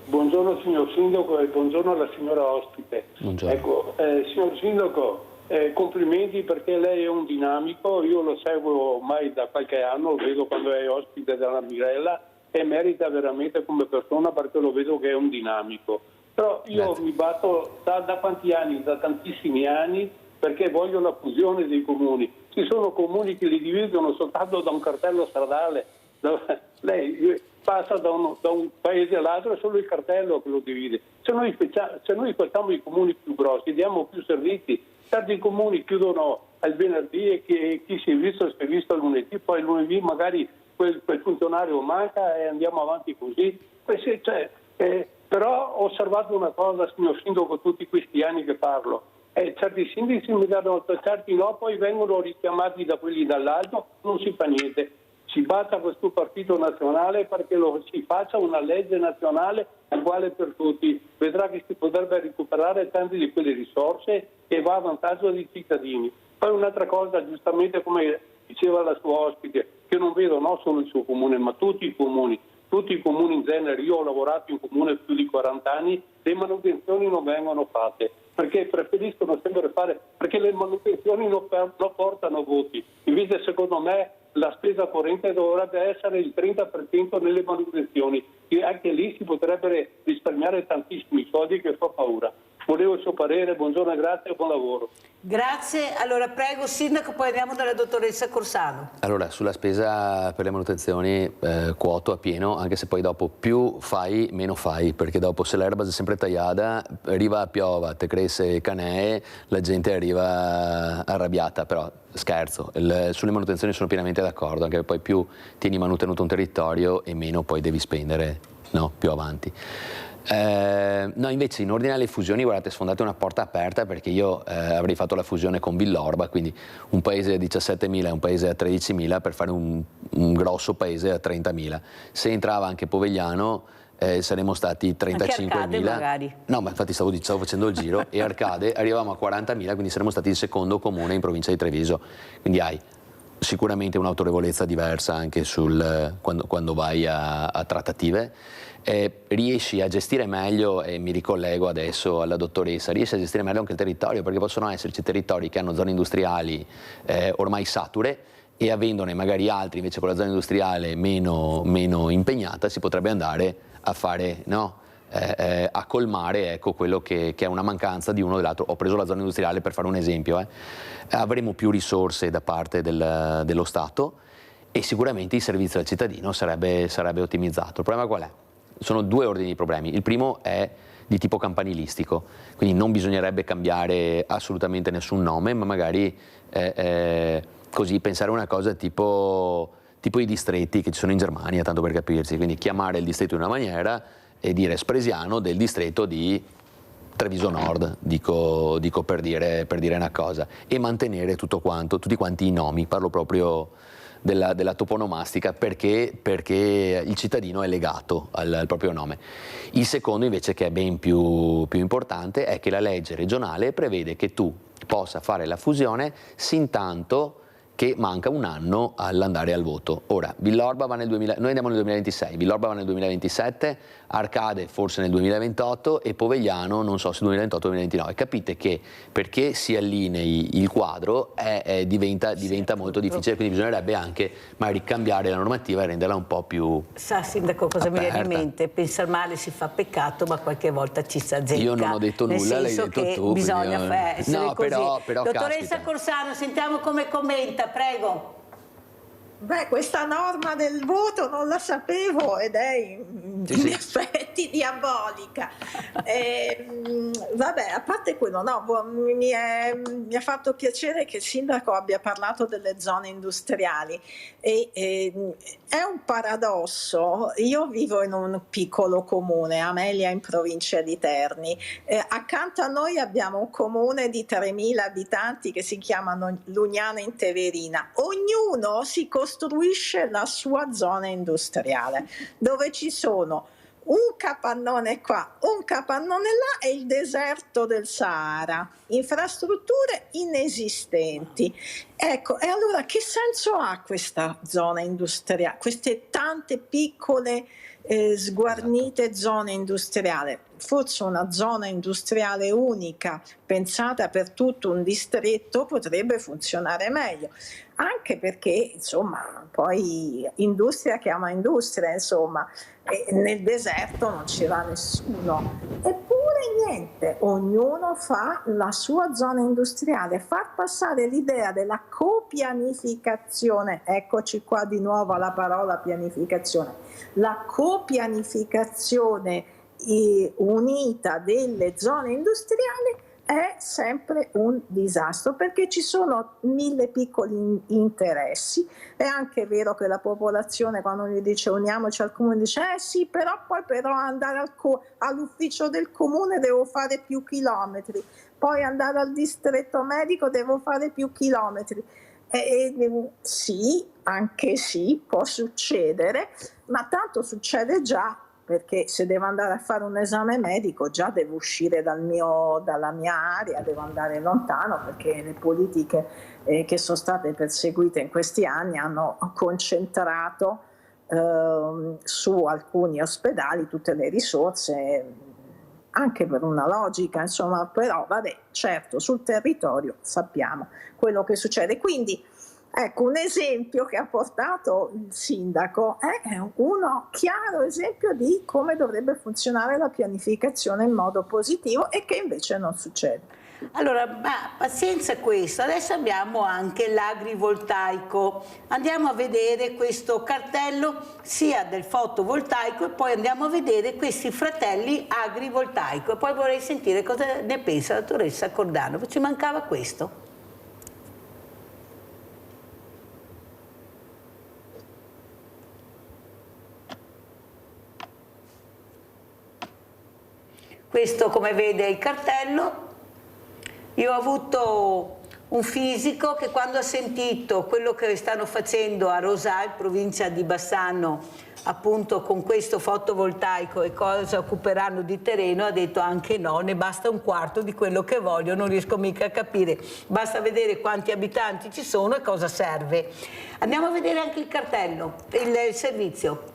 Buongiorno signor Sindaco e buongiorno alla signora ospite. Buongiorno. Ecco, signor Sindaco, complimenti perché lei è un dinamico, io lo seguo ormai da qualche anno, lo vedo quando è ospite della Mirella, e merita veramente come persona perché lo vedo che è un dinamico. Però io mi batto da quanti anni? Da tantissimi anni, perché voglio la fusione dei comuni. Ci sono comuni che li dividono soltanto da un cartello stradale. Lei passa da un paese all'altro, è solo il cartello che lo divide. Se noi facciamo i comuni più grossi, diamo più servizi, certi comuni chiudono al venerdì e chi si è visto il lunedì, poi il lunedì magari quel funzionario manca e andiamo avanti così. Però ho osservato una cosa, signor Sindaco, tutti questi anni che parlo. Certi sindaci mi danno certi no, poi vengono richiamati da quelli dall'alto, non si fa niente. si batta questo partito nazionale perché si faccia una legge nazionale uguale per tutti. Vedrà che si potrebbe recuperare tante di quelle risorse e va a vantaggio dei cittadini. Poi un'altra cosa, giustamente come diceva la sua ospite, che non vedo non solo il suo comune, ma tutti i comuni in genere. Io ho lavorato in comune più di 40 anni, le manutenzioni non vengono fatte, perché preferiscono sempre fare, perché le manutenzioni non portano voti. Invece secondo me la spesa corrente dovrebbe essere il 30% nelle manutenzioni, e anche lì si potrebbe risparmiare tantissimi soldi, che fa paura. Volevo il suo parere, buongiorno, grazie e buon lavoro. Grazie, allora prego Sindaco, poi andiamo dalla dottoressa Corsano. Allora, sulla spesa per le manutenzioni quoto a pieno, anche se poi dopo più fai, meno fai, perché dopo se l'erba è sempre tagliata, arriva a piova, te cresce canee, la gente arriva arrabbiata, però scherzo, sulle manutenzioni sono pienamente d'accordo, anche poi più tieni mantenuto un territorio e meno poi devi spendere, no, più avanti. No, invece in ordine alle fusioni, guardate, sfondate una porta aperta, perché io avrei fatto la fusione con Villorba, quindi un paese a 17.000 e un paese a 13.000 per fare un grosso paese a 30.000. Se entrava anche Povegliano saremmo stati 35.000. Magari. No, ma infatti stavo facendo il giro e Arcade arrivavamo a 40.000, quindi saremmo stati il secondo comune in provincia di Treviso. Quindi hai sicuramente un'autorevolezza diversa anche quando vai a trattative. Riesci a gestire meglio, e mi ricollego adesso alla dottoressa, riesci a gestire meglio anche il territorio, perché possono esserci territori che hanno zone industriali ormai sature, e avendone magari altri invece con la zona industriale meno impegnata, si potrebbe andare a fare, no? A colmare, ecco, quello che è una mancanza di uno o dell'altro. Ho preso la zona industriale per fare un esempio. Avremo più risorse da parte dello Stato e sicuramente il servizio al cittadino sarebbe ottimizzato. Il problema qual è? Sono due ordini di problemi. Il primo è di tipo campanilistico, quindi non bisognerebbe cambiare assolutamente nessun nome, ma magari così pensare una cosa tipo i distretti che ci sono in Germania, tanto per capirsi, quindi chiamare il distretto in una maniera e dire Spresiano del distretto di Treviso Nord, dico per dire una cosa, e mantenere tutti quanti i nomi, parlo proprio della toponomastica, perché il cittadino è legato al proprio nome. Il secondo invece, che è ben più importante, è che la legge regionale prevede che tu possa fare la fusione sintanto che manca un anno all'andare al voto. Ora, Villorba va noi andiamo nel 2026, Villorba va nel 2027, Arcade forse nel 2028 e Povegliano non so se 2028-2029. Capite che perché si allinei il quadro diventa molto difficile, quindi bisognerebbe anche magari cambiare la normativa e renderla un po' più Sa, Sindaco, cosa aperta. mi viene in mente? Pensare male si fa peccato, ma qualche volta ci si azzecca. Io non ho detto nulla, l'hai detto che tu. Bisogna essere no, così. però Dottoressa caspita. Corsano, sentiamo come commenta, prego. Beh, questa norma del voto non la sapevo ed è in effetti diabolica. Vabbè, a parte quello, no, mi ha fatto piacere che il sindaco abbia parlato delle zone industriali. È un paradosso. Io vivo in un piccolo comune, Amelia, in provincia di Terni. Accanto a noi abbiamo un comune di 3.000 abitanti che si chiama Lugnano in Teverina. Ognuno si costruisce la sua zona industriale, dove ci sono un capannone qua, un capannone là e il deserto del Sahara, infrastrutture inesistenti. Ecco, e allora che senso ha questa zona industriale, queste tante piccole sguarnite zone industriali? Forse una zona industriale unica, pensata per tutto un distretto, potrebbe funzionare meglio. Anche perché, insomma, poi industria chiama industria, insomma, nel deserto non ci va nessuno. Eppure niente, ognuno fa la sua zona industriale. Far passare l'idea della copianificazione, eccoci qua di nuovo alla parola pianificazione, la copianificazione unita delle zone industriali è sempre un disastro, perché ci sono 1000 piccoli interessi. È anche vero che la popolazione, quando gli dice uniamoci al comune, dice sì, però poi andare all'ufficio del comune devo fare più chilometri, poi andare al distretto medico devo fare più chilometri. Sì, anche sì, può succedere, ma tanto succede già, perché se devo andare a fare un esame medico già devo uscire dalla mia area, devo andare lontano, perché le politiche che sono state perseguite in questi anni hanno concentrato su alcuni ospedali tutte le risorse, anche per una logica, insomma, però vabbè, certo, sul territorio sappiamo quello che succede. Quindi ecco, un esempio che ha portato il sindaco è uno chiaro esempio di come dovrebbe funzionare la pianificazione in modo positivo e che invece non succede. Allora, pazienza questo, adesso abbiamo anche l'agrivoltaico, andiamo a vedere questo cartello sia del fotovoltaico e poi andiamo a vedere questi fratelli agrivoltaico e poi vorrei sentire cosa ne pensa la dottoressa Cordano, ci mancava questo. Questo, come vede, è il cartello. Io ho avuto un fisico che quando ha sentito quello che stanno facendo a Rosal, provincia di Bassano, appunto con questo fotovoltaico e cosa occuperanno di terreno, ha detto anche no, ne basta un quarto di quello che voglio, non riesco mica a capire, basta vedere quanti abitanti ci sono e cosa serve. Andiamo a vedere anche il cartello, il servizio.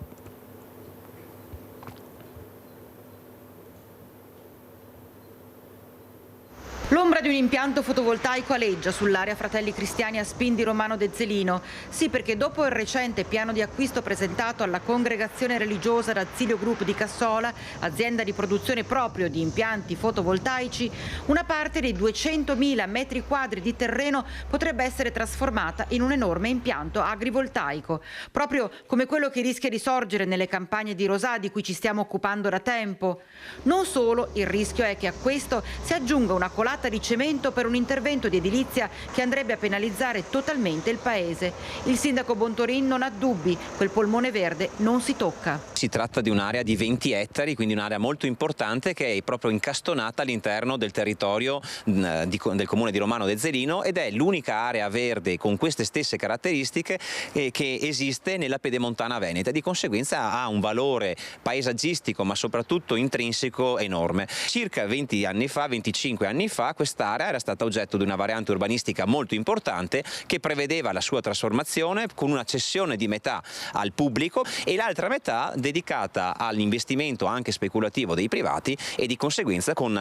L'ombra di un impianto fotovoltaico aleggia sull'area Fratelli Cristiani a Spin di Romano Dezzelino. Sì, perché dopo il recente piano di acquisto presentato alla congregazione religiosa Razzilio Group di Cassola, azienda di produzione proprio di impianti fotovoltaici, una parte dei 200.000 metri quadri di terreno potrebbe essere trasformata in un enorme impianto agrivoltaico, proprio come quello che rischia di sorgere nelle campagne di Rosà di cui ci stiamo occupando da tempo. Non solo, il rischio è che a questo si aggiunga una colata di cemento per un intervento di edilizia che andrebbe a penalizzare totalmente il paese. Il sindaco Bontorin non ha dubbi, quel polmone verde non si tocca. Si tratta di un'area di 20 ettari, quindi un'area molto importante che è proprio incastonata all'interno del territorio del comune di Romano Dezzelino ed è l'unica area verde con queste stesse caratteristiche che esiste nella pedemontana veneta. Di conseguenza ha un valore paesaggistico ma soprattutto intrinseco enorme. Circa 20 anni fa, 25 anni fa, quest'area era stata oggetto di una variante urbanistica molto importante che prevedeva la sua trasformazione con una cessione di metà al pubblico e l'altra metà dedicata all'investimento anche speculativo dei privati e di conseguenza con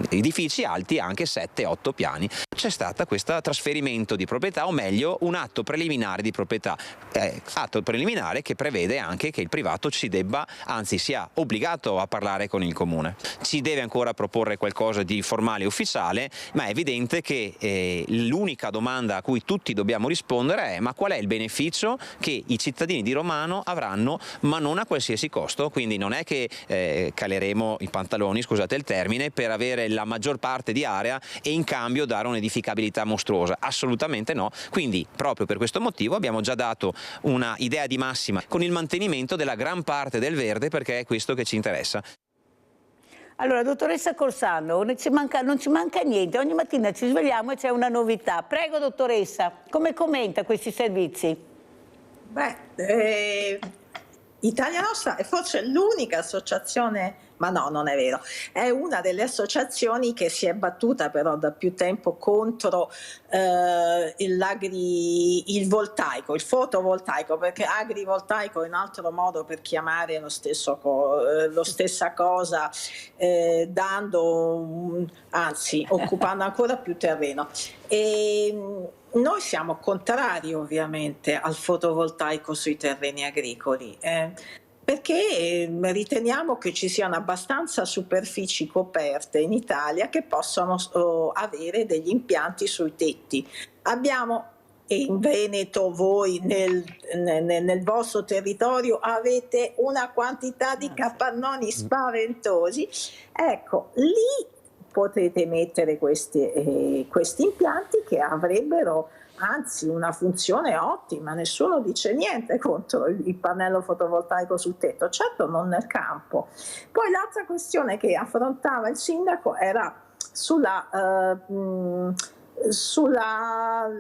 edifici alti anche 7-8 piani. C'è stato questo trasferimento di proprietà, o meglio un atto preliminare di proprietà, atto preliminare che prevede anche che il privato ci debba, anzi sia obbligato a parlare con il comune. Ci deve ancora proporre qualcosa di formale e ufficiale, ma è evidente che l'unica domanda a cui tutti dobbiamo rispondere è: ma qual è il beneficio che i cittadini di Romano avranno, ma non a qualsiasi costo? Quindi non è che caleremo i pantaloni, scusate il termine, per avere la maggior parte di area e in cambio dare un'edificabilità mostruosa, assolutamente no. Quindi proprio per questo motivo abbiamo già dato una idea di massima con il mantenimento della gran parte del verde, perché è questo che ci interessa. Allora, dottoressa Corsano, non ci manca niente, ogni mattina ci svegliamo e c'è una novità. Prego, dottoressa, come commenta questi servizi? Italia Nostra è forse l'unica associazione, ma no, non è vero, è una delle associazioni che si è battuta però da più tempo contro il voltaico, il fotovoltaico, perché agrivoltaico è un altro modo per chiamare lo stessa cosa, occupando ancora più terreno. Noi siamo contrari ovviamente al fotovoltaico sui terreni agricoli, perché riteniamo che ci siano abbastanza superfici coperte in Italia che possono avere degli impianti sui tetti. Abbiamo, e in Veneto voi nel vostro territorio avete una quantità di capannoni spaventosi, ecco, lì potete mettere questi impianti che avrebbero anzi una funzione ottima, nessuno dice niente contro il pannello fotovoltaico sul tetto, certo non nel campo. Poi l'altra questione che affrontava il sindaco era sulla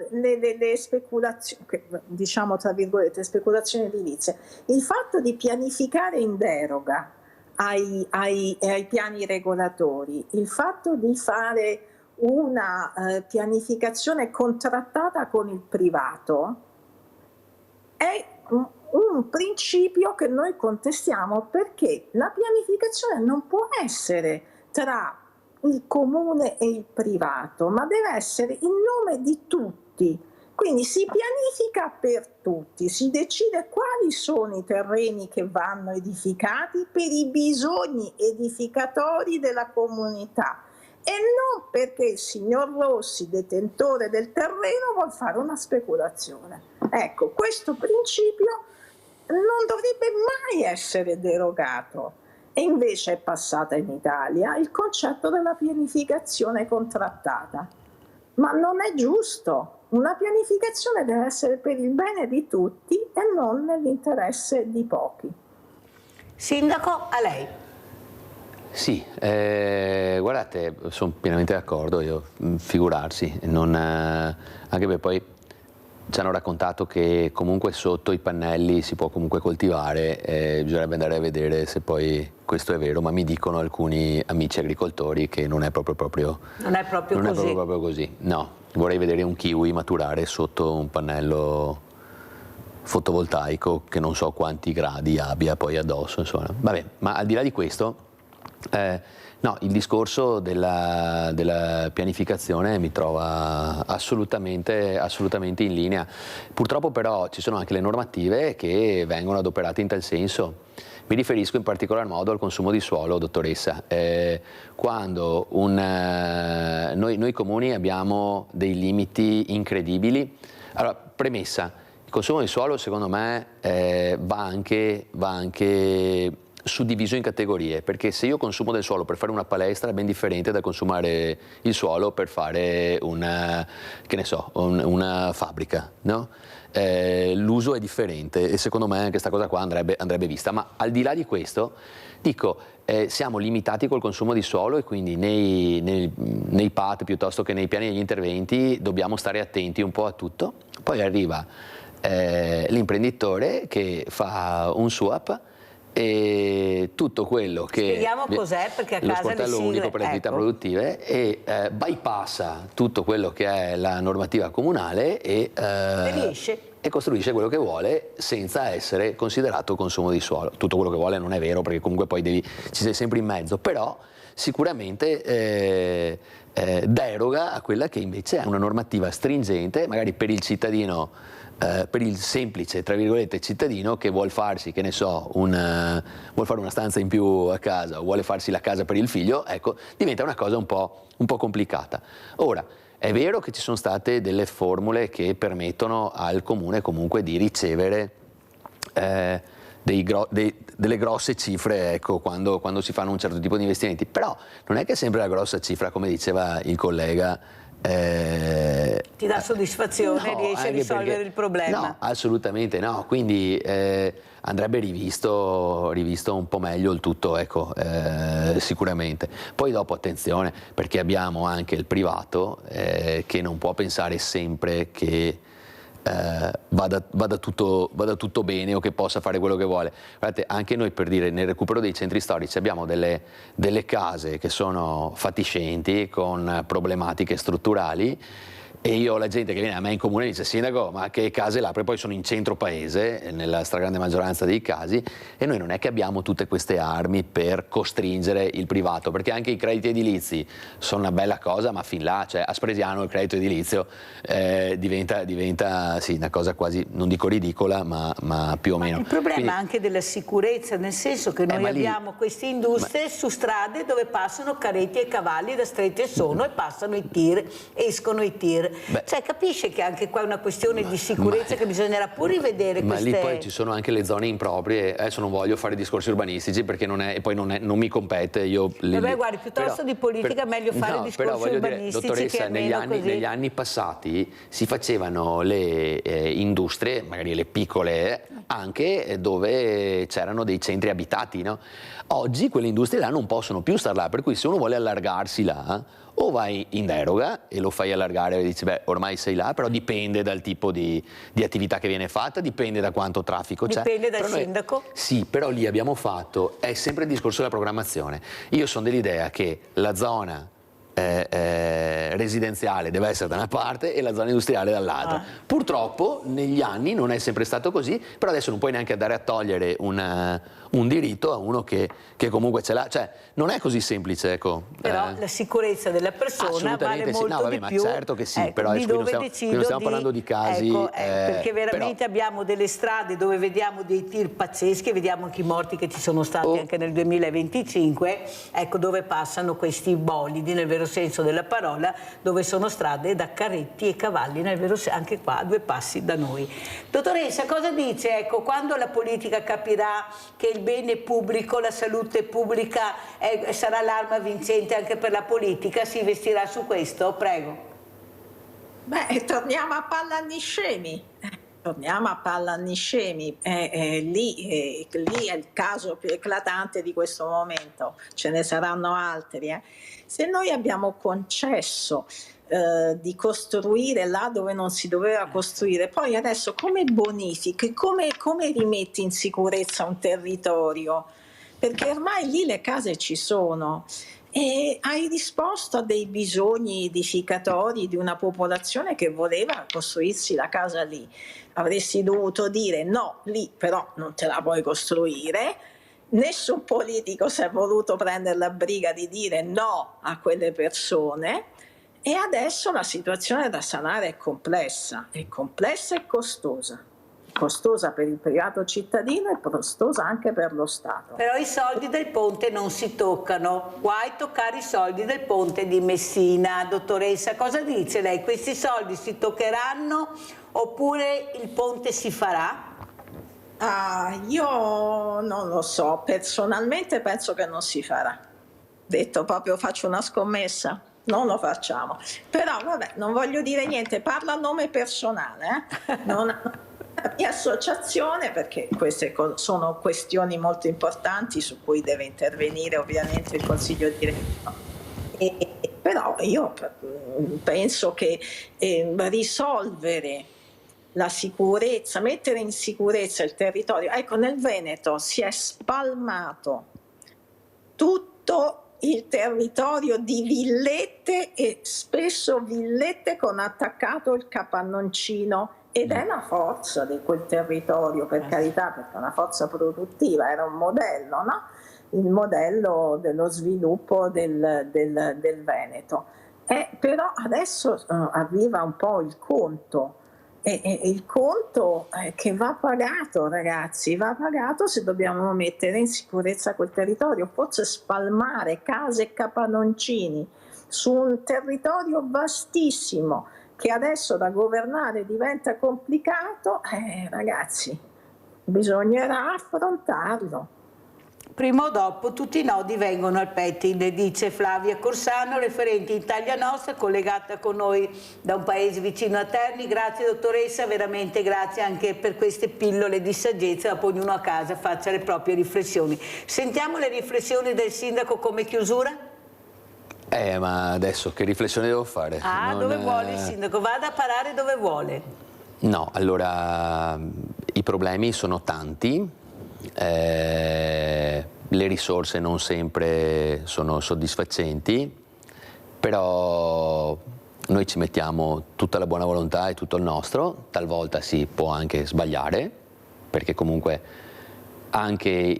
le speculazioni, diciamo tra virgolette, speculazioni edilizie, il fatto di pianificare in deroga ai piani regolatori, il fatto di fare una pianificazione contrattata con il privato è un principio che noi contestiamo, perché la pianificazione non può essere tra il comune e il privato, ma deve essere in nome di tutti. Quindi si pianifica per tutti, si decide quali sono i terreni che vanno edificati per i bisogni edificatori della comunità, e non perché il signor Rossi, detentore del terreno, vuol fare una speculazione. Ecco, questo principio non dovrebbe mai essere derogato, e invece è passata in Italia il concetto della pianificazione contrattata. Ma non è giusto. Una pianificazione deve essere per il bene di tutti e non nell'interesse di pochi. Sindaco, a lei. Sì, guardate, sono pienamente d'accordo, figurarsi, anche perché poi ci hanno raccontato che comunque sotto i pannelli si può comunque coltivare, bisognerebbe andare a vedere se poi questo è vero, ma mi dicono alcuni amici agricoltori che non è proprio così. No, vorrei vedere un kiwi maturare sotto un pannello fotovoltaico che non so quanti gradi abbia poi addosso, insomma. Vabbè, ma al di là di questo, no, il discorso della pianificazione mi trova assolutamente in linea. Purtroppo però ci sono anche le normative che vengono adoperate in tal senso. Mi riferisco in particolar modo al consumo di suolo, dottoressa. Quando noi comuni abbiamo dei limiti incredibili. Allora, premessa, il consumo di suolo secondo me va anche suddiviso in categorie, perché se io consumo del suolo per fare una palestra è ben differente da consumare il suolo per fare una fabbrica, no? L'uso è differente e secondo me anche questa cosa qua andrebbe vista, ma al di là di questo dico, siamo limitati col consumo di suolo e quindi nei PAT piuttosto che nei piani degli interventi dobbiamo stare attenti un po' a tutto. Poi arriva l'imprenditore che fa un swap e tutto quello che spieghiamo cos'è, perché a lo casa sportello unico per le attività produttive e bypassa tutto quello che è la normativa comunale e costruisce quello che vuole senza essere considerato consumo di suolo. Tutto quello che vuole non è vero, perché comunque poi ci sei sempre in mezzo, però sicuramente deroga a quella che invece è una normativa stringente, magari per il cittadino, per il semplice, tra virgolette, cittadino che vuol farsi, che ne so, vuol fare una stanza in più a casa o vuole farsi la casa per il figlio, ecco, diventa una cosa un po' complicata. Ora, è vero che ci sono state delle formule che permettono al comune comunque di ricevere delle grosse cifre, ecco, quando si fanno un certo tipo di investimenti, però non è che sempre la grossa cifra, come diceva il collega, ti dà soddisfazione, no, riesci a risolvere il problema? No, assolutamente no, quindi andrebbe rivisto un po' meglio il tutto, ecco, sicuramente. Poi dopo attenzione, perché abbiamo anche il privato che non può pensare sempre che vada tutto bene o che possa fare quello che vuole. Guardate, anche noi, per dire, nel recupero dei centri storici abbiamo delle case che sono fatiscenti, con problematiche strutturali, e io ho la gente che viene a me in comune e dice: sindaco, ma che case là? Perché poi sono in centro paese nella stragrande maggioranza dei casi, e noi non è che abbiamo tutte queste armi per costringere il privato, perché anche i crediti edilizi sono una bella cosa, ma fin là, cioè a Spresiano il credito edilizio diventa sì, una cosa quasi, non dico ridicola, ma più o meno. Il problema è anche della sicurezza, nel senso che noi abbiamo queste industrie su strade dove passano carretti e cavalli da strette sono e passano i tir, escono i tir. Cioè, capisce che anche qua è una questione di sicurezza che bisognerà pure rivedere. Ma lì poi ci sono anche le zone improprie. Adesso non voglio fare discorsi urbanistici perché non mi compete. Vabbè, guardi, piuttosto di politica è meglio fare discorsi urbanistici. Dottoressa, che negli anni passati si facevano le industrie, magari le piccole, anche dove c'erano dei centri abitati, no? Oggi quelle industrie là non possono più star là, per cui se uno vuole allargarsi là, o vai in deroga e lo fai allargare e dici beh ormai sei là, però dipende dal tipo di attività che viene fatta, dipende da quanto traffico c'è. Dipende dal sindaco? Sì, però lì abbiamo fatto, è sempre il discorso della programmazione. Io sono dell'idea che la zona residenziale deve essere da una parte e la zona industriale dall'altra. Purtroppo negli anni non è sempre stato così, però adesso non puoi neanche andare a togliere un diritto a uno che comunque ce l'ha, cioè non è così semplice, ecco. Però la sicurezza della persona vale molto sì. No, vabbè, di ma più. certo che sì, Ecco, però di qui dove non stiamo parlando di casi, perché veramente abbiamo delle strade dove vediamo dei tir pazzeschi, vediamo anche i morti che ci sono stati anche nel 2025, ecco, dove passano questi bolidi nel vero senso della parola, dove sono strade da carretti e cavalli nel vero senso, anche qua a 2 passi da noi. Dottoressa, cosa dice, ecco, quando la politica capirà che il bene pubblico, la salute pubblica sarà l'arma vincente anche per la politica, si investirà su questo? Prego. Beh, torniamo a Pallanniscemi. Torniamo a Pallanniscemi, lì è il caso più eclatante di questo momento, ce ne saranno altri. Se noi abbiamo concesso di costruire là dove non si doveva costruire, poi adesso come bonifichi, come rimetti in sicurezza un territorio? Perché ormai lì le case ci sono. E hai risposto a dei bisogni edificatori di una popolazione che voleva costruirsi la casa lì. Avresti dovuto dire no, lì però non te la puoi costruire. Nessun politico si è voluto prendere la briga di dire no a quelle persone e adesso la situazione da sanare è complessa e costosa. Costosa per il privato cittadino e costosa anche per lo Stato. Però i soldi del ponte non si toccano, guai toccare i soldi del ponte di Messina. Dottoressa, cosa dice lei? Questi soldi si toccheranno oppure il ponte si farà? Io non lo so, personalmente penso che non si farà. Detto proprio, faccio una scommessa. Non lo facciamo. Però vabbè, non voglio dire niente, parlo a nome personale, la mia associazione, perché queste sono questioni molto importanti su cui deve intervenire ovviamente il Consiglio direttivo. Però io penso che risolvere la sicurezza, mettere in sicurezza il territorio, ecco, nel Veneto si è spalmato tutto il territorio di villette e spesso villette con attaccato il capannoncino. Ed è la forza di quel territorio, per carità, perché è una forza produttiva, era un modello, no? Il modello dello sviluppo del Veneto. Però adesso arriva un po' il conto, e il conto che va pagato, ragazzi, va pagato se dobbiamo mettere in sicurezza quel territorio, forse spalmare case e capannoncini su un territorio vastissimo, che adesso da governare diventa complicato, ragazzi, bisognerà affrontarlo. Prima o dopo tutti i nodi vengono al pettine, dice Flavia Corsano, referente in Italia Nostra, collegata con noi da un paese vicino a Terni. Grazie dottoressa, veramente grazie anche per queste pillole di saggezza, poi ognuno a casa faccia le proprie riflessioni. Sentiamo le riflessioni del sindaco come chiusura? Ma adesso che riflessione devo fare? Dove vuole il sindaco? Vada a parare dove vuole. No, allora i problemi sono tanti, le risorse non sempre sono soddisfacenti, però noi ci mettiamo tutta la buona volontà e tutto il nostro, talvolta si può anche sbagliare, perché comunque anche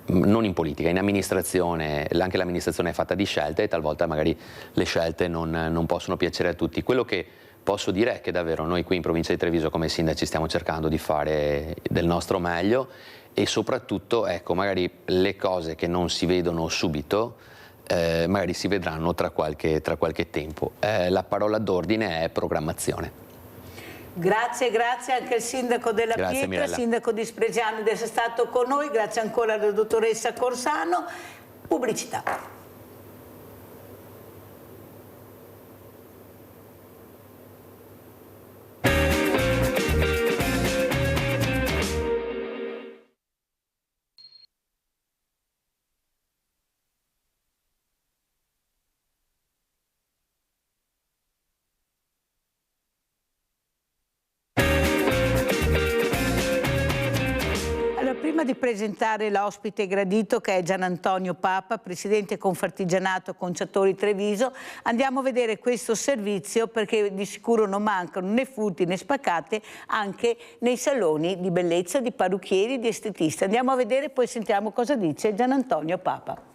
non in politica, in amministrazione, anche l'amministrazione è fatta di scelte e talvolta magari le scelte non possono piacere a tutti. Quello che posso dire è che davvero noi qui in provincia di Treviso come sindaci stiamo cercando di fare del nostro meglio e soprattutto, ecco, magari le cose che non si vedono subito magari si vedranno tra qualche tempo. La parola d'ordine è programmazione. Grazie anche al sindaco della Pietra, Mirella. sindaco di Spregiano di essere stato con noi, grazie ancora alla dottoressa Corsano. Pubblicità. prima di presentare l'ospite gradito che è Gianantonio Papa, presidente Confartigianato Conciatori Treviso, andiamo a vedere questo servizio perché di sicuro non mancano né furti né spaccate anche nei saloni di bellezza, di parrucchieri, di estetisti. Andiamo a vedere e poi sentiamo cosa dice Gianantonio Papa.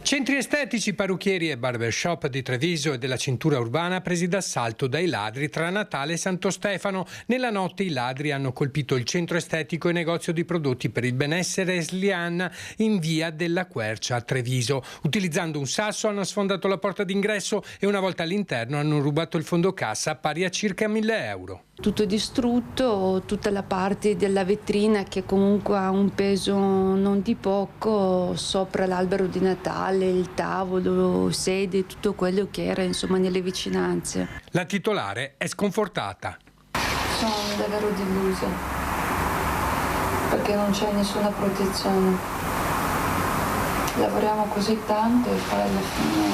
Centri estetici, parrucchieri e barbershop di Treviso e della cintura urbana presi d'assalto dai ladri tra Natale e Santo Stefano. Nella notte i ladri hanno colpito il centro estetico e negozio di prodotti per il benessere Eslian in via della Quercia a Treviso. Utilizzando un sasso hanno sfondato la porta d'ingresso e una volta all'interno hanno rubato il fondo cassa pari a circa 1.000 euro. Tutto distrutto, tutta la parte della vetrina che comunque ha un peso non di poco, sopra l'albero di Natale, il tavolo, sedie, tutto quello che era insomma nelle vicinanze. La titolare è sconfortata. Sono davvero delusa perché non c'è nessuna protezione. Lavoriamo così tanto e poi alla fine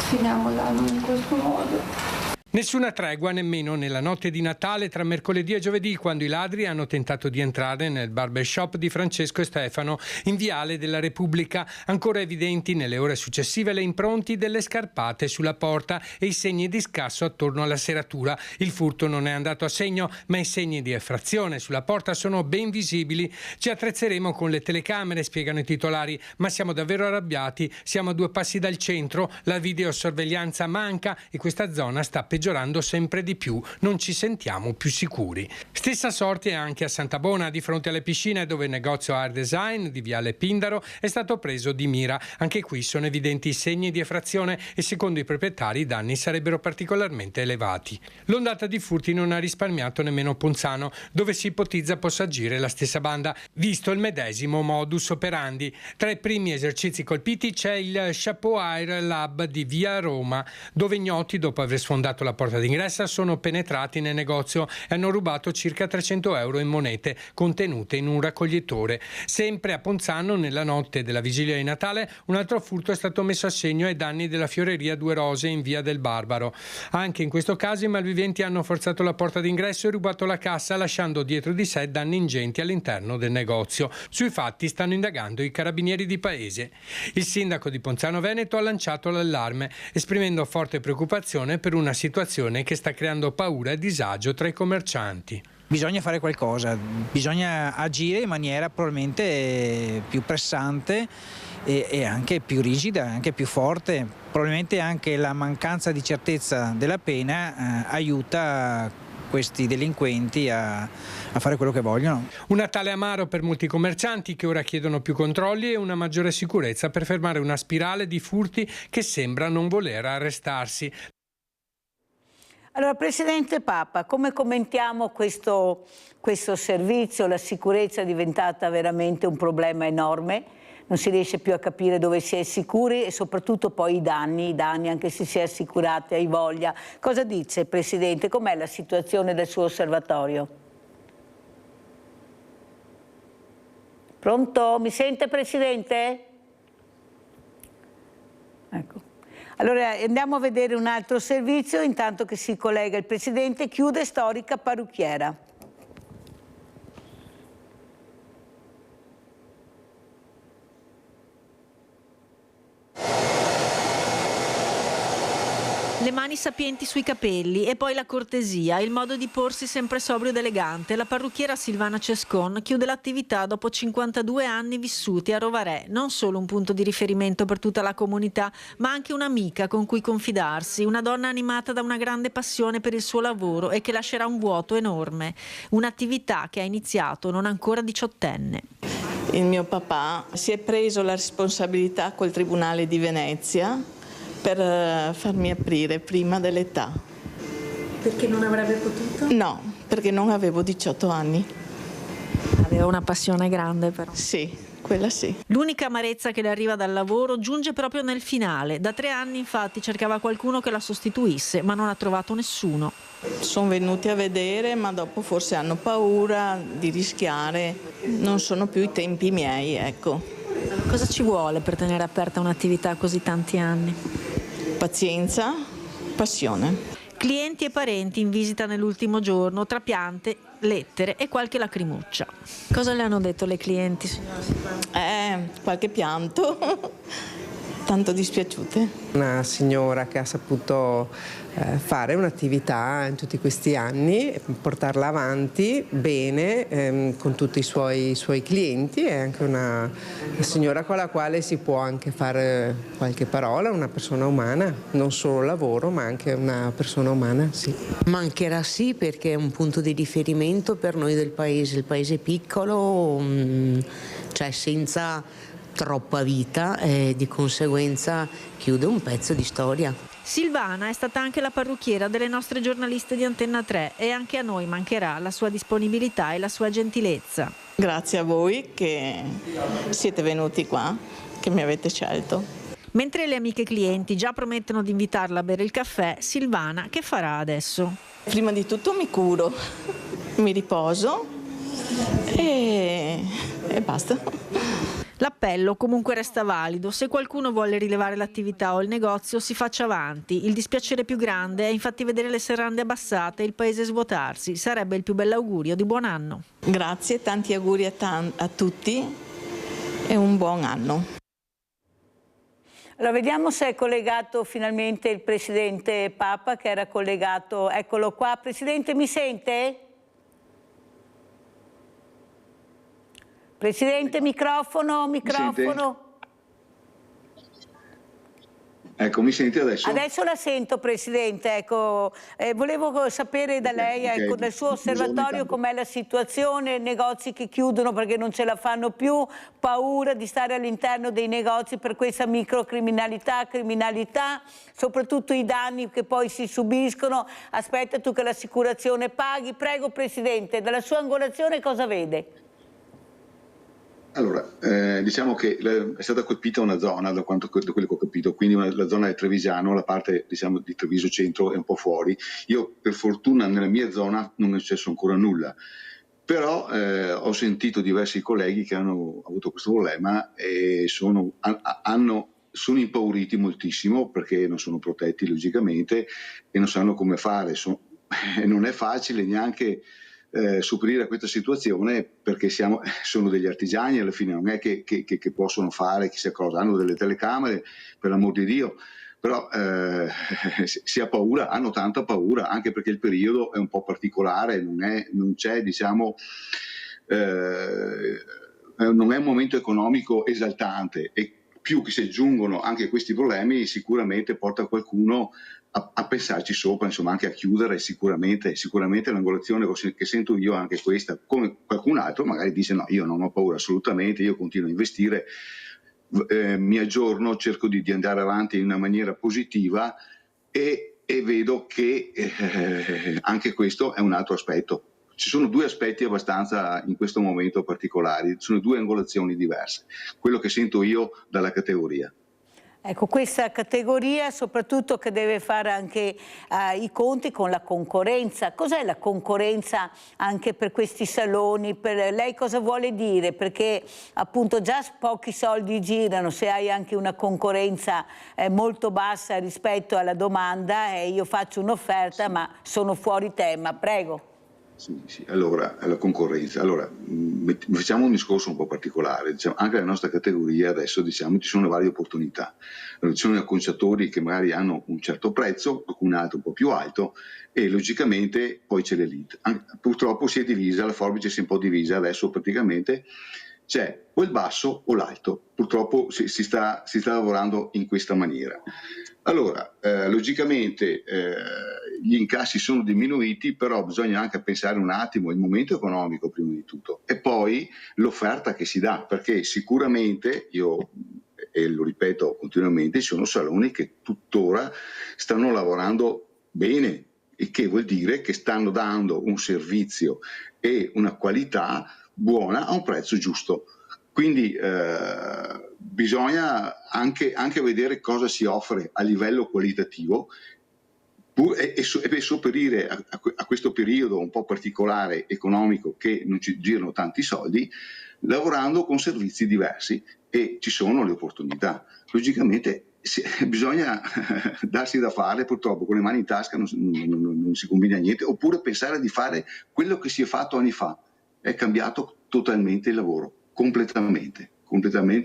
finiamo l'anno in questo modo. Nessuna tregua nemmeno nella notte di Natale tra mercoledì e giovedì, quando i ladri hanno tentato di entrare nel barbershop di Francesco e Stefano in Viale della Repubblica. Ancora evidenti nelle ore successive le impronte delle scarpate sulla porta e i segni di scasso attorno alla serratura. Il furto non è andato a segno, ma i segni di effrazione sulla porta sono ben visibili. Ci attrezzeremo con le telecamere, spiegano i titolari, ma siamo davvero arrabbiati. Siamo a 2 passi dal centro, la videosorveglianza manca e questa zona sta peggiorando sempre di più, non ci sentiamo più sicuri. Stessa sorte anche a Santabona, di fronte alle piscine, dove il negozio Art Design di Viale Pindaro è stato preso di mira. Anche qui sono evidenti i segni di effrazione e secondo i proprietari i danni sarebbero particolarmente elevati. L'ondata di furti non ha risparmiato nemmeno Ponzano, dove si ipotizza possa agire la stessa banda, visto il medesimo modus operandi. Tra i primi esercizi colpiti c'è il Chapeau Air Lab di Via Roma, dove ignoti, dopo aver sfondato la porta d'ingresso, sono penetrati nel negozio e hanno rubato circa 300 euro in monete contenute in un raccoglitore. Sempre a Ponzano, nella notte della vigilia di Natale, un altro furto è stato messo a segno ai danni della fioreria Due Rose in via del Barbaro. Anche in questo caso i malviventi hanno forzato la porta d'ingresso e rubato la cassa, lasciando dietro di sé danni ingenti all'interno del negozio. Sui fatti stanno indagando i carabinieri di paese. Il sindaco di Ponzano Veneto ha lanciato l'allarme, esprimendo forte preoccupazione per una situazione che sta creando paura e disagio tra i commercianti. Bisogna fare qualcosa, bisogna agire in maniera probabilmente più pressante e anche più rigida, anche più forte. Probabilmente anche la mancanza di certezza della pena aiuta questi delinquenti a fare quello che vogliono. Un Natale amaro per molti commercianti che ora chiedono più controlli e una maggiore sicurezza per fermare una spirale di furti che sembra non voler arrestarsi. Allora, Presidente Papa, come commentiamo questo servizio? La sicurezza è diventata veramente un problema enorme, non si riesce più a capire dove si è sicuri e soprattutto poi i danni anche se si è assicurati, hai voglia. Cosa dice, Presidente? Com'è la situazione del suo osservatorio? Pronto? Mi sente, Presidente? Ecco. Allora andiamo a vedere un altro servizio, intanto che si collega il Presidente. Chiude storica parrucchiera. Le mani sapienti sui capelli e poi la cortesia, il modo di porsi sempre sobrio ed elegante. La parrucchiera Silvana Cescon chiude l'attività dopo 52 anni vissuti a Rovarè, non solo un punto di riferimento per tutta la comunità, ma anche un'amica con cui confidarsi, una donna animata da una grande passione per il suo lavoro e che lascerà un vuoto enorme. Un'attività che ha iniziato non ancora 18enne. Il mio papà si è preso la responsabilità col Tribunale di Venezia per farmi aprire prima dell'età. Perché non avrebbe potuto? No, perché non avevo 18 anni. Aveva una passione grande però. Sì, quella sì. L'unica amarezza che le arriva dal lavoro giunge proprio nel finale. Da 3 anni infatti cercava qualcuno che la sostituisse, ma non ha trovato nessuno. Sono venuti a vedere, ma dopo forse hanno paura di rischiare. Non sono più i tempi miei, ecco. Cosa ci vuole per tenere aperta un'attività così tanti anni? Pazienza, passione. Clienti e parenti in visita nell'ultimo giorno, tra piante, lettere e qualche lacrimuccia. Cosa le hanno detto le clienti, signora Silvana? Qualche pianto, tanto dispiaciute. Una signora che ha saputo fare un'attività in tutti questi anni, portarla avanti bene con tutti i suoi clienti, è anche una signora con la quale si può anche fare qualche parola, una persona umana, non solo lavoro ma anche una persona umana, sì. Mancherà sì, perché è un punto di riferimento per noi del paese, il paese è piccolo, cioè senza troppa vita e di conseguenza chiude un pezzo di storia. Silvana è stata anche la parrucchiera delle nostre giornaliste di Antenna 3 e anche a noi mancherà la sua disponibilità e la sua gentilezza. Grazie a voi che siete venuti qua, che mi avete scelto. Mentre le amiche clienti già promettono di invitarla a bere il caffè, Silvana che farà adesso? Prima di tutto mi curo, mi riposo e basta. L'appello comunque resta valido, se qualcuno vuole rilevare l'attività o il negozio si faccia avanti, il dispiacere più grande è infatti vedere le serrande abbassate e il paese svuotarsi, sarebbe il più bell'augurio di buon anno. Grazie, tanti auguri a tutti e un buon anno. Allora vediamo se è collegato finalmente il Presidente Papa che era collegato, eccolo qua. Presidente, mi sente? Presidente, microfono. Ecco, mi senti adesso? Adesso la sento, Presidente. Ecco, volevo sapere da lei, ecco, dal suo osservatorio com'è la situazione, negozi che chiudono perché non ce la fanno più, paura di stare all'interno dei negozi per questa microcriminalità, soprattutto i danni che poi si subiscono. Aspetta tu che l'assicurazione paghi. Prego, Presidente, dalla sua angolazione cosa vede? Allora, diciamo che è stata colpita una zona, da quello che ho capito, quindi la zona del Trevigiano, la parte diciamo di Treviso centro è un po' fuori. Io per fortuna nella mia zona non è successo ancora nulla, però ho sentito diversi colleghi che hanno avuto questo problema e sono impauriti moltissimo perché non sono protetti logicamente e non sanno come fare. Non è facile neanche sopperire a questa situazione perché sono degli artigiani, alla fine non è che possono fare chissà cosa, hanno delle telecamere per l'amor di Dio, però si ha paura, hanno tanta paura, anche perché il periodo è un po' particolare, non c'è diciamo non è un momento economico esaltante e più che si aggiungono anche questi problemi sicuramente porta qualcuno a pensarci sopra, insomma anche a chiudere sicuramente l'angolazione che sento io è anche questa, come qualcun altro magari dice no, io non ho paura assolutamente, io continuo a investire, mi aggiorno, cerco di andare avanti in una maniera positiva e vedo che anche questo è un altro aspetto. Ci sono due aspetti abbastanza in questo momento particolari, sono due angolazioni diverse, quello che sento io dalla categoria. Ecco, questa categoria soprattutto che deve fare anche i conti con la concorrenza. Cos'è la concorrenza anche per questi saloni? Lei cosa vuole dire? Perché appunto già pochi soldi girano, se hai anche una concorrenza molto bassa rispetto alla domanda e io faccio un'offerta ma sono fuori tema. Prego. Sì. Allora, la concorrenza. Allora, facciamo un discorso un po' particolare. Diciamo, anche nella nostra categoria adesso ci sono varie opportunità. Ci sono acconciatori che magari hanno un certo prezzo, qualcun altro un po' più alto e logicamente poi c'è l'elite. Purtroppo si è divisa, la forbice si è un po' divisa, adesso praticamente c'è o il basso o l'alto. Purtroppo si sta lavorando in questa maniera. Allora, logicamente gli incassi sono diminuiti, però bisogna anche pensare un attimo al momento economico prima di tutto e poi l'offerta che si dà, perché sicuramente io, e lo ripeto continuamente, ci sono saloni che tuttora stanno lavorando bene, il che vuol dire che stanno dando un servizio e una qualità buona a un prezzo giusto. Quindi bisogna anche vedere cosa si offre a livello qualitativo e per sopperire a questo periodo un po' particolare economico che non ci girano tanti soldi, lavorando con servizi diversi e ci sono le opportunità. Logicamente bisogna darsi da fare, purtroppo con le mani in tasca non si combina niente, oppure pensare di fare quello che si è fatto anni fa. È cambiato totalmente il lavoro, completamente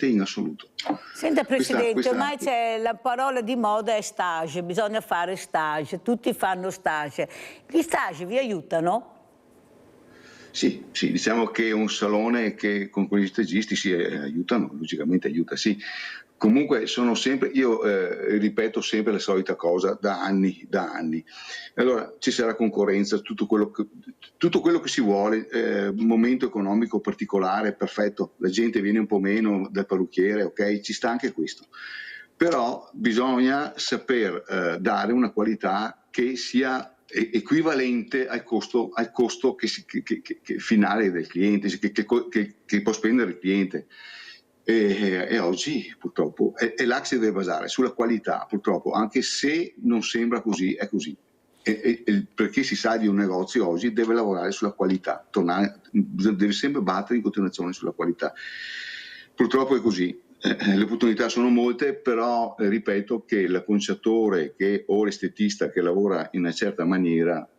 in assoluto. Senta Presidente, ormai c'è la parola di moda è stage, bisogna fare stage, tutti fanno stage. Gli stage vi aiutano? Sì, diciamo che un salone che con quegli stagisti aiutano, logicamente aiuta, sì. Comunque sono sempre, io ripeto sempre la solita cosa da anni. Allora ci sarà concorrenza, tutto quello che si vuole, un momento economico particolare, perfetto, la gente viene un po' meno dal parrucchiere, ok, ci sta anche questo. Però bisogna saper dare una qualità che sia equivalente al costo che finale del cliente, che può spendere il cliente. E oggi purtroppo è là che si deve basare, sulla qualità, purtroppo, anche se non sembra così, è così. Perché si sa di un negozio oggi deve lavorare sulla qualità, deve sempre battere in continuazione sulla qualità. Purtroppo è così. Le opportunità sono molte, però ripeto che l'acconciatore o l'estetista che lavora in una certa maniera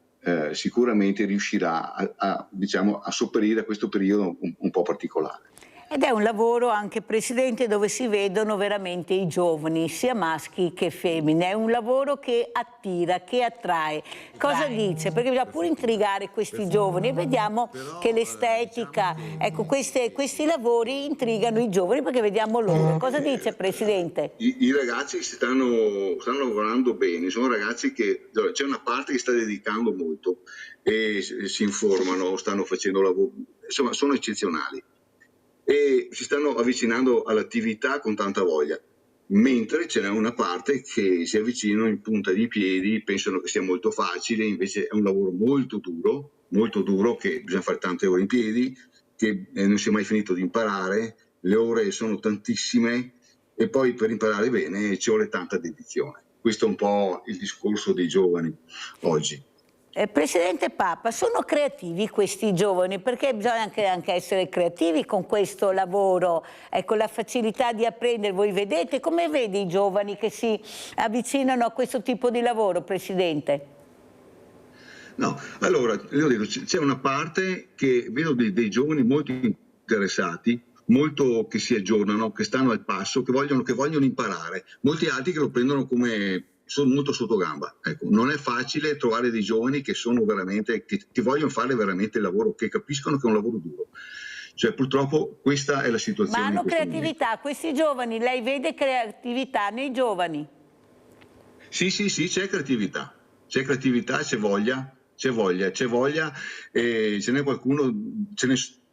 sicuramente riuscirà a sopperire a questo periodo un po' particolare. Ed è un lavoro anche, Presidente, dove si vedono veramente i giovani, sia maschi che femmine. È un lavoro che attira, che attrae. Cosa dice? Perché bisogna pure intrigare questi giovani e vediamo che l'estetica, ecco, questi lavori intrigano i giovani perché vediamo loro. Cosa dice, Presidente? I ragazzi stanno lavorando bene, sono ragazzi che c'è una parte che sta dedicando molto e si informano, stanno facendo lavoro, insomma sono eccezionali. E si stanno avvicinando all'attività con tanta voglia, mentre ce n'è una parte che si avvicinano in punta di piedi, pensano che sia molto facile, invece è un lavoro molto duro, che bisogna fare tante ore in piedi, che non si è mai finito di imparare, le ore sono tantissime e poi per imparare bene ci vuole tanta dedizione. Questo è un po' il discorso dei giovani oggi. Presidente Papa, sono creativi questi giovani? Perché bisogna anche essere creativi con questo lavoro, ecco, la facilità di apprendere. Voi vedete, come vede i giovani che si avvicinano a questo tipo di lavoro, Presidente? No, allora, le ho detto, c'è una parte che vedo dei giovani molto interessati, molto che si aggiornano, che stanno al passo, che vogliono imparare, molti altri che lo prendono come... sono molto sotto gamba. Ecco, non è facile trovare dei giovani che sono veramente, che vogliono fare veramente il lavoro, che capiscono che è un lavoro duro. Cioè, purtroppo questa è la situazione. Ma hanno creatività, questi giovani, lei vede creatività nei giovani? Sì, c'è creatività, c'è voglia, e ce n'è qualcuno,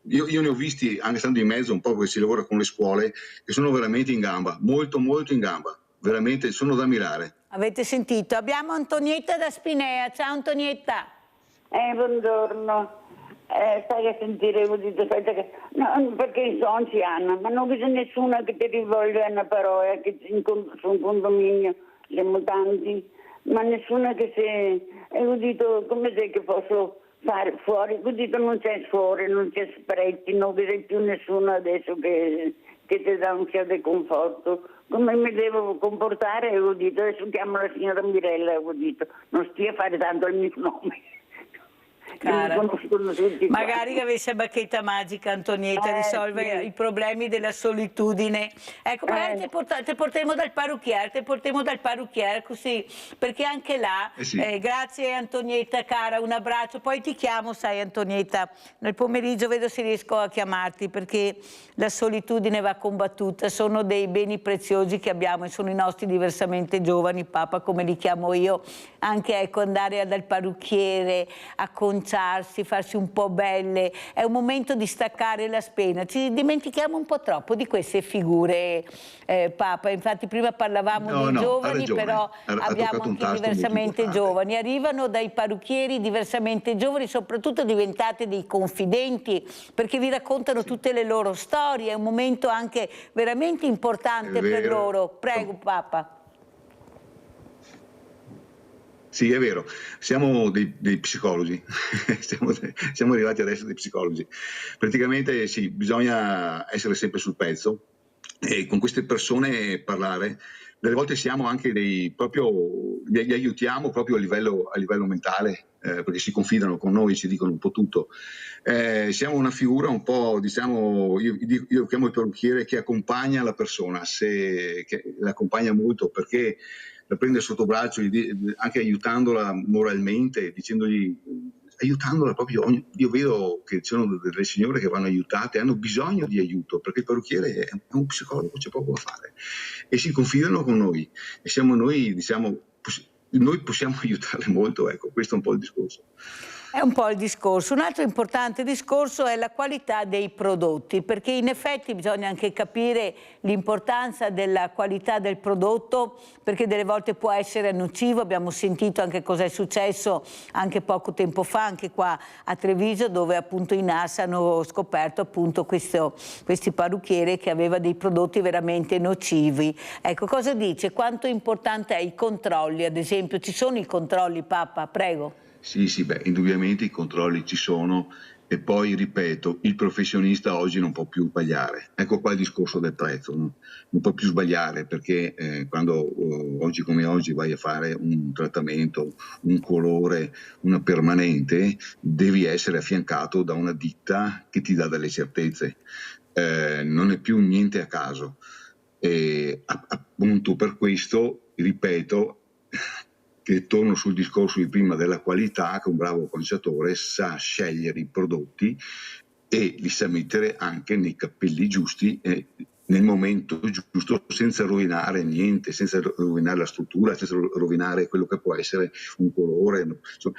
io ne ho visti, anche stando in mezzo un po' perché si lavora con le scuole, che sono veramente in gamba, molto in gamba, veramente sono da ammirare. Avete sentito? Abbiamo Antonietta da Spinea. Ciao Antonietta. Buongiorno. Stai a sentire così, aspetta che... No, perché sono anziana, ma non c'è nessuno che ti rivolga una parola, che su un condominio siamo tanti, ma nessuno che si... ho detto, come se che posso fare fuori? Ho detto, non c'è fuori, non c'è sprechi, non c'è più nessuno adesso che ti dà un certo conforto. Come mi devo comportare? Ho detto, adesso chiamo la signora Mirella, ho detto, non stia a fare tanto il mio nome. Cara, magari che avesse bacchetta magica, Antonietta, risolve i problemi della solitudine. Ecco, magari te porteremo dal parrucchiere, così, perché anche là, grazie Antonietta cara, un abbraccio, poi ti chiamo, sai Antonietta, nel pomeriggio vedo se riesco a chiamarti, perché la solitudine va combattuta, sono dei beni preziosi che abbiamo e sono i nostri diversamente giovani, Papa, come li chiamo io, anche ecco, andare dal parrucchiere, acconciarsi, farsi un po' belle, è un momento di staccare la spina. Ci dimentichiamo un po' troppo di queste figure, Papa, infatti prima parlavamo dei giovani, però abbiamo anche diversamente giovani, arrivano dai parrucchieri diversamente giovani, soprattutto diventate dei confidenti, perché vi raccontano tutte le loro storie, è un momento anche veramente importante per loro. Prego Papa. Sì, è vero, siamo dei psicologi, siamo arrivati adesso dei psicologi. Praticamente sì, bisogna essere sempre sul pezzo e con queste persone parlare, delle volte siamo anche li aiutiamo proprio a livello mentale, perché si confidano con noi, ci dicono un po' tutto. Siamo una figura un po', diciamo, io chiamo il parrucchiere che accompagna la persona, che l'accompagna molto, perché la prende sotto braccio, anche aiutandola moralmente, aiutandola proprio. Io vedo che ci sono delle signore che vanno aiutate, hanno bisogno di aiuto, perché il parrucchiere è un psicologo, c'è poco da fare, e si confidano con noi, e siamo noi, diciamo, noi possiamo aiutarle molto, ecco, questo è un po' il discorso. È un po' il discorso. Un altro importante discorso è la qualità dei prodotti, perché in effetti bisogna anche capire l'importanza della qualità del prodotto, perché delle volte può essere nocivo. Abbiamo sentito anche cosa è successo anche poco tempo fa, anche qua a Treviso, dove appunto i NAS hanno scoperto appunto questi parrucchieri che aveva dei prodotti veramente nocivi. Ecco, cosa dice? Quanto importante è i controlli, ad esempio? Ci sono i controlli, Papa? Prego. Sì, beh, indubbiamente i controlli ci sono, e poi, ripeto, il professionista oggi non può più sbagliare. Ecco qua il discorso del prezzo, no? Non può più sbagliare, perché quando oggi come oggi vai a fare un trattamento, un colore, una permanente, devi essere affiancato da una ditta che ti dà delle certezze. Non è più niente a caso. E appunto per questo, ripeto, che torno sul discorso di prima della qualità, che un bravo conciatore sa scegliere i prodotti e li sa mettere anche nei cappelli giusti nel momento giusto, senza rovinare niente, senza rovinare la struttura, senza rovinare quello che può essere un colore. Insomma,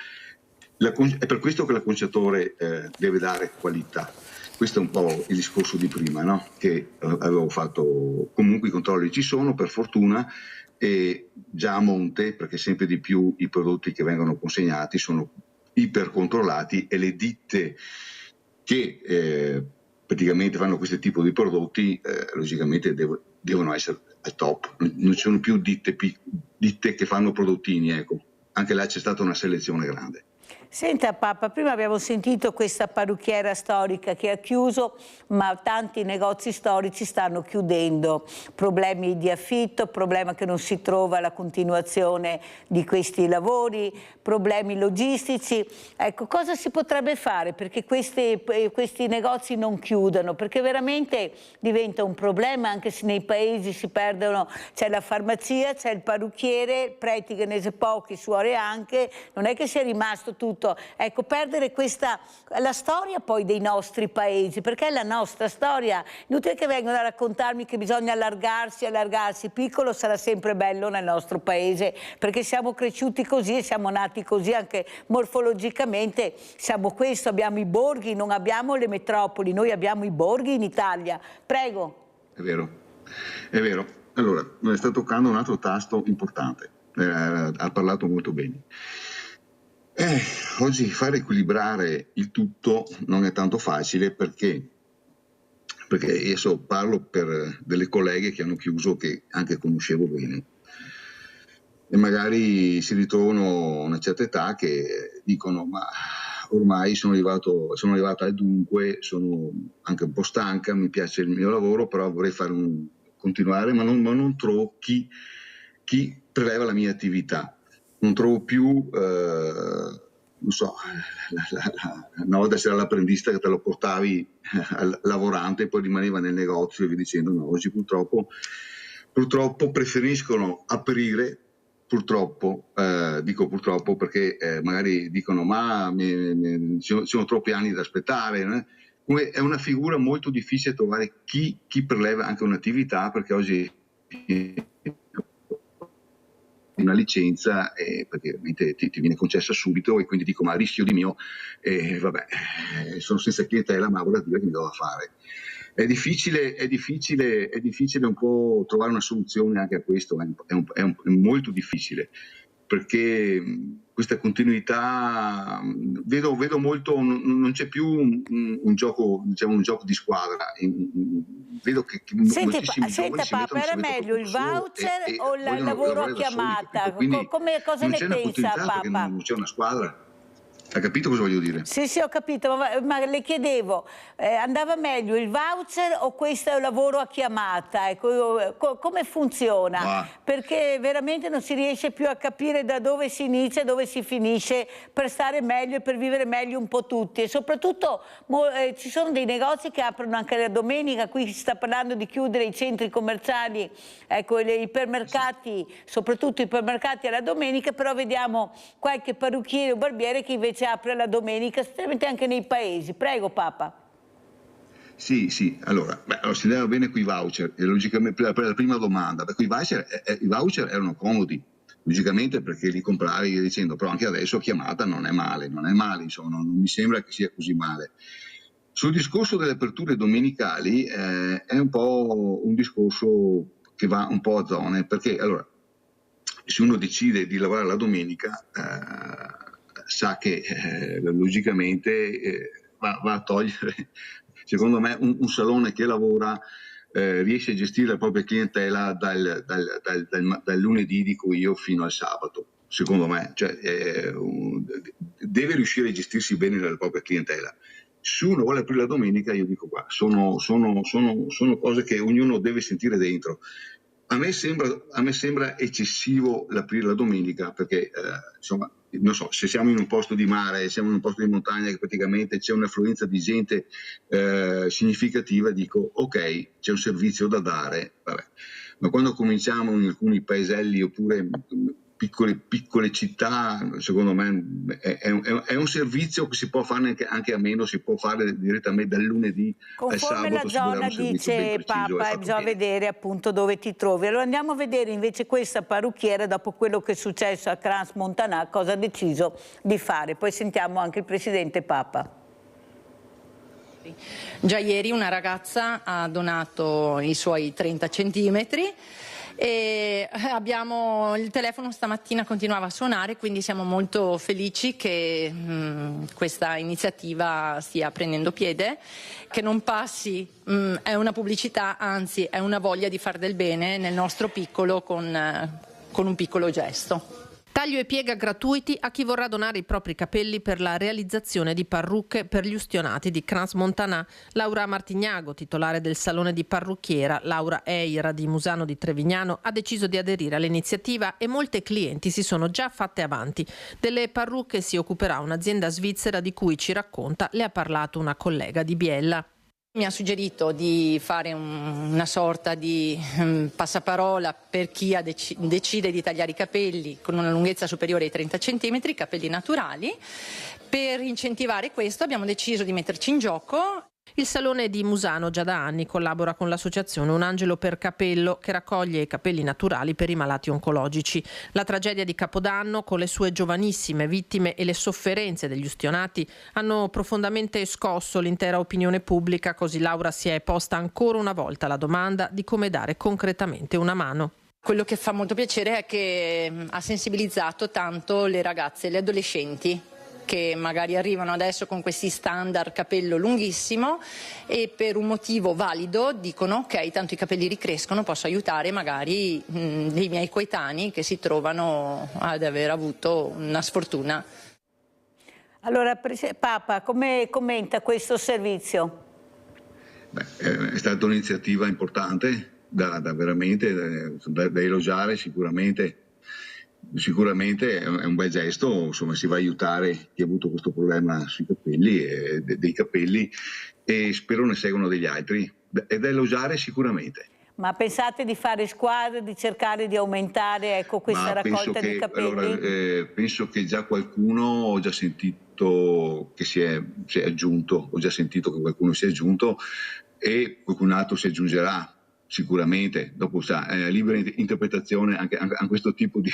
è per questo che l'acconciatore deve dare qualità. Questo è un po' il discorso di prima, no? Che avevo fatto. Comunque i controlli ci sono, per fortuna, e già a monte, perché sempre di più i prodotti che vengono consegnati sono ipercontrollati, e le ditte che praticamente fanno questo tipo di prodotti logicamente devono essere al top. Non ci sono più ditte che fanno prodottini, ecco. Anche là c'è stata una selezione grande. Senta Papa, prima abbiamo sentito questa parrucchiera storica che ha chiuso, ma tanti negozi storici stanno chiudendo, problemi di affitto, problema che non si trova la continuazione di questi lavori, problemi logistici. Ecco, cosa si potrebbe fare perché questi negozi non chiudano? Perché veramente diventa un problema, anche se nei paesi si perdono, c'è la farmacia, c'è il parrucchiere, preti che ne sa pochi, suore anche, non è che sia rimasto tutto. Ecco, perdere la storia poi dei nostri paesi, perché è la nostra storia. Inutile che vengano a raccontarmi che bisogna allargarsi, piccolo sarà sempre bello nel nostro paese, perché siamo cresciuti così e siamo nati così, anche morfologicamente siamo questo, abbiamo i borghi, non abbiamo le metropoli, noi abbiamo i borghi in Italia. Prego. È vero, è vero. Allora, sta toccando un altro tasto importante, ha parlato molto bene. Oggi far equilibrare il tutto non è tanto facile, perché adesso parlo per delle colleghe che hanno chiuso, che anche conoscevo bene, e magari si ritrovano a una certa età che dicono: ma ormai sono arrivata al dunque, sono anche un po' stanca, mi piace il mio lavoro, però vorrei continuare, ma non trovo chi preleva la mia attività. Non trovo più, non so, una volta c'era l'apprendista che te lo portavi al lavorante e poi rimaneva nel negozio e via dicendo. No, oggi purtroppo preferiscono aprire, dico purtroppo perché magari dicono: ma sono troppi anni da aspettare. Come è una figura molto difficile trovare chi preleva anche un'attività, perché oggi una licenza perché ovviamente ti viene concessa subito, e quindi dico: ma rischio di mio, sono senza clientela, ma vorrà dire che mi devo fare. È difficile un po' trovare una soluzione anche a questo, è molto difficile, perché questa continuità vedo molto, non c'è più un gioco, diciamo, un gioco di squadra. Vedo che moltissimi giovani si Papa, era meglio il voucher o il lavoro a chiamata? Cosa ne pensa Papa? Non c'è una squadra. Ha capito cosa voglio dire? Sì, ho capito, ma le chiedevo, andava meglio il voucher o questo è un lavoro a chiamata? Ecco, come funziona? Perché veramente non si riesce più a capire da dove si inizia e dove si finisce per stare meglio e per vivere meglio un po' tutti. E soprattutto ci sono dei negozi che aprono anche la domenica, qui si sta parlando di chiudere i centri commerciali, ecco, gli ipermercati, soprattutto i ipermercati alla domenica, però vediamo qualche parrucchiere o barbiere che invece apre la domenica, specialmente anche nei paesi. Prego, Papa. Sì, allora si andava bene con i voucher, e logicamente per la prima domanda, perché i voucher erano comodi, logicamente perché li compravi via dicendo, però anche adesso a chiamata non è male, insomma, non mi sembra che sia così male. Sul discorso delle aperture domenicali è un po' un discorso che va un po' a zone, perché allora se uno decide di lavorare la domenica sa che logicamente va a togliere, secondo me, un salone che lavora riesce a gestire la propria clientela dal lunedì, dico io, fino al sabato, secondo me, cioè, deve riuscire a gestirsi bene la propria clientela. Se uno vuole aprire la domenica, io dico qua, sono cose che ognuno deve sentire dentro. A me sembra eccessivo l'aprire la domenica, perché insomma, non so, se siamo in un posto di mare, siamo in un posto di montagna che praticamente c'è un'affluenza di gente significativa, dico ok, c'è un servizio da dare, vabbè. Ma quando cominciamo in alcuni paeselli oppure piccole città, secondo me è un servizio che si può fare anche a meno, si può fare direttamente dal lunedì al sabato. Conforme la zona, dice Papa, bisogna vedere appunto dove ti trovi. Allora andiamo a vedere invece questa parrucchiera, dopo quello che è successo a Crans Montana, cosa ha deciso di fare. Poi sentiamo anche il presidente Papa. Già ieri una ragazza ha donato i suoi 30 centimetri e il telefono stamattina continuava a suonare, quindi siamo molto felici che questa iniziativa stia prendendo piede, che non passi, è una pubblicità, anzi è una voglia di far del bene nel nostro piccolo con un piccolo gesto. Taglio e piega gratuiti a chi vorrà donare i propri capelli per la realizzazione di parrucche per gli ustionati di Crans Montana. Laura Martignago, titolare del salone di parrucchiera Laura Eira di Musano di Trevignano, ha deciso di aderire all'iniziativa e molte clienti si sono già fatte avanti. Delle parrucche si occuperà un'azienda svizzera di cui ci racconta, le ha parlato una collega di Biella. Mi ha suggerito di fare una sorta di passaparola per chi decide di tagliare i capelli con una lunghezza superiore ai 30 cm, capelli naturali. Per incentivare questo abbiamo deciso di metterci in gioco. Il salone di Musano già da anni collabora con l'associazione Un Angelo per Capello, che raccoglie i capelli naturali per i malati oncologici. La tragedia di Capodanno, con le sue giovanissime vittime e le sofferenze degli ustionati, hanno profondamente scosso l'intera opinione pubblica, così Laura si è posta ancora una volta la domanda di come dare concretamente una mano. Quello che fa molto piacere è che ha sensibilizzato tanto le ragazze e le adolescenti, che magari arrivano adesso con questi standard capello lunghissimo e per un motivo valido dicono ok, tanto i capelli ricrescono, posso aiutare magari dei miei coetanei che si trovano ad aver avuto una sfortuna. Allora, Papa, come commenta questo servizio? È stata un'iniziativa importante da veramente da elogiare sicuramente. Sicuramente è un bel gesto, insomma, si va a aiutare chi ha avuto questo problema sui capelli e dei capelli, e spero ne seguano degli altri, è da elogiare sicuramente. Ma pensate di fare squadre, di cercare di aumentare questa raccolta di capelli? Allora, penso che già qualcuno, ho già sentito che si è aggiunto, ho già sentito che qualcuno si è aggiunto e qualcun altro si aggiungerà. Sicuramente, dopo libera interpretazione anche a questo tipo di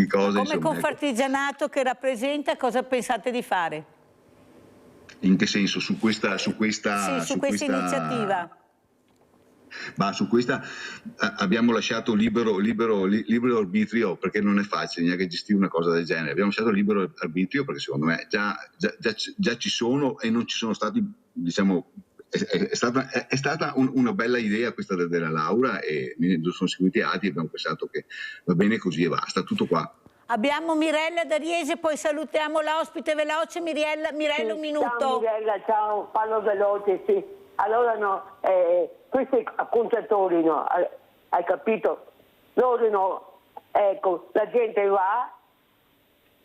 cose. Come Confartigianato che rappresenta, cosa pensate di fare? In che senso? Su questa iniziativa? Ma su questa abbiamo lasciato libero arbitrio, perché non è facile neanche gestire una cosa del genere. Abbiamo lasciato libero arbitrio perché secondo me già ci sono e non ci sono stati, diciamo. È stata una bella idea questa della Laura e sono seguiti altri e abbiamo pensato che va bene così e basta, tutto qua. Abbiamo Mirella da Riese, poi salutiamo l'ospite veloce. Mirella, un minuto. Ciao Mirella, ciao, parlo veloce, sì. Allora no, questi acconciatori, no, hai capito? Loro no, ecco, la gente va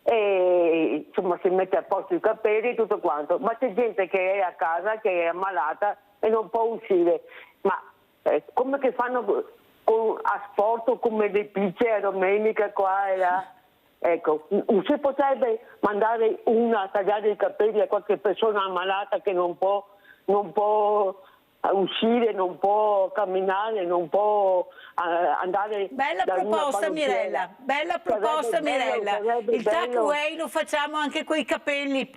e insomma si mette a posto i capelli e tutto quanto, ma c'è gente che è a casa, che è ammalata e non può uscire. Ma come che fanno a sport come le pizze a domenica qua e là? Ecco, si potrebbe mandare a tagliare i capelli a qualche persona ammalata che non può uscire, non può camminare, non può andare. Bella proposta Mirella, bella proposta Mirella. Il tuck away lo facciamo anche coi capelli.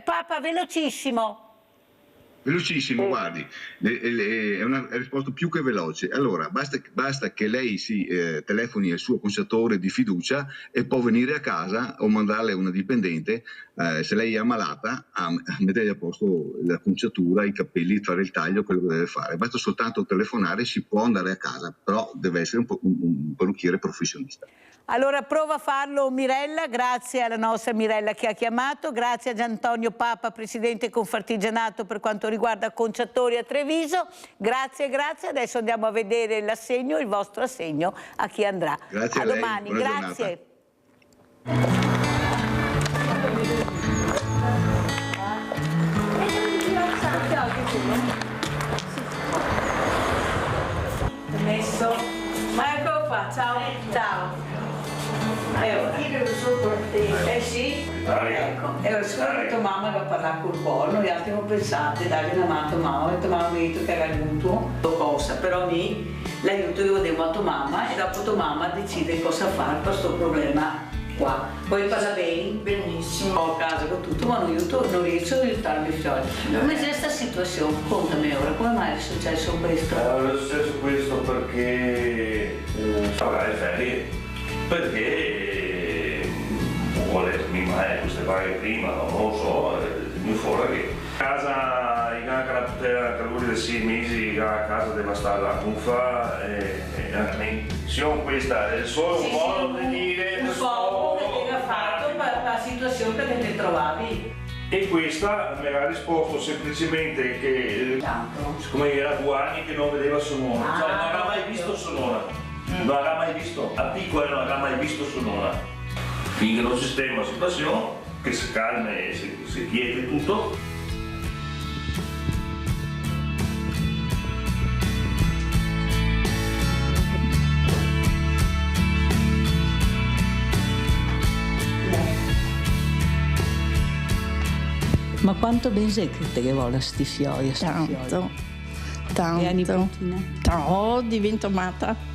Papa, velocissimo. Velocissimo, guardi, è una risposta più che veloce. Allora, basta che lei si telefoni al suo consigliatore di fiducia e può venire a casa o mandarle una dipendente, se lei è ammalata, a mettere a posto la conciatura, i capelli, fare il taglio, quello che deve fare. Basta soltanto telefonare, si può andare a casa, però deve essere un parrucchiere professionista. Allora prova a farlo Mirella, grazie alla nostra Mirella che ha chiamato, grazie a Giantonio Papa, presidente Confartigianato per quanto riguarda acconciatori a Treviso, grazie, adesso andiamo a vedere l'assegno, il vostro assegno a chi andrà. Grazie a domani, lei. Grazie. Messo, ma ecco qua, ciao. Sì? Ecco, solo tua mamma va a parlare col pollo, noi altri abbiamo pensato, dargli una mano a tua mamma, ho detto mamma mi ha detto che era l'aiuto, cosa, però l'aiuto io devo a tua mamma e dopo tua mamma decide cosa fare per questo problema qua. Poi parla bene, benissimo, ho a casa con tutto, ma non riesco ad aiutare i miei figli. Come c'è questa situazione? Contami ora, come mai è successo questo? È successo questo perché le ferie, perché vuole queste varie prima, non lo so, mi fuori che casa in calore di 6 mesi a casa deve stare la cuffa e la questa è solo un modo di dire un po' che ti ha fatto per la situazione che ti trovavi. E questa mi ha risposto semplicemente che siccome era 2 anni che non vedeva Sonora, cioè non aveva mai visto Sonora. Non avrà mai visto, a piccola non avrà mai visto Sonora. Finché non sistema la situazione, che si calma e si chiede tutto. Ma quanto bene che vuole sti fiori? Tanto. No, divento matta.